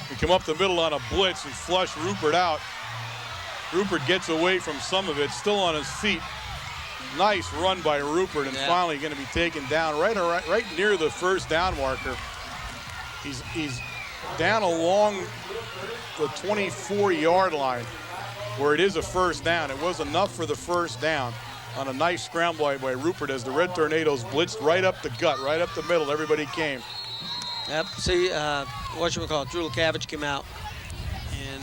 We come up the middle on a blitz and flush Rupert out. Rupert gets away from some of it, still on his feet. Nice run by Rupert, and finally going to be taken down right near the first down marker. He's down along the 24-yard line where it is a first down. It was enough for the first down on a nice scramble by Rupert as the Red Tornadoes blitzed right up the gut, right up the middle. Everybody came. Yep, see, whatchamacallit, Drew Lukavich came out,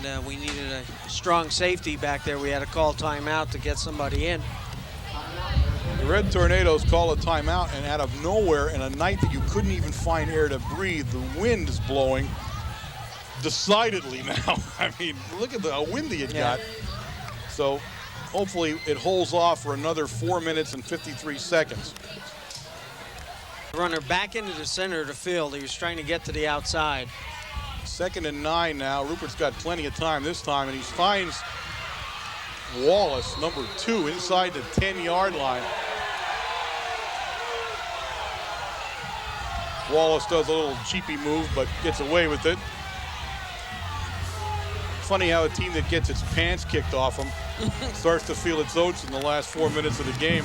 and we needed a strong safety back there. We had to call timeout to get somebody in. The Red Tornadoes call a timeout, and out of nowhere, in a night that you couldn't even find air to breathe, the wind is blowing decidedly now. I mean, look at how windy it got. So hopefully it holds off for another 4 minutes and 53 seconds. Runner back into the center of the field. He was trying to get to the outside. 2nd and 9 now. Rupert's got plenty of time this time, and he finds Wallace, number 2, inside the 10-yard line. Wallace does a little cheapy move, but gets away with it. Funny how a team that gets its pants kicked off them starts to feel its oats in the last 4 minutes of the game.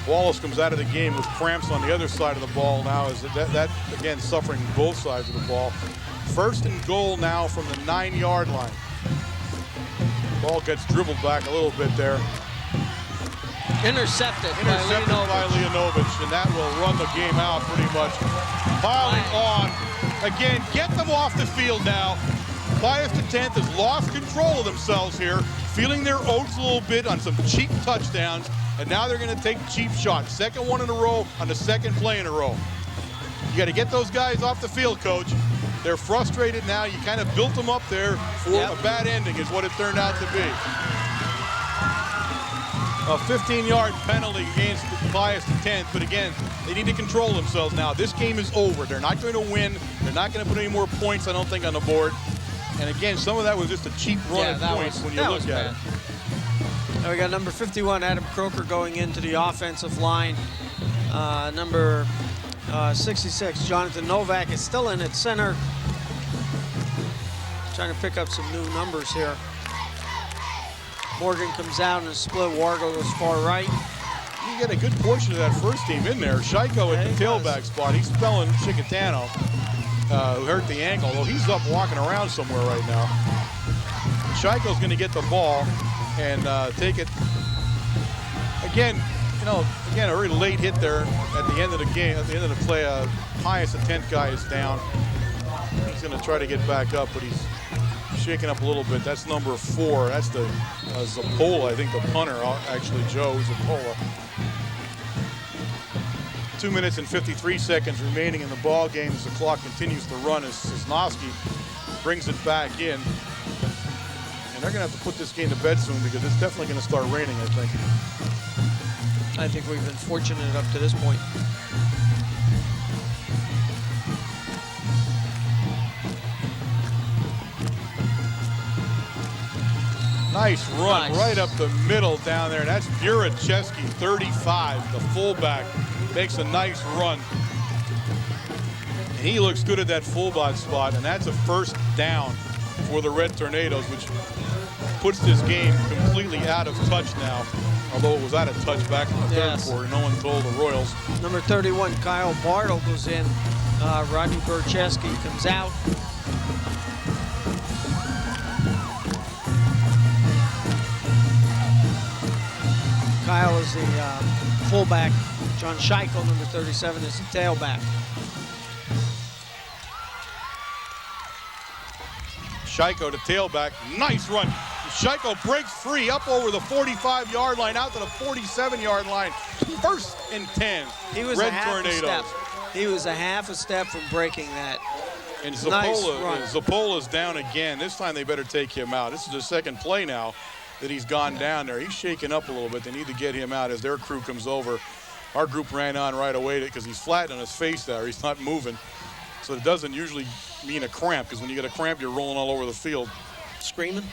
Wallace comes out of the game with cramps on the other side of the ball now, as that again suffering both sides of the ball. 1st and goal now from the 9-yard line. Ball gets dribbled back a little bit there. Intercepted by Leonovich, and that will run the game out pretty much. Piling on. Again, get them off the field now. Pius X has lost control of themselves here, feeling their oats a little bit on some cheap touchdowns, and now they're going to take cheap shots. Second one in a row on the second play in a row. You got to get those guys off the field, Coach. They're frustrated now. You kind of built them up there for a bad ending is what it turned out to be. A 15-yard penalty against Pius X, but again, they need to control themselves now. This game is over. They're not going to win. They're not going to put any more points, I don't think, on the board. And again, some of that was just a cheap run at points when you look at it. Now we got number 51, Adam Croker, going into the offensive line. Number 66, Jonathan Novak, is still in at center. Trying to pick up some new numbers here. Morgan comes out in a split. Wargo goes far right. You get a good portion of that first team in there. Shaiko at the tailback spot. He's spelling Chicatano, who hurt the ankle, although he's up walking around somewhere right now. Shaiko's going to get the ball and take it. Again, a very late hit there at the end of the game, at the end of the play. Pius, the 10th guy, is down. He's going to try to get back up, but he's shaking up a little bit. That's number 4. That's the Zappola, I think, the punter, actually, Joe Zappola. 2 minutes and 53 seconds remaining in the ball game as the clock continues to run as Sosnowski brings it back in. And they're going to have to put this game to bed soon because it's definitely going to start raining, I think. I think we've been fortunate up to this point. Nice run right up the middle down there. And that's Buracheski, 35, the fullback. Makes a nice run. And he looks good at that fullback spot. And that's a first down for the Red Tornadoes, which puts this game completely out of touch now. Although it was out of touch back in the third quarter. No one told the Royals. Number 31, Kyle Bartle, goes in. Rodney Buracheski comes out. Kyle is the fullback. John Scheickel, number 37, is the tailback. Scheickel to tailback. Nice run. Scheiko breaks free up over the 45-yard line, out to the 47-yard line. 1st and 10. He was Red a half Tornadoes. a step. He was a half a step from breaking that. And Nice run. Zappola's down again. This time they better take him out. This is the second play now that he's gone down there. He's shaking up a little bit. They need to get him out as their crew comes over. Our group ran on right away because he's flat on his face there. He's not moving. So it doesn't usually mean a cramp, because when you get a cramp, you're rolling all over the field. Screaming?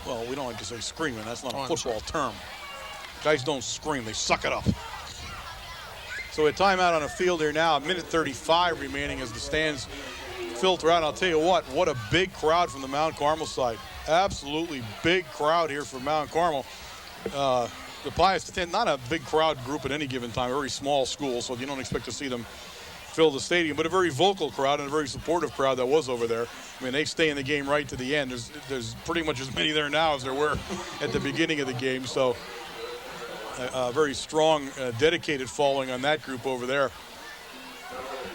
Well, we don't like to say screaming. That's not a I'm football term. Guys don't scream. They suck it up. So a timeout on the field here now. 1:35 remaining as the stands filter out. And I'll tell you what a big crowd from the Mount Carmel side. Absolutely big crowd here from Mount Carmel. The Pius X, not a big crowd group at any given time, a very small school, so you don't expect to see them fill the stadium, but a very vocal crowd and a very supportive crowd that was over there. I mean, they stay in the game right to the end. There's pretty much as many there now as there were at the beginning of the game, so a very strong, dedicated following on that group over there.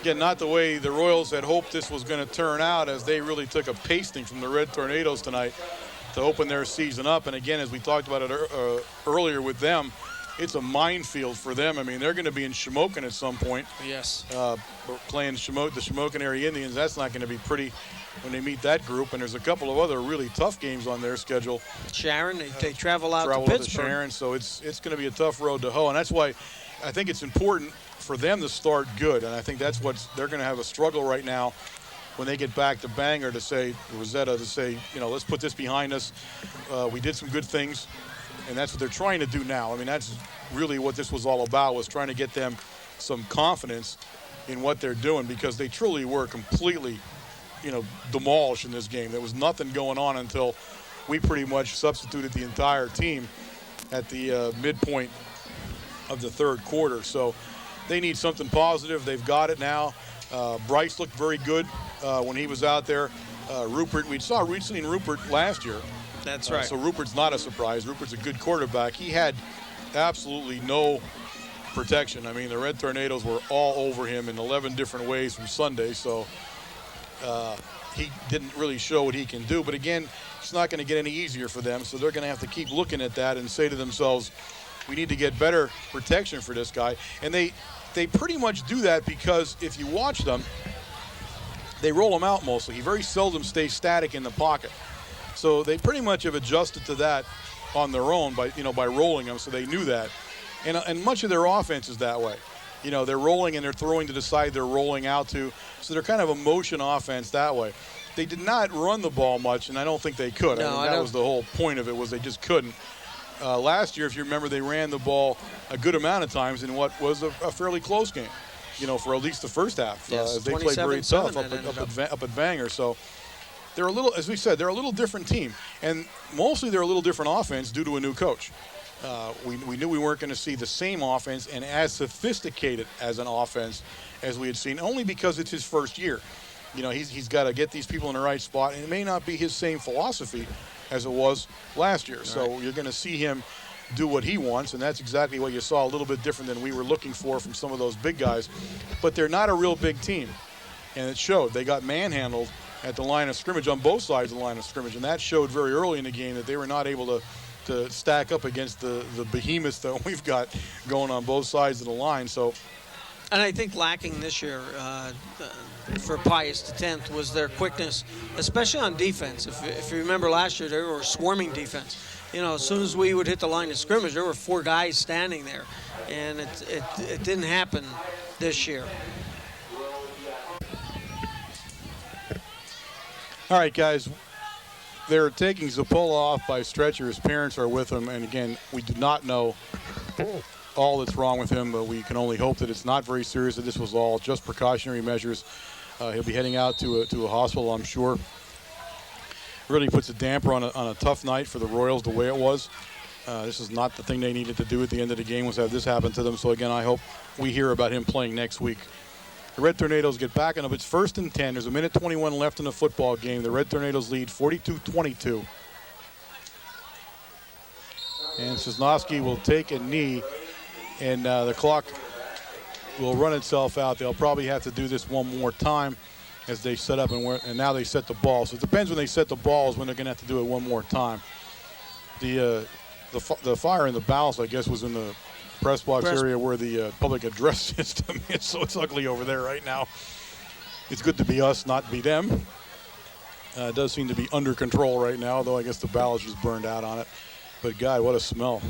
Again, not the way the Royals had hoped this was going to turn out, as they really took a pasting from the Red Tornadoes tonight to open their season up. And again, as we talked about it earlier with them, it's a minefield for them. I mean, they're going to be in Shamokin at some point. Yes. Playing the Shamokin area Indians. That's not going to be pretty when they meet that group. And there's a couple of other really tough games on their schedule. Sharon, they travel out to Pittsburgh. Sharon, so it's going to be a tough road to hoe. And that's why I think it's important for them to start good. And I think that's what they're going to have a struggle right now when they get back to Bangor, to say, Rosetta, to say, let's put this behind us. We did some good things, and that's what they're trying to do now. I mean, that's really what this was all about, was trying to get them some confidence in what they're doing, because they truly were completely, demolished in this game. There was nothing going on until we pretty much substituted the entire team at the midpoint of the third quarter. So they need something positive. They've got it now. Bryce looked very good when he was out there. Rupert, we'd seen Rupert last year. That's right. So Rupert's not a surprise. Rupert's a good quarterback. He had absolutely no protection. I mean, the Red Tornadoes were all over him in 11 different ways from Sunday. So he didn't really show what he can do. But again, it's not going to get any easier for them. So they're going to have to keep looking at that and say to themselves, we need to get better protection for this guy. And they pretty much do that, because if you watch them, they roll him out mostly. He very seldom stays static in the pocket. So they pretty much have adjusted to that on their own by rolling him, so they knew that. And much of their offense is that way. They're rolling and they're throwing to the side they're rolling out to. So they're kind of a motion offense that way. They did not run the ball much, and I don't think they could. No, that was the whole point of it, was they just couldn't. Last year, if you remember, they ran the ball a good amount of times in what was a fairly close game, for at least the first half. Yes, as they played very tough up at Bangor. So they're a little, as we said, they're a little different team. And mostly they're a little different offense due to a new coach. We knew we weren't going to see the same offense and as sophisticated as an offense as we had seen, only because it's his first year. He's got to get these people in the right spot, and it may not be his same philosophy as it was last year. So you're going to see him do what he wants, and that's exactly what you saw, a little bit different than we were looking for from some of those big guys. But they're not a real big team, and it showed. They got manhandled at the line of scrimmage on both sides of the line of scrimmage, and that showed very early in the game that they were not able to stack up against the behemoths that we've got going on both sides of the line. So, and I think lacking this year for Pius X was their quickness, especially on defense. If you remember last year, they were swarming defense. As soon as we would hit the line of scrimmage, there were 4 guys standing there, and it didn't happen this year. All right, guys. They're taking Zappola off by stretcher. His parents are with him, and again, we do not know all that's wrong with him, but we can only hope that it's not very serious, that this was all just precautionary measures. He'll be heading out to a hospital, I'm sure. Really puts a damper on a tough night for the Royals, the way it was. This is not the thing they needed to do at the end of the game, was have this happen to them. So again, I hope we hear about him playing next week. The Red Tornadoes get back on up. It's 1st and 10. There's 1:21 left in the football game. The Red Tornadoes lead 42-22. And Sosnowski will take a knee, and the clock will run itself out. They'll probably have to do this one more time as they set up, and now they set the ball. So it depends when they set the balls when they're going to have to do it one more time. The fire in the bowels, I guess, was in the press box area where the public address system is, so it's ugly over there right now. It's good to be us, not be them. It does seem to be under control right now, though I guess the bowels just burned out on it. But, God, what a smell.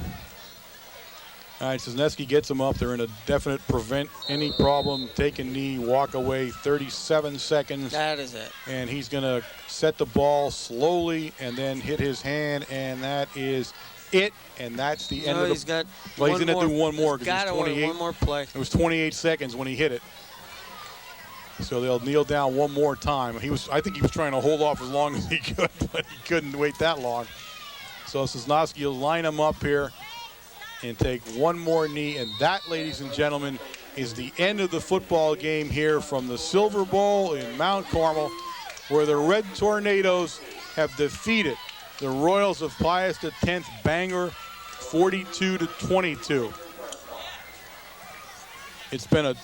All right, Cisneski gets him up. They're in a definite prevent any problem, take a knee, walk away, 37 seconds. That is it. And he's going to set the ball slowly and then hit his hand, and that is it. And that's the end of the. He's got. Well, he's going to do one more because got one more play. It was 28 seconds when he hit it. So they'll kneel down one more time. I think he was trying to hold off as long as he could, but he couldn't wait that long. So Cisneski will line him up here and take one more knee. And that, ladies and gentlemen, is the end of the football game here from the Silver Bowl in Mount Carmel, where the Red Tornadoes have defeated the Royals of Pius X Bangor 42-22. It's been a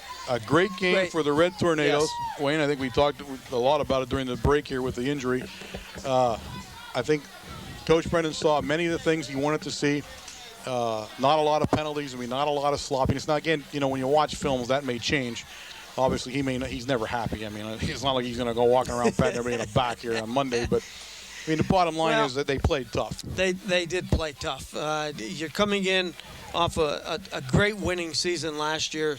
great game for the Red Tornadoes. Yes. Wayne, I think we talked a lot about it during the break here with the injury. I think Coach Brennan saw many of the things he wanted to see. Not a lot of penalties. Not a lot of sloppiness. Now, again, when you watch films, that may change. Obviously, he's never happy. It's not like he's going to go walking around patting everybody in the back here on Monday. But, the bottom line is that they played tough. They did play tough. You're coming in off a great winning season last year,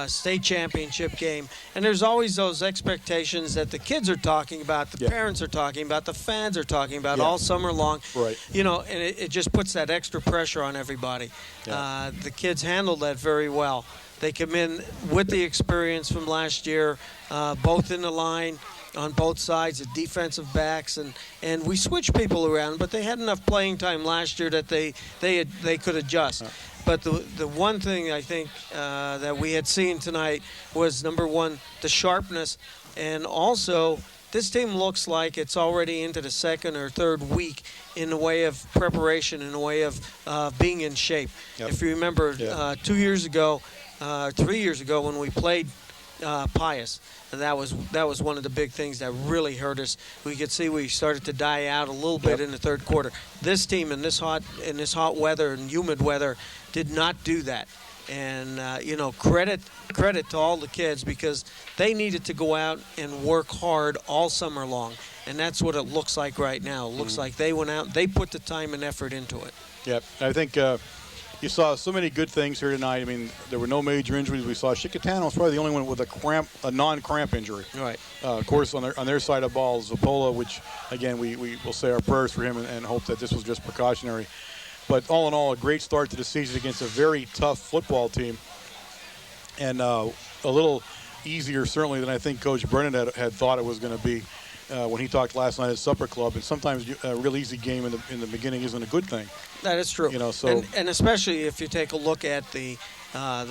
state championship game. And there's always those expectations that the kids are talking about, the parents are talking about, the fans are talking about all summer long. Right. And it just puts that extra pressure on everybody. Yeah. The kids handled that very well. They come in with the experience from last year, both in the line, on both sides, the defensive backs, and we switched people around, but they had enough playing time last year that they could adjust. But the one thing I think that we had seen tonight was, number one, the sharpness, and also this team looks like it's already into the second or third week in the way of preparation, in the way of being in shape. Yep. If you remember 2 years ago, 3 years ago when we played Pius, and that was one of the big things that really hurt us. We could see we started to die out a little bit in the third quarter. This team in this hot weather and humid weather did not do that. And credit to all the kids, because they needed to go out and work hard all summer long, and that's what it looks like right now. It looks like they went out, they put the time and effort into it. Yep, I think you saw so many good things here tonight. There were no major injuries. We saw Chicatano was probably the only one with a non-cramp injury. Right. Of course, on their side of the ball, Zapola, which, again, we will say our prayers for him and hope that this was just precautionary. But all in all, a great start to the season against a very tough football team. And a little easier, certainly, than I think Coach Brennan had thought it was going to be when he talked last night at Supper Club. And sometimes a real easy game in the beginning isn't a good thing. That is true. So and especially if you take a look at the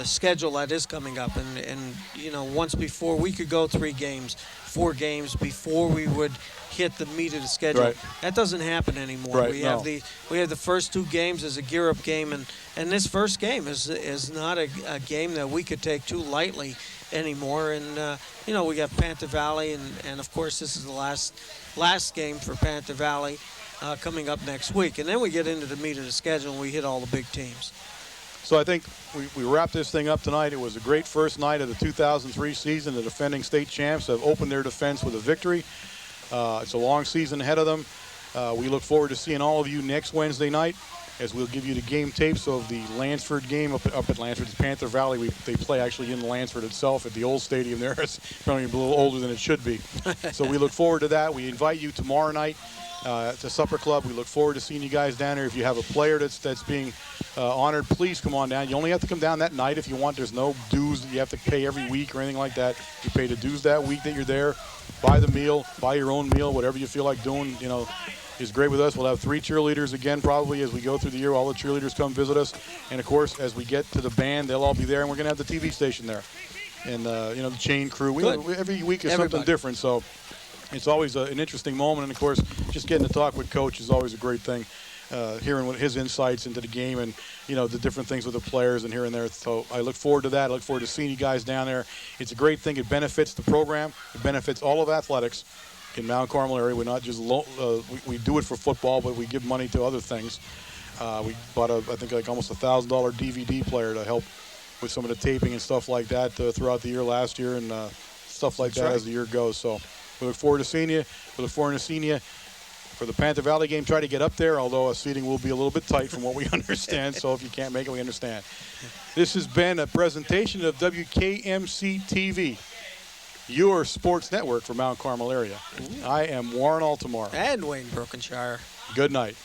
schedule that is coming up, and once before we could go 4 games before we would hit the meat of the schedule. Right. That doesn't happen anymore. Right, we have the first 2 games as a gear-up game, and this first game is not a game that we could take too lightly anymore. And we got Panther Valley, and of course this is the last game for Panther Valley coming up next week, and then we get into the meat of the schedule and we hit all the big teams. So I think we wrap this thing up tonight. It was a great first night of the 2003 season. The defending state champs have opened their defense with a victory. It's a long season ahead of them. We look forward to seeing all of you next Wednesday night, as we'll give you the game tapes of the Lansford game up at Lansford. It's Panther Valley. They play actually in Lansford itself at the old stadium there. It's probably a little older than it should be. So we look forward to that. We invite you tomorrow night to Supper Club. We look forward to seeing you guys down there. If you have a player that's being honored, please come on down. You only have to come down that night if you want. There's no dues that you have to pay every week or anything like that. You pay the dues that week that you're there. Buy the meal, buy your own meal, whatever you feel like doing, is great with us. We'll have 3 cheerleaders again probably as we go through the year. All the cheerleaders come visit us. And, of course, as we get to the band, they'll all be there, and we're going to have the TV station there. And, the chain crew. Every week is something different, so it's always an interesting moment. And, of course, just getting to talk with Coach is always a great thing, hearing his insights into the game and, the different things with the players and here and there. So I look forward to that. I look forward to seeing you guys down there. It's a great thing. It benefits the program. It benefits all of athletics in Mount Carmel area. We're not just we do it for football, but we give money to other things. We bought I think like almost $1,000 DVD player to help with some of the taping and stuff like that throughout the year last year, and stuff like that as the year goes. So we look forward to seeing you. We look forward to seeing you for the Panther Valley game. Try to get up there, although seating will be a little bit tight from what we understand. So if you can't make it, we understand. This has been a presentation of WKMC TV, your sports network for Mount Carmel area. I am Warren Altamar. And Wayne Brokenshire. Good night.